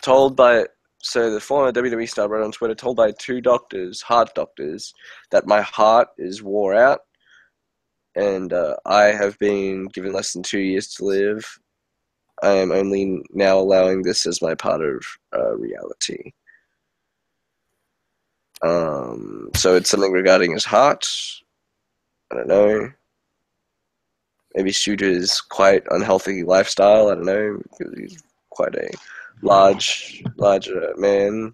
the former WWE star wrote on Twitter, told by 2 doctors, heart doctors, that my heart is wore out, and I have been given less than 2 years to live. I am only now allowing this as my part of reality. So it's something regarding his heart. I don't know. Maybe due to his quite unhealthy lifestyle. I don't know, because he's quite a larger man,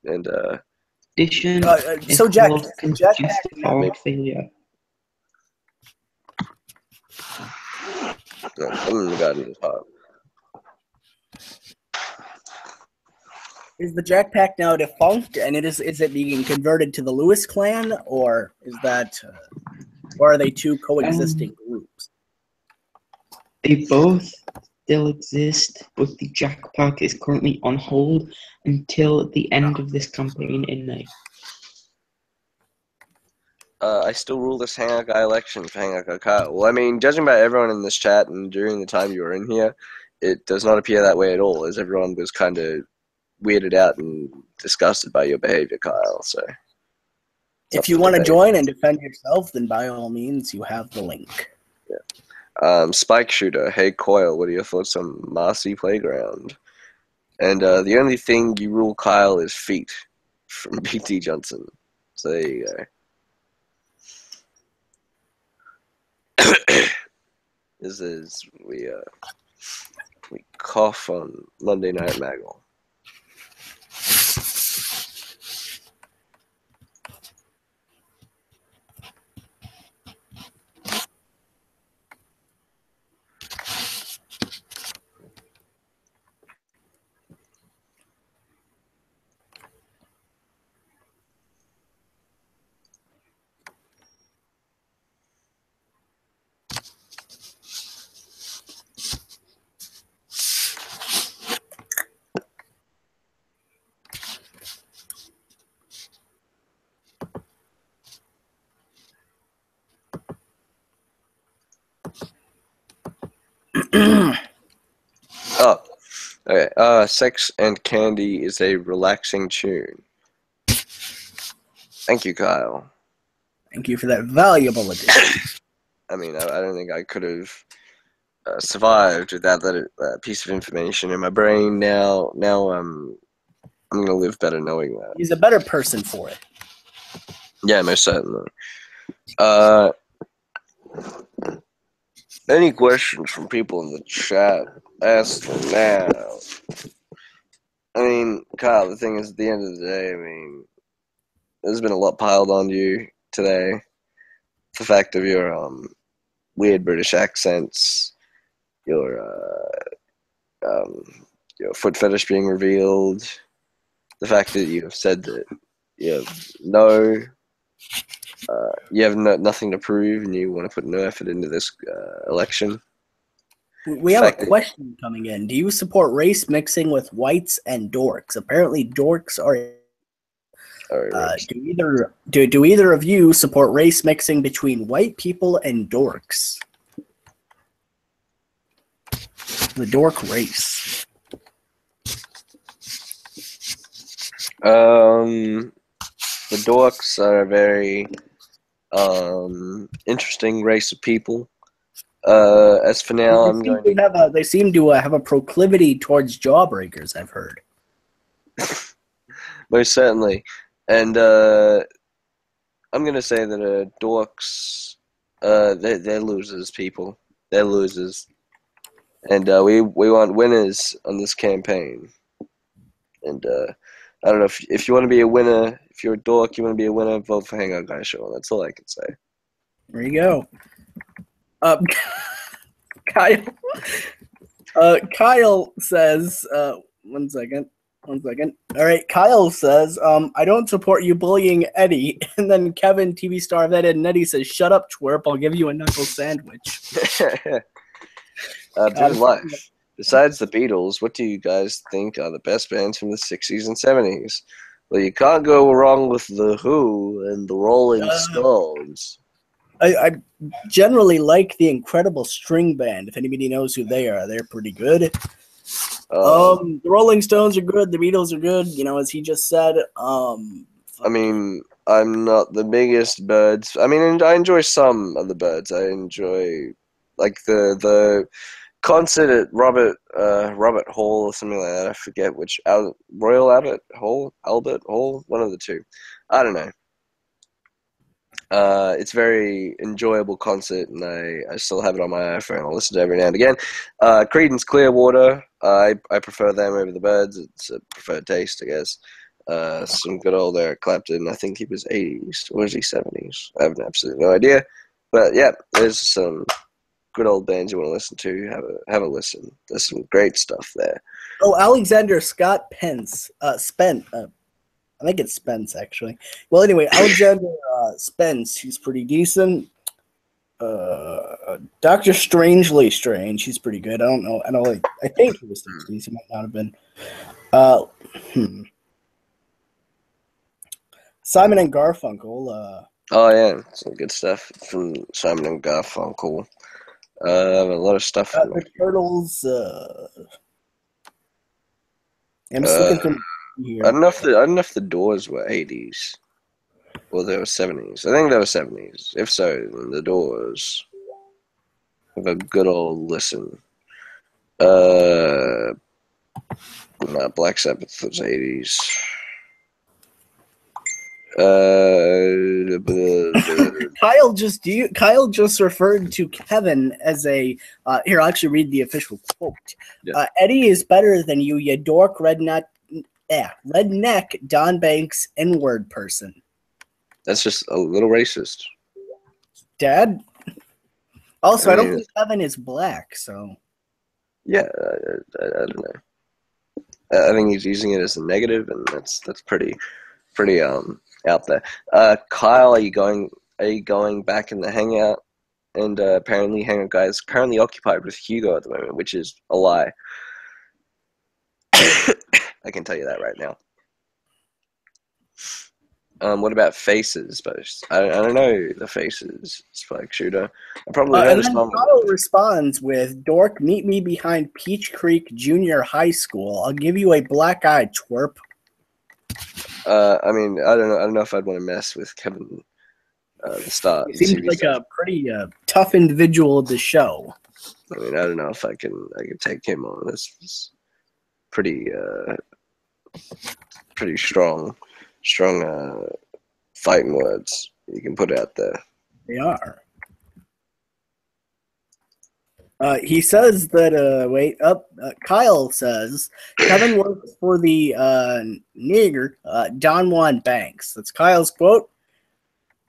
and Addition So Jack, heart failure. something regarding his heart. is the Jack Pack now defunct, and is it being converted to the Lewis clan, or is that, or are they 2 coexisting groups? They both still exist, but the Jack Pack is currently on hold until the end of this campaign in May. I still rule this Hangout Guy election for Hangout Guy Kyle. Well, I mean, judging by everyone in this chat and during the time you were in here, it does not appear that way at all, as everyone was kind of weirded out and disgusted by your behavior, Kyle. So, If you want to join and defend yourself, then by all means, you have the link. Spike Shooter, hey Coil, what are your thoughts on Marcy Playground? And the only thing you rule Kyle is feet from BT Johnson. So there you go. is we cough on Monday Night Maggle. Oh, okay. Sex and Candy is a relaxing tune. Thank you, Kyle. Thank you for that valuable addition. I mean, I don't think I could have survived without that piece of information in my brain. Now I'm gonna live better knowing that. He's a better person for it. Yeah, most certainly. Any questions from people in the chat? Ask them now. I mean, Kyle, the thing is, at the end of the day, I mean, there's been a lot piled on you today. The fact of your weird British accents, your foot fetish being revealed, the fact that you have said that you have nothing to prove and you want to put no effort into this election. We have a question coming in. Do you support race mixing with whites and dorks? Apparently, dorks are. Do either of you support race mixing between white people and dorks? The dork race. The dorks are a very interesting race of people. As for now, they seem to have a proclivity towards jawbreakers, I've heard. Most certainly. And I'm going to say that dorks, they're losers, people. They're losers. And we want winners on this campaign. And I don't know, if you want to be a winner, if you're a dork, you want to be a winner, vote for Hangout Guy Show. That's all I can say. There you go. Kyle says, one second. All right, Kyle says, I don't support you bullying Eddie. And then Kevin, TV star of Ed and Eddie, says, shut up, twerp. I'll give you a knuckle sandwich. Good life. Besides the Beatles, what do you guys think are the best bands from the 60s and 70s? Well, you can't go wrong with The Who and the Rolling Stones. I generally like the Incredible String Band. If anybody knows who they are, they're pretty good. The Rolling Stones are good. The Beatles are good. You know, as he just said. I mean, I'm not the biggest Birds. I mean, I enjoy some of the Birds. I enjoy like the concert at Robert Hall or something like that. I forget which. Royal Albert Hall, one of the two. I don't know. It's a very enjoyable concert, and I still have it on my iPhone. I'll listen to it every now and again. Creedence Clearwater, I prefer them over the Birds. It's a preferred taste, I guess. Some good old Eric Clapton. I think he was 80s, or was he 70s? I have absolutely no idea. But yeah, there's some good old bands you want to listen to. Have a listen. There's some great stuff there. Oh, Alexander Scott Spence. I think it's Spence, actually. Well, anyway, Alexander Spence, he's pretty decent. Dr. Strangely Strange, he's pretty good. I don't know. I think he was 60s. He might not have been. Simon and Garfunkel. Oh, yeah. Some good stuff from Simon and Garfunkel. A lot of stuff. The Turtles. I'm just looking through here. I don't know if the Doors were 80s or they were 70s. I think they were 70s. If so, then the Doors have a good old listen. Black Sabbath was 80s. Kyle just referred to Kevin as a here. I'll actually read the official quote. Yeah. Eddie is better than you, you dork redneck Don Banks N-word person. That's just a little racist. Dad. Also, I don't mean, think Kevin is black, so yeah, I don't know. I think he's using it as a negative, and that's pretty out there. Kyle, are you going back in the hangout? And apparently, Hangout Guy is currently occupied with Hugo at the moment, which is a lie. I can tell you that right now. What about Faces? I don't know the Faces Spike Shooter. I probably and noticed then Kyle responds with, "Dork, meet me behind Peach Creek Junior High School. I'll give you a black eye, twerp." I mean, I don't know if I'd want to mess with Kevin. The start. He seems like a pretty tough individual of the show. I mean, I don't know if I can take him on. It's pretty strong fighting words you can put out there. They are. He says that, Kyle says Kevin works for the nigger, Don Juan Banks. That's Kyle's quote.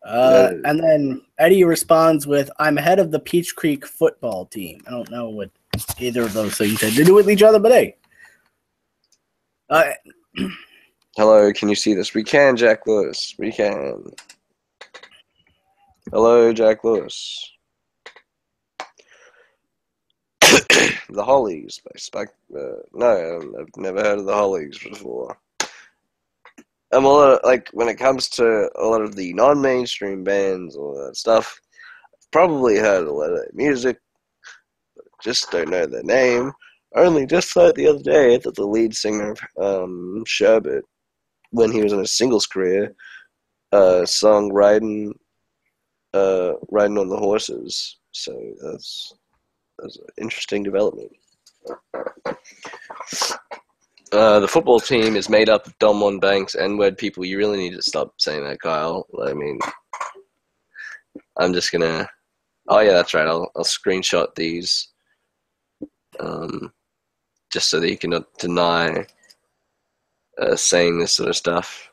And then Eddie responds with, "I'm head of the Peach Creek football team." I don't know what either of those things had to do with each other, but hey. Hello, can you see this? We can, Jack Lewis. We can. Hello, Jack Lewis. The Hollies by Spike. No, I've never heard of the Hollies before. I'm a lot of, when it comes to a lot of the non-mainstream bands, all that stuff, I've probably heard a lot of their music, but just don't know their name. Only just like the other day that the lead singer of Sherbet, when he was in a singles career, sung "Riding on the Horses." So that's an interesting development. The football team is made up of Don Juan Banks and N-word people. You really need to stop saying that, Kyle. I mean, I'm just gonna. Oh yeah, that's right. I'll screenshot these, just so that you cannot deny saying this sort of stuff.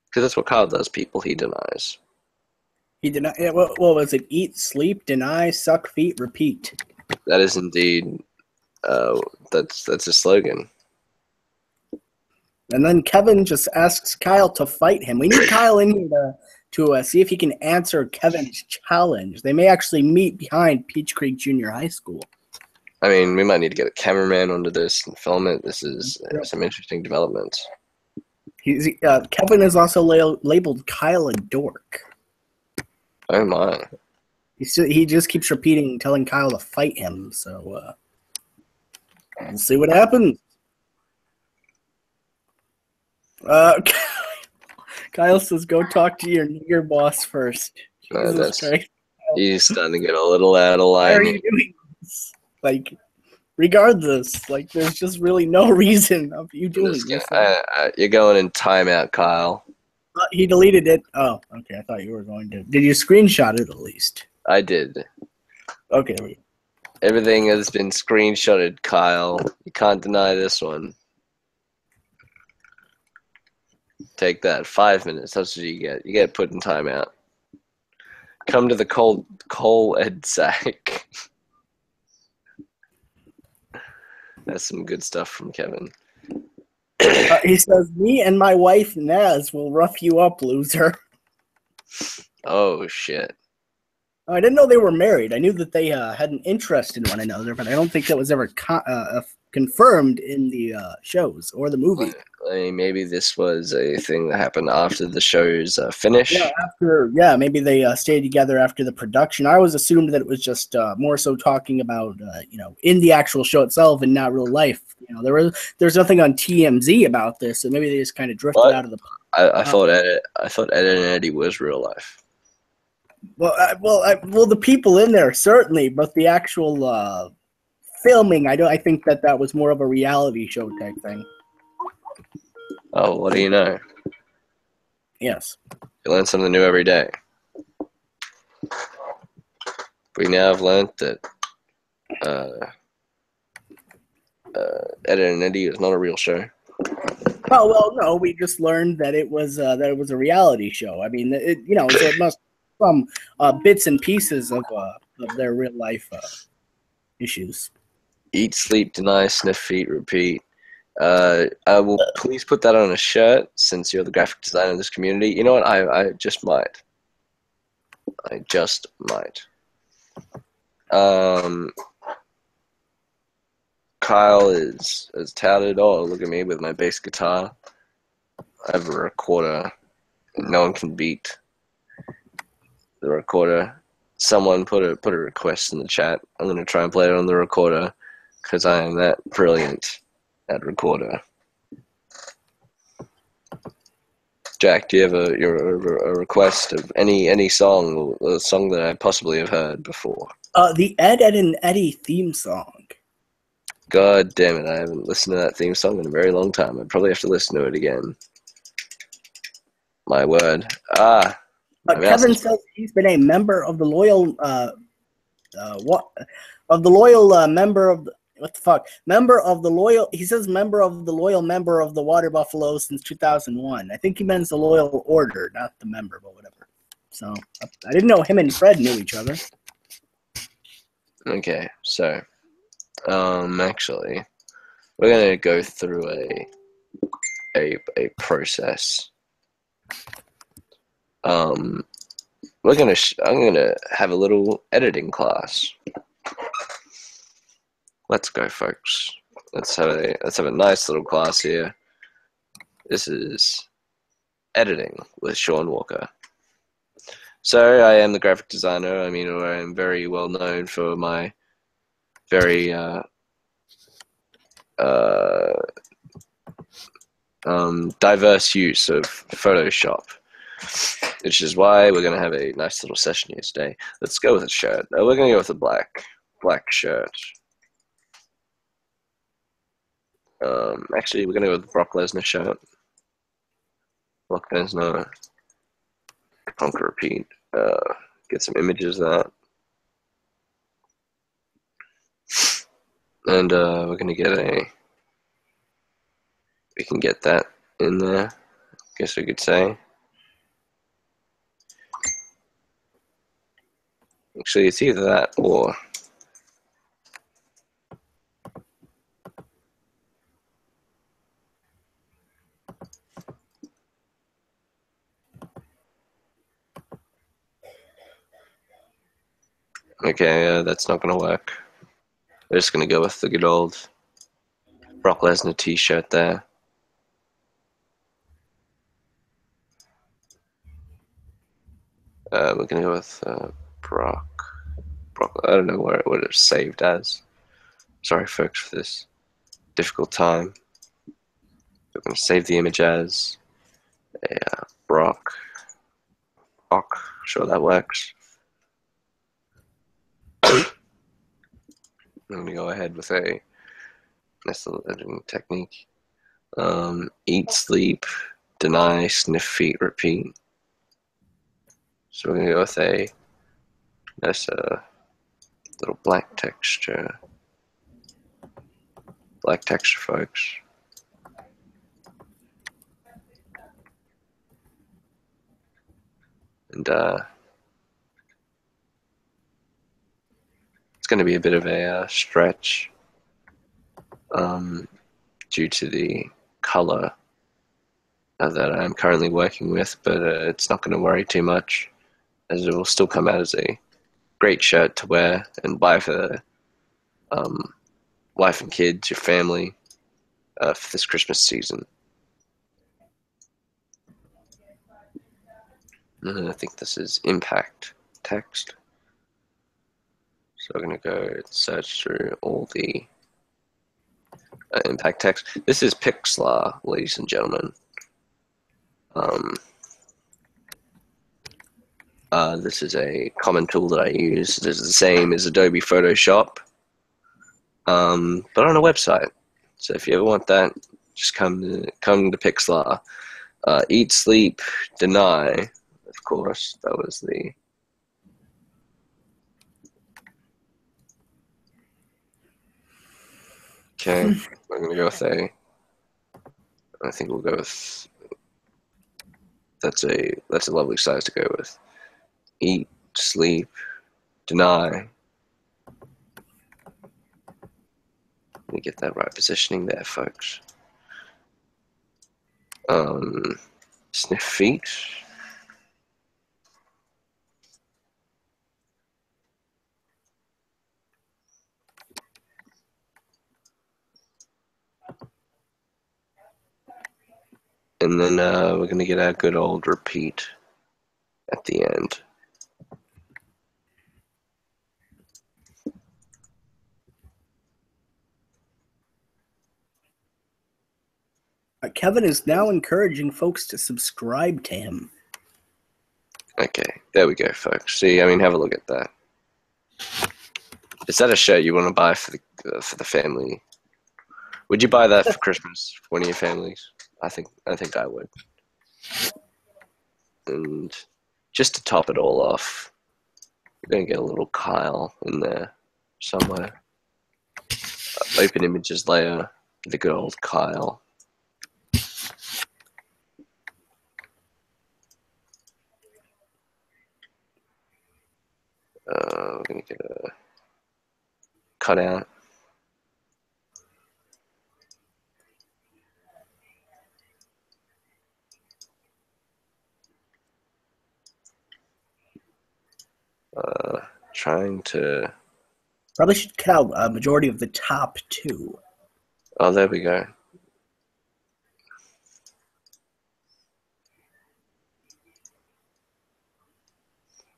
Because that's what Kyle does. People he denies. He denied. Yeah, what was it? Eat, sleep, deny, suck feet, repeat. That is indeed. That's a slogan. And then Kevin just asks Kyle to fight him. We need Kyle in here to see if he can answer Kevin's challenge. They may actually meet behind Peach Creek Junior High School. I mean, we might need to get a cameraman onto this and film it. This is some interesting developments. Kevin is also labeled Kyle a dork. Oh my! He just keeps repeating, telling Kyle to fight him. So we'll see what happens. Kyle says, "Go talk to your nigger boss first." He's starting to get a little out of line. Why are you doing this? Regardless, there's just really no reason of you doing this. You're going in timeout, Kyle. He deleted it. Oh, okay. I thought you were going to. Did you screenshot it at least? I did. Okay. Everything has been screenshotted, Kyle. You can't deny this one. Take that. 5 minutes. That's what you get. You get put in timeout. Come to the coal ed sack. That's some good stuff from Kevin. He says, "Me and my wife Naz will rough you up, loser." Oh shit! I didn't know they were married. I knew that they had an interest in one another, but I don't think that was ever confirmed in the shows or the movie. Maybe this was a thing that happened after the show's finish. Yeah, maybe they stayed together after the production. I always assumed that it was just more so talking about, in the actual show itself and not real life. There's nothing on TMZ about this, so maybe they just kind of drifted out of the. I thought Ed and Eddie was real life. Well, the people in there certainly, but the actual filming, I think that was more of a reality show type thing. Oh, what do you know? Yes. You learn something new every day. We now have learned that Ed and Eddie is not a real show. Oh well, no. We just learned that it was a reality show. I mean, so it must be some bits and pieces of their real life issues. Eat, sleep, deny, sniff, feet, repeat. I will please put that on a shirt since you're the graphic designer of this community. You know what? I just might. I just might. Kyle is touted. Oh, look at me with my bass guitar. I have a recorder. No one can beat the recorder. Someone put a request in the chat. I'm gonna try and play it on the recorder because I am that brilliant at recorder. Jack, do you have a request of any song, a song that I possibly have heard before? The Ed and Eddie theme song. God damn it, I haven't listened to that theme song in a very long time. I'd probably have to listen to it again. My word. Kevin says he's been a member of the loyal he says member of the loyal member of the Water Buffalo since 2001. I think he means the loyal order, not the member, but whatever. So I didn't know him and Fred knew each other. Okay, so actually we're gonna go through a process. I'm gonna have a little editing class. Let's go, folks. Let's have a nice little class here. This is editing with Sean Walker. So I am the graphic designer. I mean, I am very well known for my very diverse use of Photoshop, which is why we're going to have a nice little session here today. Let's go with a shirt. We're going to go with a black shirt. Actually, we're going to go with the Brock Lesnar shirt. Brock Lesnar. Conquer repeat. Get some images of that. And we're going to get we can get that in there, I guess we could say. Actually, it's either that or okay, that's not going to work. We're just going to go with the good old Brock Lesnar t-shirt there. We're going to go with Brock. I don't know what it's saved as. Sorry, folks, for this difficult time. We're going to save the image as a Brock. Sure, that works. I'm going to go ahead with a nice little editing technique. Eat, sleep, deny, sniff, feet, repeat. So we're going to go with a nice little black texture. Black texture, folks. And it's going to be a bit of a stretch due to the color that I'm currently working with, but it's not going to worry too much, as it will still come out as a great shirt to wear and buy for wife and kids, your family, for this Christmas season. And I think this is impact text. So we're going to go search through all the impact text. This is Pixlr, ladies and gentlemen. This is a common tool that I use. It is the same as Adobe Photoshop, but on a website. So if you ever want that, just come to Pixlr. Eat, sleep, deny. Of course, that was the. Okay, we're gonna go with a. I think we'll go with. That's a lovely size to go with. Eat, sleep, deny. Let me get that right positioning there, folks. Sniff feet. And then we're going to get our good old repeat at the end. Kevin is now encouraging folks to subscribe to him. Okay, there we go, folks. See, I mean, have a look at that. Is that a shirt you want to buy for the family? Would you buy that for Christmas for one of your families? I think I would. And just to top it all off, we're going to get a little Kyle in there somewhere. Open images layer, the good old Kyle. We're going to get a cutout. Trying to... Probably should cut out a majority of the top too. Oh, there we go.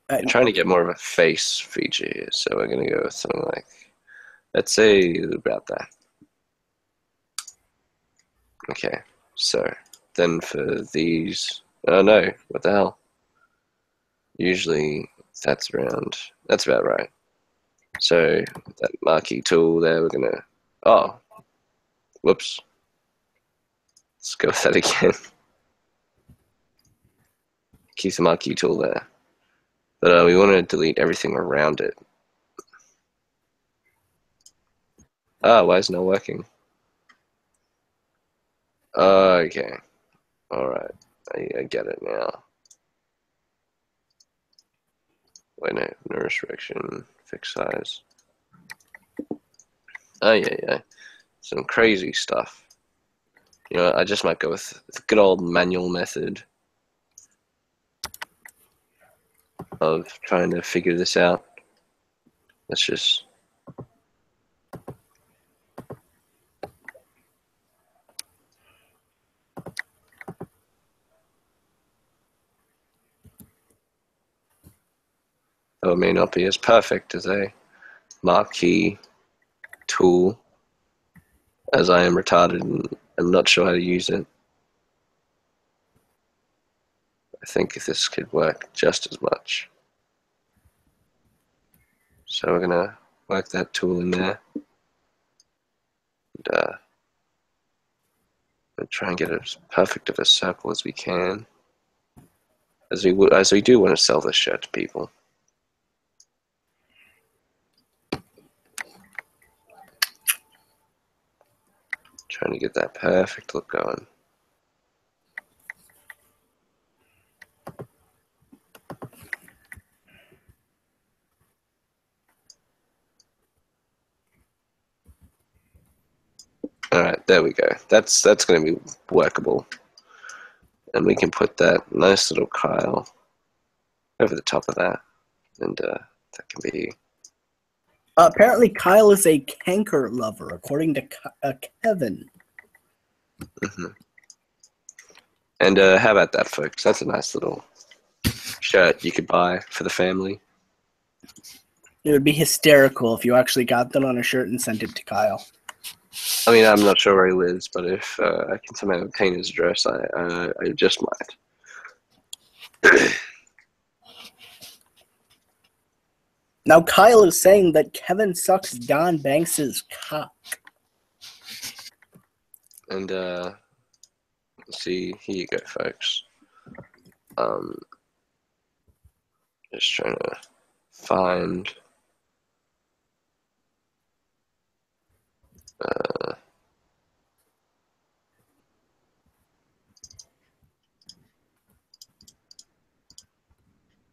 I'm trying to get more of a face feature here, so we're going to go with something like, let's say about that. Okay, so then for these, oh no, what the hell? Usually that's about right. So that marquee tool there, we're going to, oh, whoops. Let's go with that again. Keep the marquee tool there. But we want to delete everything around it. Why is it not working? Okay. Alright. I get it now. Wait, no restriction. Fix size. Oh, yeah. Some crazy stuff. You know, I just might go with the good old manual method of trying to figure this out. Let's just... Though it may not be as perfect as a marquee tool, as I am retarded and I'm not sure how to use it. I think if this could work just as much. So we're gonna work that tool in there, and try and get as perfect of a circle as we can, as we do want to sell this shirt to people. Trying to get that perfect look going. Alright, there we go. That's going to be workable. And we can put that nice little Kyle over the top of that. And that can be... Apparently Kyle is a canker lover, according to Kevin. Mm-hmm. And how about that, folks? That's a nice little shirt you could buy for the family. It would be hysterical if you actually got that on a shirt and sent it to Kyle. I mean, I'm not sure where he lives, but if I can somehow obtain his address, I just might. Now Kyle is saying that Kevin sucks Don Banks's cock. And See, here you go, folks. Just trying to find.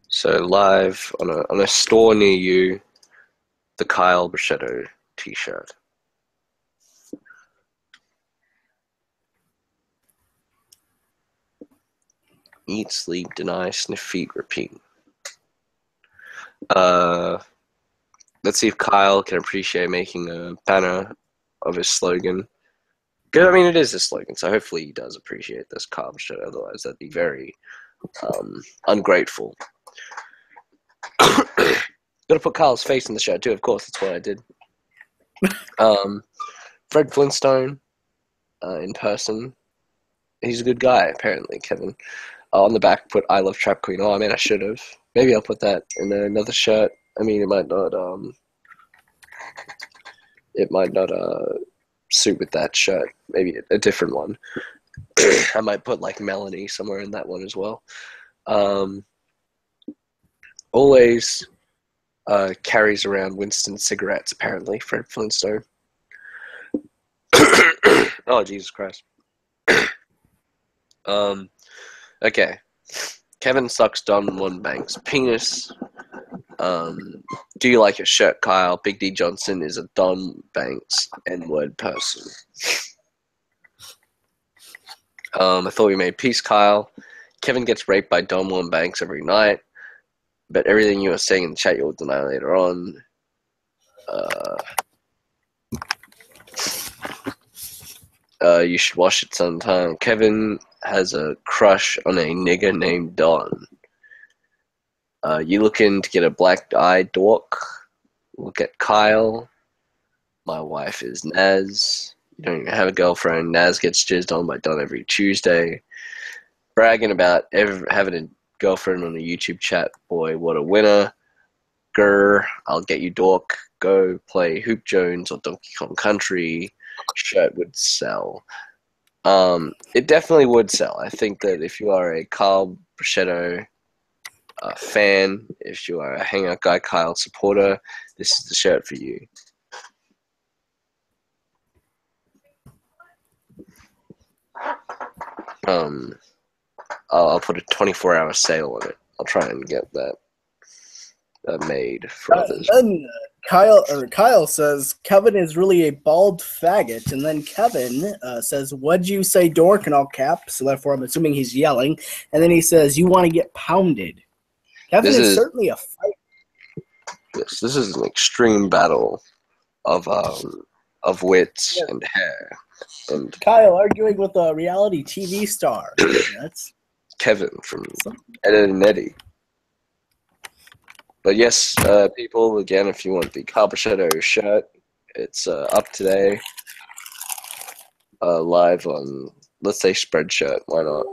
So live on a store near you, the Kyle Brachetto T-shirt. Eat, sleep, deny, sniff, feet, repeat. Let's see if Kyle can appreciate making a banner of his slogan. Because, I mean, it is his slogan, so hopefully he does appreciate this Kyle Brachetto. Otherwise, that'd be very ungrateful. Gotta put Kyle's face in the shirt, too. Of course, that's what I did. Fred Flintstone, in person. He's a good guy, apparently, Kevin. On the back, put "I love Trap Queen." Oh, man, I should have. Maybe I'll put that in another shirt. I mean, it might not. It might not suit with that shirt. Maybe a different one. I might put like Melanie somewhere in that one as well. Always carries around Winston cigarettes. Apparently, Fred Flintstone. Oh, Jesus Christ. Okay. Kevin sucks Don Banks' penis. Do you like your shirt, Kyle? Big D Johnson is a Don Banks N-word person. I thought we made peace, Kyle. Kevin gets raped by Don Banks every night, but everything you are saying in the chat you'll deny later on. You should watch it sometime. Kevin has a crush on a nigger named Don. You looking to get a black-eyed dork? Look at Kyle. My wife is Naz. You don't even have a girlfriend. Naz gets jizzed on by Don every Tuesday. Bragging about having a girlfriend on a YouTube chat. Boy, what a winner. Grr, I'll get you dork. Go play Hoop Jones or Donkey Kong Country. Shirt would sell. It definitely would sell. I think that if you are a Kyle Brachetto fan, if you are a Hangout Guy Kyle supporter, this is the shirt for you. I'll put a 24-hour sale on it. I'll try and get that made for others. Then Kyle says Kevin is really a bald faggot, and then Kevin says, "What'd you say, dork?" in all caps. So therefore, I'm assuming he's yelling. And then he says, "You want to get pounded." Kevin is certainly a fighter. Yes, this is an extreme battle of wits and hair. And Kyle arguing with a reality TV star. That's Kevin from Ed, Edd n Eddy. But yes, people, again, if you want the Kyle Brachetto shirt, it's up today. Live on, let's say, Spreadshirt. Why not?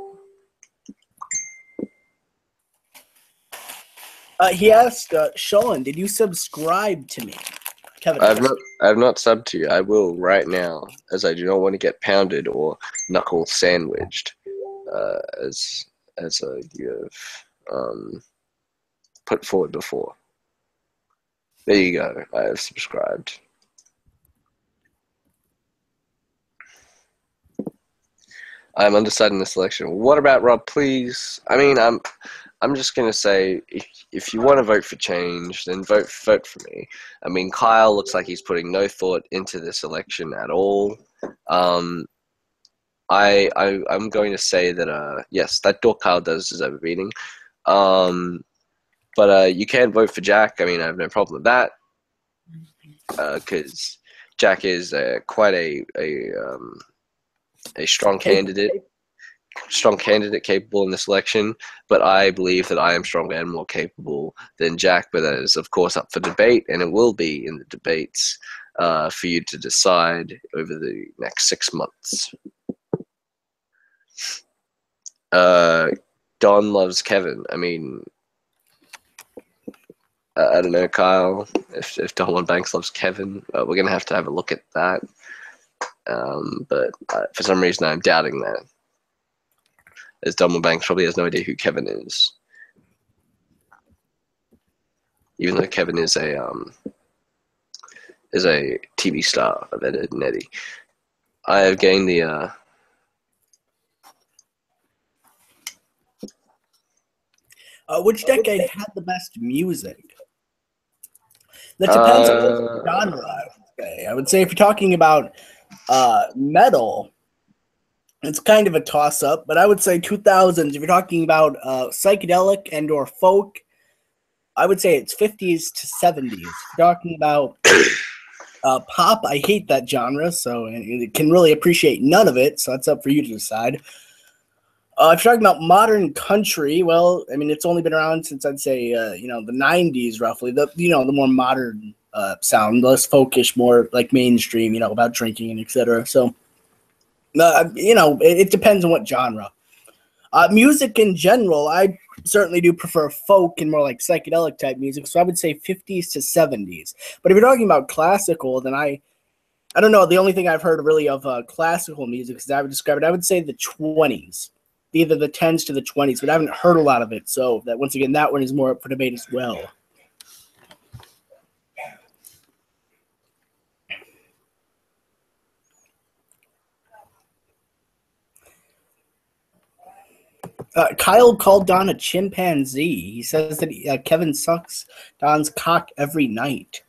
He asked, Sean, did you subscribe to me? Kevin, I have not subbed to you. I will right now, as I do not want to get pounded or knuckle sandwiched, as you have put forward before. There you go. I have subscribed. I'm undecided in the selection. What about Rob? Please. I mean, I'm just gonna say, if you want to vote for change, then vote for me. I mean, Kyle looks like he's putting no thought into this election at all. I'm going to say that yes, that dork Kyle does deserve a beating. But you can vote for Jack. I mean, I have no problem with that, because Jack is quite a strong candidate. Strong candidate, capable in this election, but I believe that I am stronger and more capable than Jack. But that is, of course, up for debate, and it will be in the debates for you to decide over the next 6 months. Don loves Kevin. I mean, I don't know, Kyle. If Don Banks loves Kevin, we're gonna have to have a look at that. But for some reason, I'm doubting that. as Donald Banks probably has no idea who Kevin is. Even though Kevin is a TV star of Ed, Edd n Eddy. I have gained the which decade had the best music? That depends on what genre, I would say. I would say if you're talking about metal, it's kind of a toss-up, but I would say 2000s. If you're talking about psychedelic and or folk, I would say it's 50s to 70s. If you're talking about pop, I hate that genre, so it can really appreciate none of it, so that's up for you to decide. If you're talking about modern country, well, I mean, it's only been around since I'd say, the 90s roughly. The more modern sound, less folkish, more like mainstream, about drinking and etc. So, it depends on what genre. Music in general, I certainly do prefer folk and more like psychedelic type music. So I would say 50s to 70s. But if you're talking about classical, then I don't know. The only thing I've heard really of classical music, as I would describe it, I would say the 20s. Either the 10s to the 20s, but I haven't heard a lot of it. So that once again, that one is more up for debate as well. Kyle called Don a chimpanzee. He says that Kevin sucks Don's cock every night.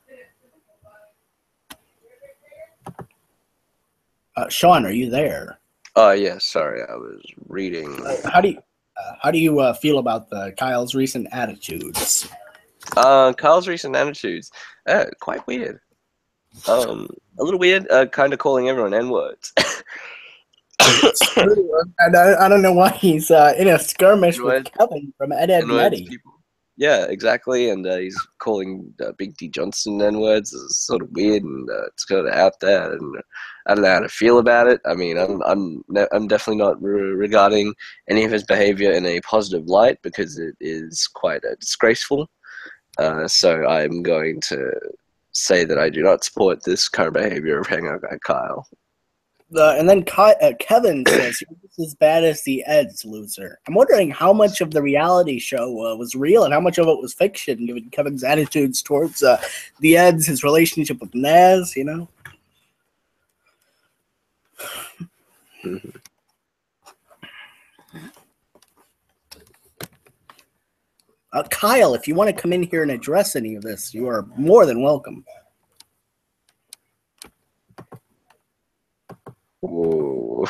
Sean, are you there? yeah, sorry, I was reading. How do you feel about Kyle's recent attitudes? Kyle's recent attitudes, quite weird. A little weird, kind of calling everyone N-words. And I don't know why he's in a skirmish with Kevin from Ed, Edd n Eddy. Yeah, exactly, and he's calling Big D Johnson N-words. It's sort of weird, and it's kind of out there, and I don't know how to feel about it. I mean, I'm definitely not regarding any of his behavior in a positive light because it is quite disgraceful. So I'm going to say that I do not support this current behavior of Hangout Guy Kyle. And then Kevin says, "This is as bad as the Eds, loser." I'm wondering how much of the reality show was real and how much of it was fiction, given Kevin's attitudes towards the Eds, his relationship with Naz, Mm-hmm. Kyle, if you want to come in here and address any of this, you are more than welcome. Whoa.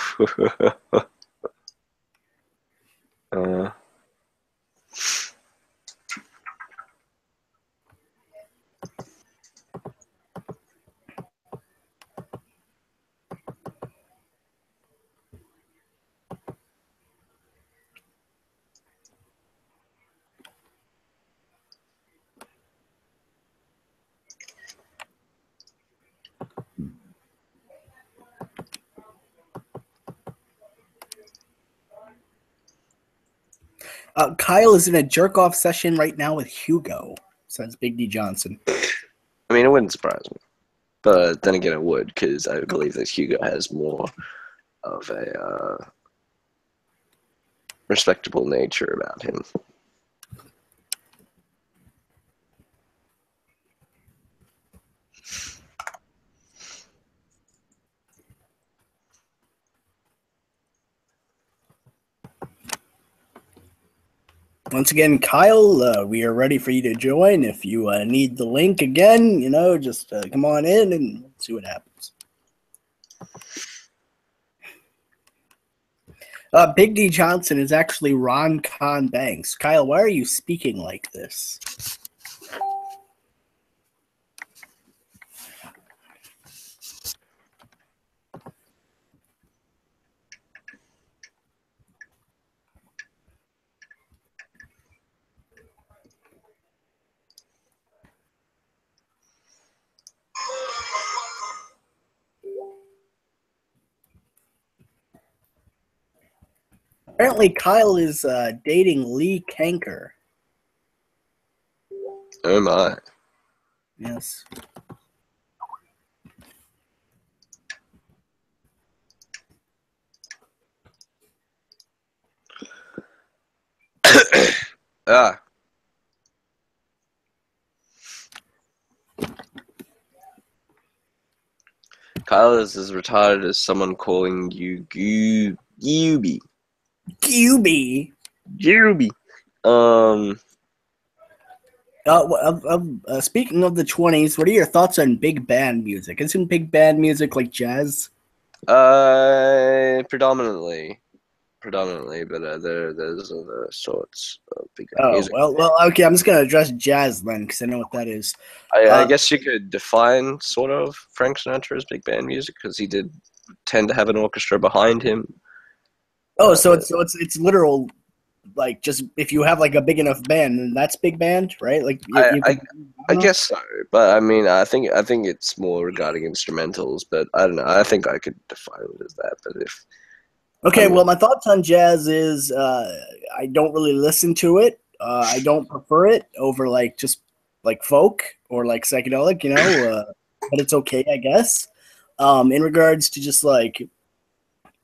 Kyle is in a jerk-off session right now with Hugo, says Big D Johnson. I mean, it wouldn't surprise me. But then again, it would, because I believe that Hugo has more of a respectable nature about him. Once again, Kyle, we are ready for you to join. If you need the link again, just come on in and see what happens. Big D Johnson is actually Ron Con Banks. Kyle, why are you speaking like this? Apparently, Kyle is dating Lee Kanker. Oh my. Yes. Ah. Kyle is as retarded as someone calling you Gooby. QB. Gooby. Speaking of the 20s, what are your thoughts on big band music? Isn't big band music like jazz? Predominantly, but there's other sorts of big band Oh, music. well, okay. I'm just gonna address jazz then, because I know what that is. I guess you could define sort of Frank Sinatra as big band music because he did tend to have an orchestra behind him. Oh, so it's literal, like just if you have like a big enough band, then that's big band, right? Like I guess so, but I mean, I think it's more regarding instrumentals. But I don't know. I think I could define it as that. But if Okay, well, my thoughts on jazz is I don't really listen to it. I don't prefer it over like just like folk or like psychedelic, but it's okay, I guess. In regards to just like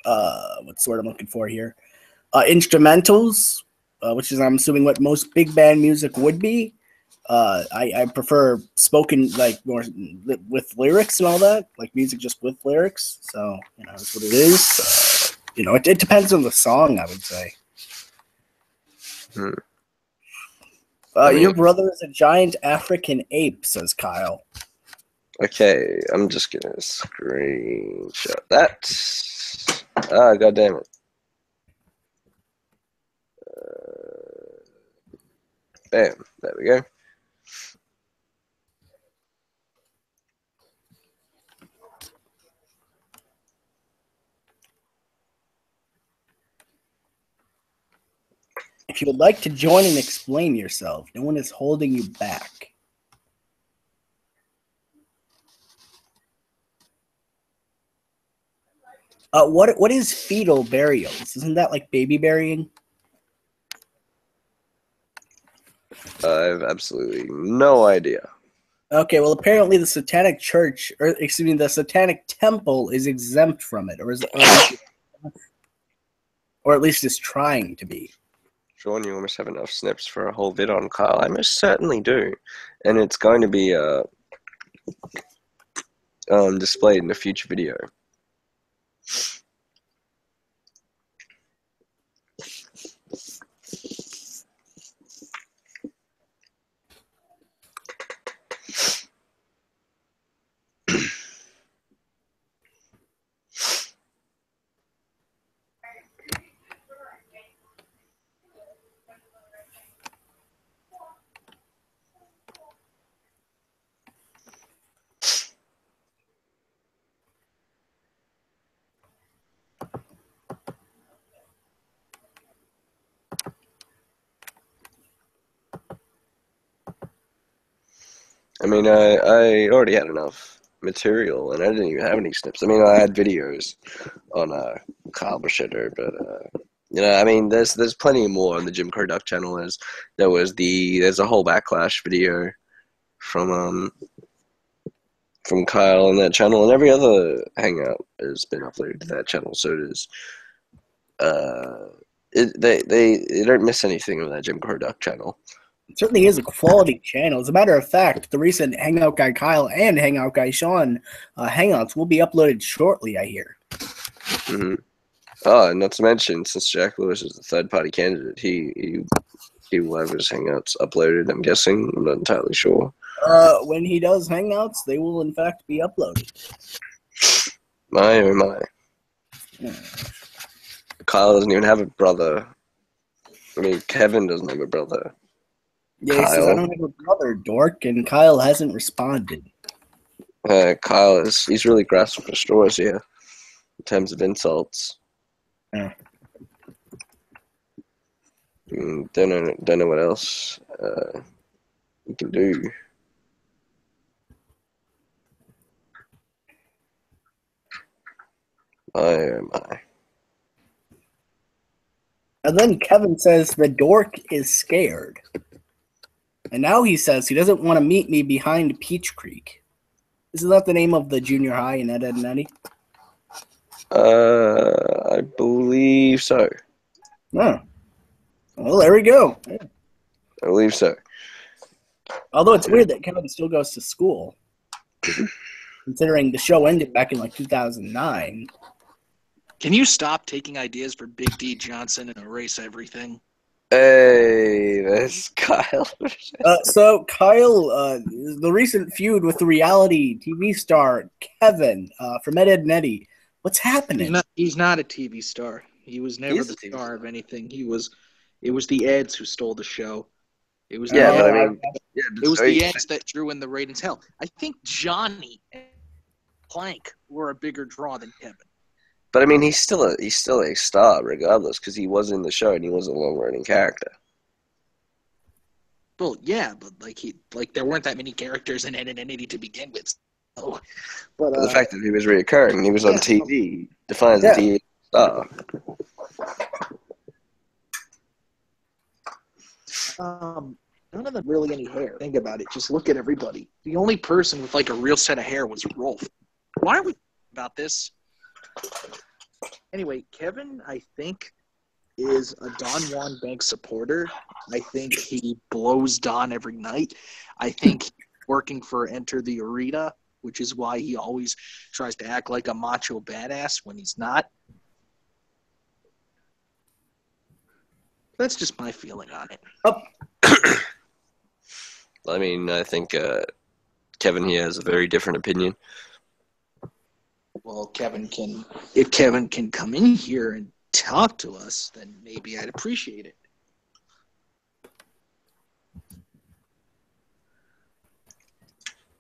what's the word I'm looking for here? Instrumentals, which is I'm assuming what most big band music would be. I prefer spoken, like more with lyrics and all that, like music just with lyrics. So that's what it is. It depends on the song, I would say. Your brother is a giant African ape, says Kyle. Okay, I'm just gonna screenshot that. God damn it. Bam, there we go. If you would like to join and explain yourself, no one is holding you back. What is fetal burials? Isn't that like baby burying? I have absolutely no idea. Okay, well, apparently the Satanic Church, or excuse me, the Satanic Temple is exempt from it, or at least is trying to be. Sean, you almost have enough snips for a whole vid on Kyle. I most certainly do. And it's going to be displayed in a future video. I mean, I already had enough material, and I didn't even have any snips. I mean, I had videos on Kyle Bushitter, but I mean, there's plenty more on the Jim Crow Duck channel. There's a whole backlash video from Kyle on that channel, and every other hangout has been uploaded to that channel. So it is. They don't miss anything on that Jim Crow Duck channel. It certainly is a quality channel. As a matter of fact, the recent Hangout Guy Kyle and Hangout Guy Sean hangouts will be uploaded shortly, I hear. Mm-hmm. Oh, and not to mention, since Jack Lewis is the third-party candidate, he will have his hangouts uploaded, I'm guessing. I'm not entirely sure. When he does hangouts, they will in fact be uploaded. My, oh my. Yeah. Kyle doesn't even have a brother. I mean, Kevin doesn't have a brother. Yeah, he says, I don't have a brother, dork, and Kyle hasn't responded. Kyle he's really grasping for straws here in terms of insults. Yeah. Don't know what else you can do. Oh my. And then Kevin says the dork is scared. And now he says he doesn't want to meet me behind Peach Creek. Isn't that the name of the junior high in Ed, Edd and Eddy? I believe so. Oh. Well, there we go. I believe so. Although it's weird that Kevin still goes to school, considering the show ended back in like 2009. Can you stop taking ideas for Big D Johnson and erase everything? Hey, there's Kyle. So Kyle, the recent feud with the reality TV star Kevin from Ed, Edd n Eddy. What's happening? He's not a TV star. He was never the star of anything. It was the ads who stole the show. It was but I mean, it was the ads that drew in the ratings. Hell, I think Johnny and Plank were a bigger draw than Kevin. But I mean, he's still a star regardless because he was in the show and he was a long-running character. Well, yeah, but there weren't that many characters in Ed, Edd n Eddy to begin with. So, but the fact that he was reoccurring, he was on TV, defines a TV star. None of them really any hair. Think about it. Just look at everybody. The only person with like a real set of hair was Rolf. Why are we about this? Anyway, Kevin, I think, is a Don Juan Banks supporter. I think he blows Don every night. I think he's working for Enter the Arena, which is why he always tries to act like a macho badass when he's not. That's just my feeling on it. I mean, I think Kevin here has a very different opinion. Well, if Kevin can come in here and talk to us, then maybe I'd appreciate it.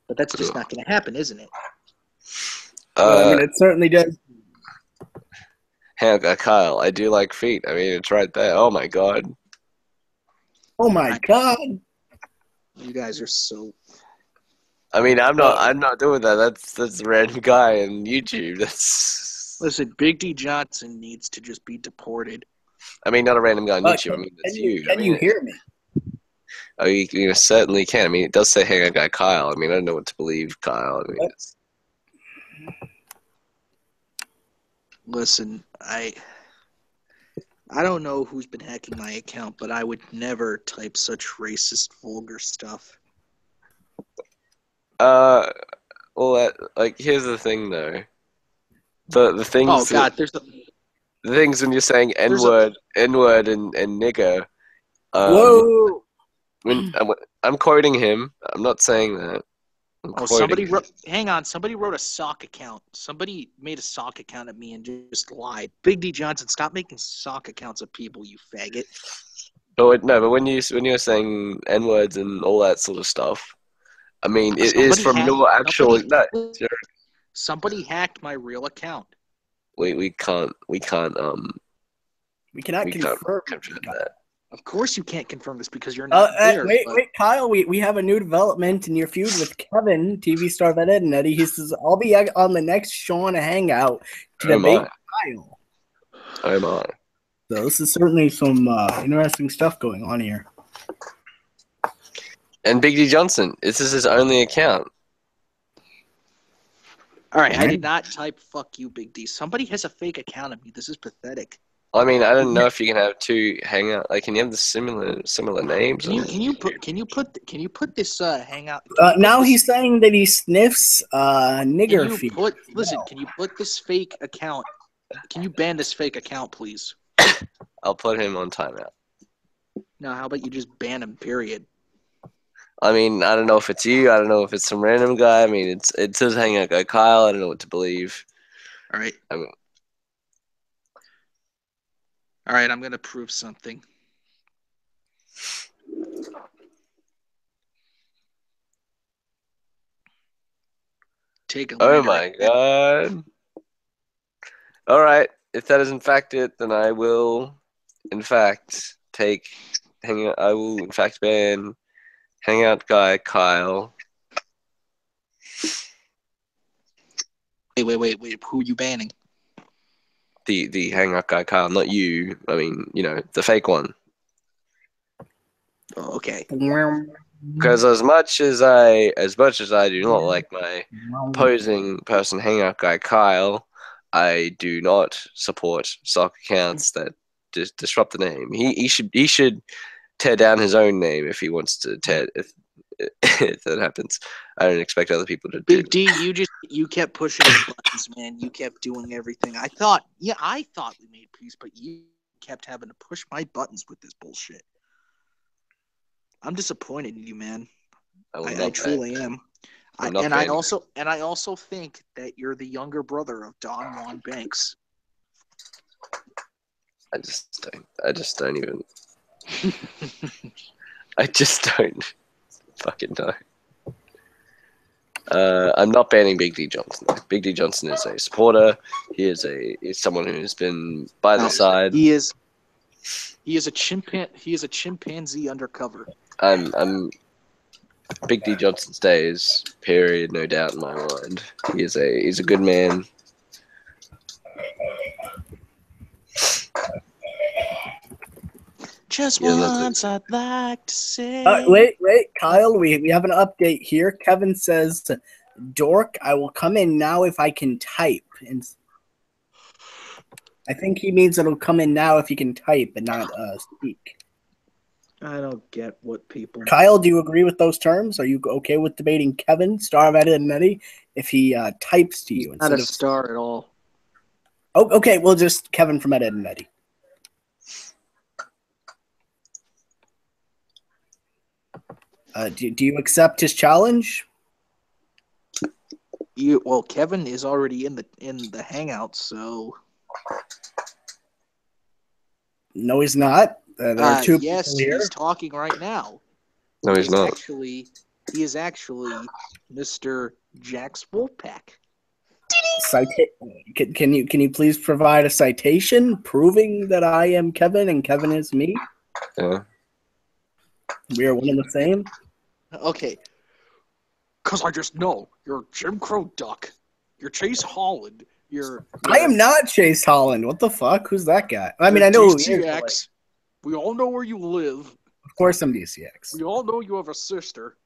But that's just not going to happen, isn't it? I mean, it certainly does. Hey, Kyle, I do like feet. I mean, it's right there. Oh my god. Oh my god. You guys are so. I mean, I'm not doing that. That's a random guy on YouTube. Listen, Big D Johnson needs to just be deported. I mean, not a random guy on YouTube. I mean, that's you. Can you hear me? Oh, you certainly can. I mean, it does say "Hang on, guy Kyle." I mean, I don't know what to believe, Kyle. I mean, Listen, I don't know who's been hacking my account, but I would never type such racist, vulgar stuff. Well, here's the thing, though. The things. Oh God, the things when you're saying N-word, and nigger. Whoa! When I'm quoting him, I'm not saying that. Somebody wrote a sock account. Somebody made a sock account of me and just lied. Big D Johnson, stop making sock accounts of people, you faggot. But when you're saying N-words and all that sort of stuff, I mean, it is from your actual. Somebody hacked my real account. We cannot confirm that. Of course you can't confirm this because you're not there. Wait, Kyle, we have a new development in your feud with Kevin, TV star of Ed, Edd n Eddy. He says, I'll be on the next Sean Hangout to debate Kyle. Oh my. So this is certainly some interesting stuff going on here. And Big D Johnson, this is his only account. All right, I did not type "fuck you, Big D." Somebody has a fake account of me. This is pathetic. I mean, I don't know if you can have two hangout. Like, can you have the similar names? Can you put this hangout? Now he's saying that he sniffs nigger feet. Listen, can you put this fake account? Can you ban this fake account, please? I'll put him on timeout. No, how about you just ban him? Period. I mean, I don't know if it's you. I don't know if it's some random guy. I mean, it says hangout guy Kyle. I don't know what to believe. All right. All right, I'm going to prove something. Take a Oh my god. All right, if that is in fact it, then I will in fact ban hangout guy Kyle. Wait. Who are you banning? The hangout guy Kyle, not you. I mean, the fake one. Oh, okay. Because as much as I do not like my opposing person hangout guy Kyle, I do not support sock accounts that disrupt the name. He should tear down his own name if he wants to tear. If that happens, I don't expect other people to do. Big D, you kept pushing the buttons, man. You kept doing everything. I thought we made peace, but you kept having to push my buttons with this bullshit. I'm disappointed in you, man. I truly am. I also think that you're the younger brother of Don Juan Banks. I just don't even. I just don't fucking know. I'm not banning Big D Johnson. Big D Johnson is a supporter. He's someone who's been by the side. He is a chimpanzee undercover. I'm Big D Johnson stays. Period. No doubt in my mind. He's a good man. Just once I'd like to say. Wait, Kyle. We have an update here. Kevin says, "Dork, I will come in now if I can type." And I think he means it'll come in now if you can type and not speak. I don't get what people. Kyle, do you agree with those terms? Are you okay with debating Kevin, Star of Ed and Eddie, if he types to you instead Not a of star at all. Oh, okay. Well, just Kevin from Ed and Eddie. Do you accept his challenge? Well, Kevin is already in the hangout, so. No, he's not. There are two yes, people here. He's talking right now. No, he's not. He is actually Mr. Jax Wolfpack. Can you please provide a citation proving that I am Kevin and Kevin is me? Yeah. We are one and the same. Okay. Because I just know you're Jim Crow Duck. You're Chase Holland. I am not Chase Holland. What the fuck? Who's that guy? I mean, I know who he is. DCX. We all know where you live. Of course, I'm DCX. We all know you have a sister.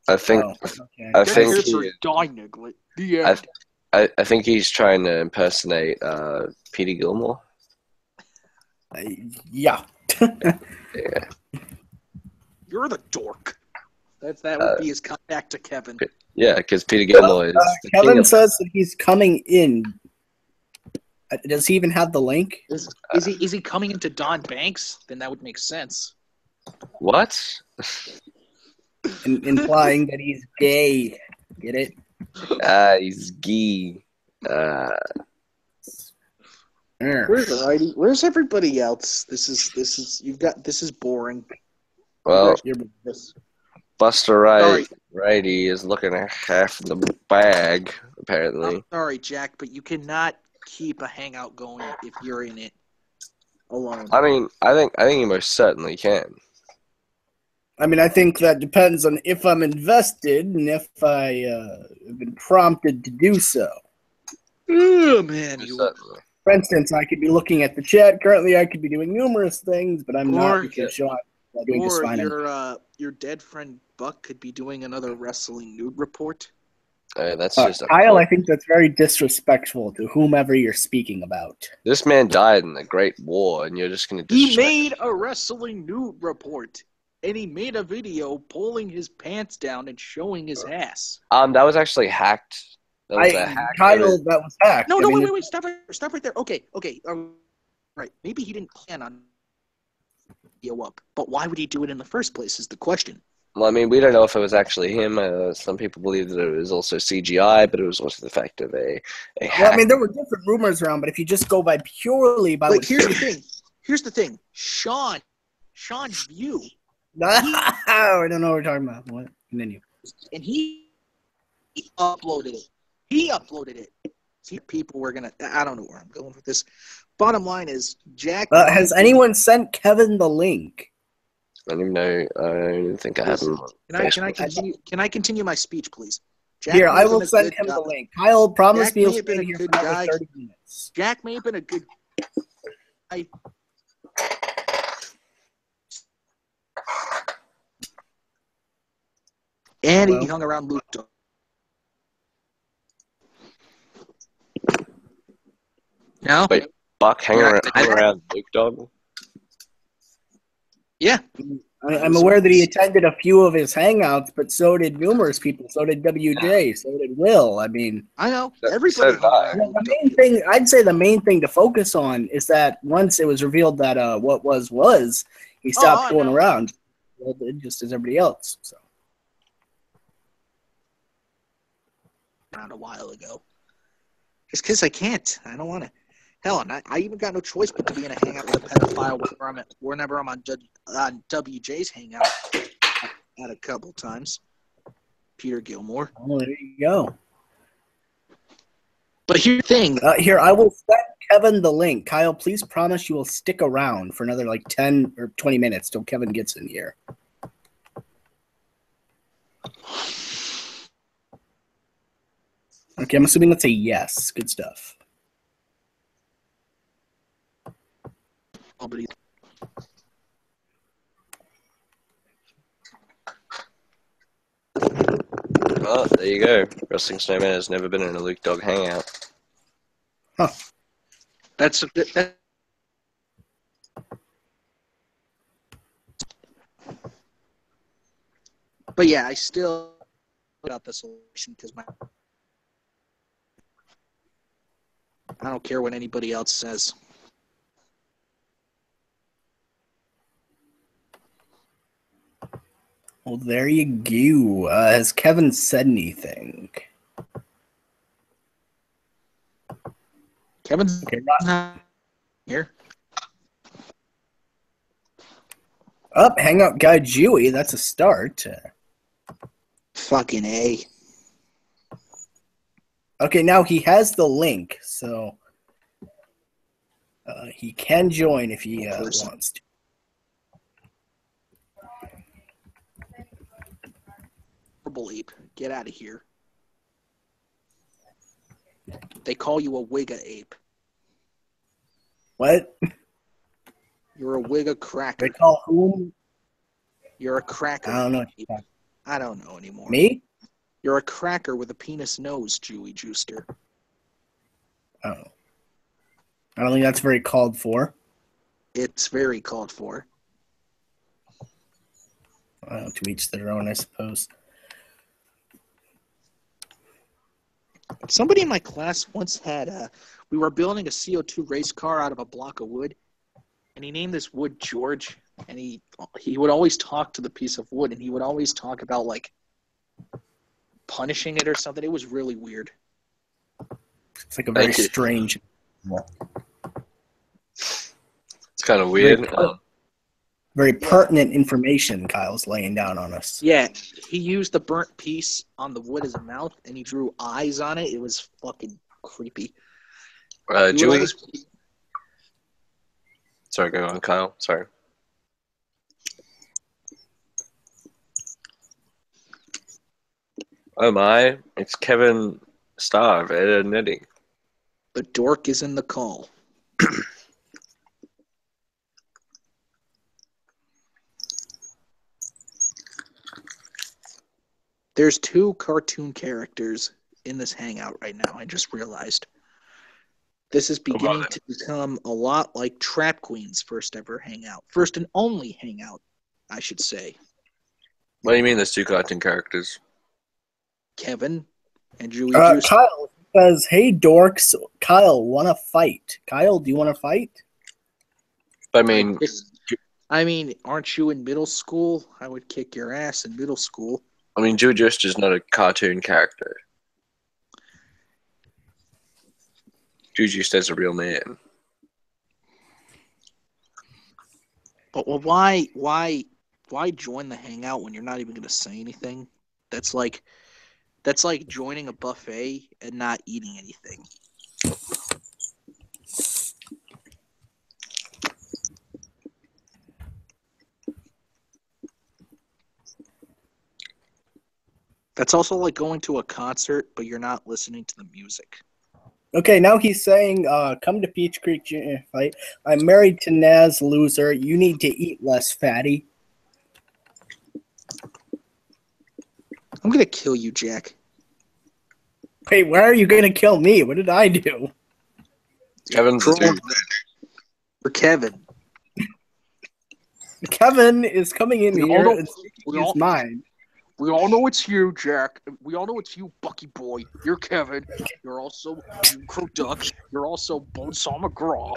I think. Okay. I think. The end. I think he's trying to impersonate Peter Gilmore. Yeah. Yeah. You're the dork. That would be his comeback to Kevin. Yeah, because Peter Gilmore is. Kevin says that he's coming in. Does he even have the link? Is he coming into Don Banks? Then that would make sense. What? Implying that he's gay. Get it? He's gay. Where's everybody else? This is boring. Well, This. Buster Righty is looking at half the bag, apparently. I'm sorry, Jack, but you cannot keep a hangout going if you're in it alone. I mean, I think you most certainly can. I mean, I think that depends on if I'm invested and if I have been prompted to do so. Oh, man. Certainly. For instance, I could be looking at the chat. Currently, I could be doing numerous things, but I'm not because Sean is doing just fine. Your dead friend Buck could be doing another wrestling nude report. That's just Kyle, I think that's very disrespectful to whomever you're speaking about. This man died in the Great War, and you're just going to He made a wrestling nude report, and he made a video pulling his pants down and showing his ass. That was actually hacked. That was a hack. Kyle, that was hacked. No, wait, stop right there. Okay, right. Maybe he didn't plan on video up, but why would he do it in the first place is the question. Well, I mean, we don't know if it was actually him. Some people believe that it was also CGI, but it was also the fact of a hack. Well, I mean, there were different rumors around, but if you just go purely by here's the thing. Sean's view. I don't know what we're talking about. What? Continue. And he uploaded it. See, people were gonna. I don't know where I'm going with this. Bottom line is, Jack. Has anyone sent Kevin the link? I don't even know. I don't even think I have him. Can I continue my speech, please? Jack Here, I will send him the link. Kyle promised me he'll stay here for another 30 minutes. Jack may have been a good guy. And he hung around Luke Dog. No? Wait, Buck hang around Luke Dog? Yeah. I'm aware that he attended a few of his hangouts, but so did numerous people. So did WJ. So did Will. I mean, I know. So Everybody did I. hung out with the main thing, I'd say the main thing to focus on is that once it was revealed that what was, he stopped I going know. around, just as everybody else. So around a while ago. Just because I can't. I don't want to. Hell, and I even got no choice but to be in a hangout with a pedophile whenever I'm on WJ's hangout at a couple times. Peter Gilmore. oh, there you go. But here's the thing. Here, I will send Kevin the link. Kyle, please promise you will stick around for another like 10 or 20 minutes till Kevin gets in here. Okay, I'm assuming that's a yes. Good stuff. Oh, but Well, there you go. Wrestling Snowman has never been in a Luke Dog hangout. that's But yeah, I still got the solution because I don't care what anybody else says. Well, there you go. Has Kevin said anything? Kevin's Okay, not here. up, Hangout Guy Jewy. That's a start. Fucking A. Okay, now he has the link, so he can join if he wants to. Horrible ape. Get out of here. They call you a Wigga ape. What? You're a Wigga cracker. They call whom? You're a cracker. I don't know. I don't know anymore. Me? You're a cracker with a penis nose, Jewy Juicer. Oh. I don't think that's very called for. It's very called for. To each their own, I suppose. Somebody in my class once had we were building a CO2 race car out of a block of wood, and he named this wood George, and he would always talk to the piece of wood, and he would always talk about like punishing it or something. It was really weird. It's like a very Thank you. strange. It's kind of weird. Very pertinent information Kyle's laying down on us. Yeah, he used the burnt piece on the wood as a mouth, and he drew eyes on it. It was fucking creepy. He would Jewy. always- Sorry, go on, Kyle. Sorry. Oh my, it's Kevin Starr of Ed, Edd n Eddy. The dork is in the call. There's two cartoon characters in this hangout right now. I just realized. This is beginning to become a lot like Trap Queen's first ever hangout. First and only hangout, I should say. What do you mean there's two cartoon characters? Kevin and Julie Juice. Kyle says, "Hey dorks, Kyle, wanna fight? Kyle, do you wanna fight?" I mean, Aren't you in middle school? I would kick your ass in middle school. Jewy Just is not a cartoon character. Jewy Just is a real man. But well, why join the hangout when you're not even going to say anything? That's like joining a buffet and not eating anything. That's also like going to a concert, but you're not listening to the music. Okay, now he's saying, "Come to Peach Creek Junior fight. I'm married to Naz, loser. You need to eat less, fatty." I'm going to kill you, Jack. Wait, why are you gonna kill me? What did I do? Kevin's a dude. For Kevin. Kevin is coming in We all here know- and speaking we his all- mind. We all know it's you, Jack. We all know it's you, Bucky Boy. You're Kevin. You're also Crow Duck. You're also Bonesaw McGraw.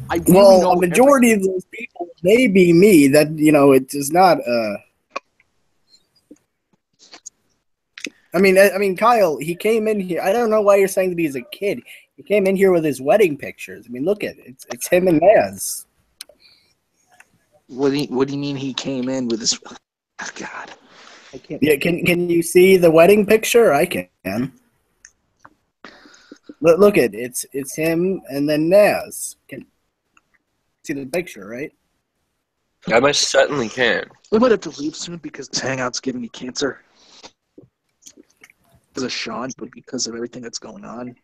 I really Well, know a majority of those people may be me. That it does not. I mean, Kyle. He came in here. I don't know why you're saying that he's a kid. He came in here with his wedding pictures. I mean, look at it. It's him and Naz. What do you mean he came in with his? Oh, God, I can't. Yeah, can you see the wedding picture? I can. Look at it. It's him and then Naz. Can see the picture, right? I most certainly can. We might have to leave soon because this hangout's giving me cancer. Because of Sean, but because of everything that's going on.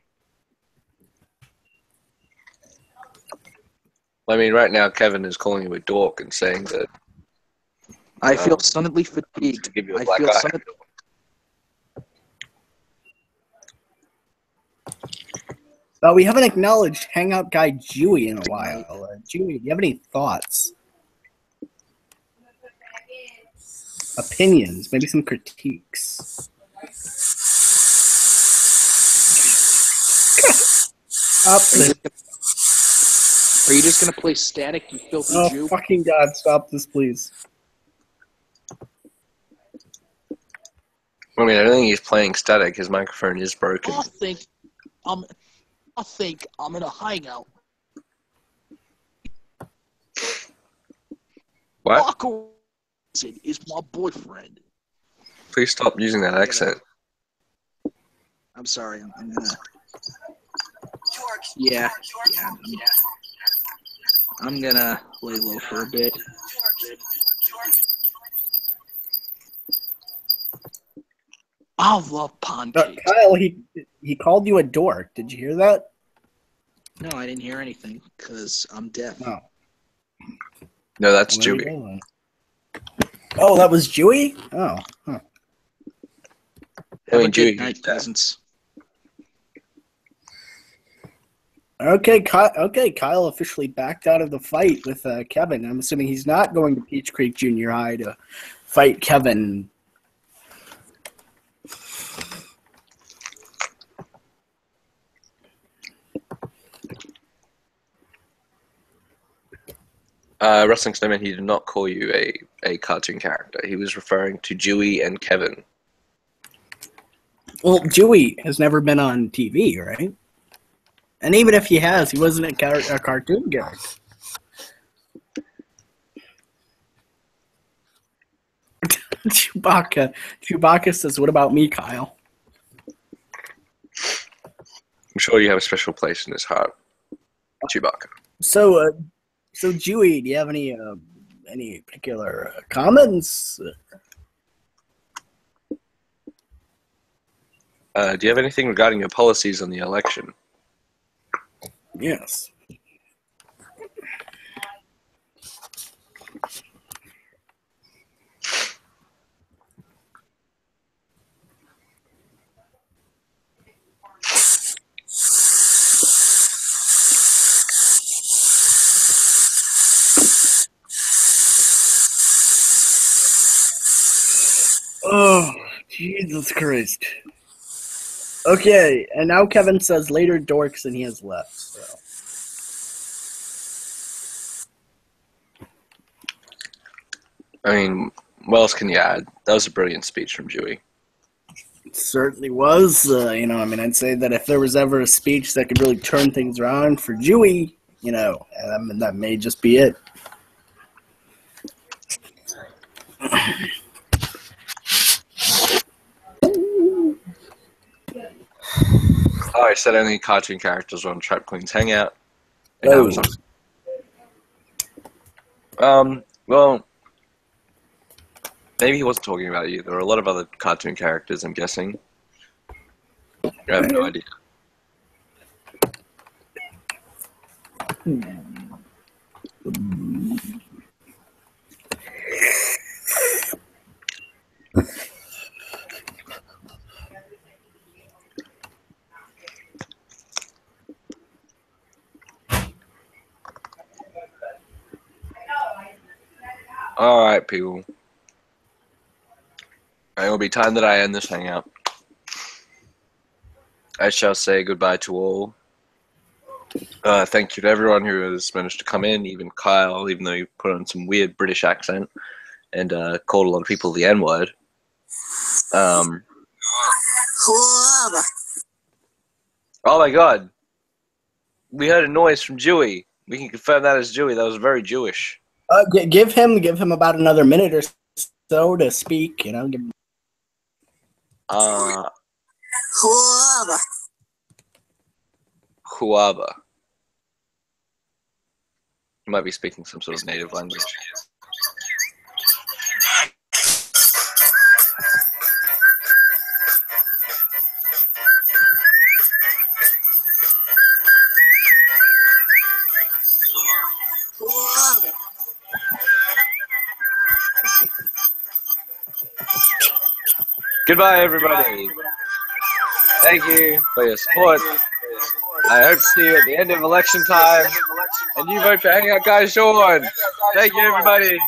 I mean, right now Kevin is calling you a dork and saying that I feel suddenly fatigued. to give you a I black feel eye. suddenly. But we haven't acknowledged Hangout guy Dewey in a while. Dewey, do you have any thoughts? Opinions, maybe some critiques. Up the Are you just gonna play static, you filthy Oh, Jew? fucking God, stop this, please. I mean, I don't think he's playing static. His microphone is broken. I think I'm in a hangout. What? Marco is my boyfriend. Please stop using that accent. I'm sorry. I'm gonna. Yeah. I'm gonna lay low for a bit. I love pancakes. Kyle, he called you a dork. Did you hear that? No, I didn't hear anything because I'm deaf. No. No, that's There you Dewey. go, then. Oh, that was Dewey? Oh. Huh. Have mean, a Dewey, good night, yeah. peasants. Okay, Kyle officially backed out of the fight with Kevin. I'm assuming he's not going to Peach Creek Junior High to fight Kevin. Wrestling Snowman, he did not call you a cartoon character. He was referring to Dewey and Kevin. Well, Dewey has never been on TV, right? And even if he has, he wasn't a cartoon character. Chewbacca says, "What about me, Kyle?" I'm sure you have a special place in his heart, Chewbacca. So Dewey, do you have any particular comments? Do you have anything regarding your policies on the election? Yes. Oh, Jesus Christ. Okay, and now Kevin says later dorks and he has left. So. I mean, what else can you add? That was a brilliant speech from Dewey. It certainly was. I'd say that if there was ever a speech that could really turn things around for Dewey, that may just be it. Oh, I said only cartoon characters were on Trap Queen's Hangout. And that was well, maybe he wasn't talking about you. There were a lot of other cartoon characters, I'm guessing. I have no idea. All right, people. It will be time that I end this hangout. I shall say goodbye to all. Thank you to everyone who has managed to come in, even Kyle, even though he put on some weird British accent and called a lot of people the N-word. Oh my god. We heard a noise from Dewey. We can confirm that as Dewey. That was very Jewish. Give him about another minute or so to speak. You know. Huaba. He might be speaking some sort of native language. Goodbye, everybody. Thank you for your support. I hope to see you at the end of election time. And you vote for Hangout Guy Sean. Thank you, everybody.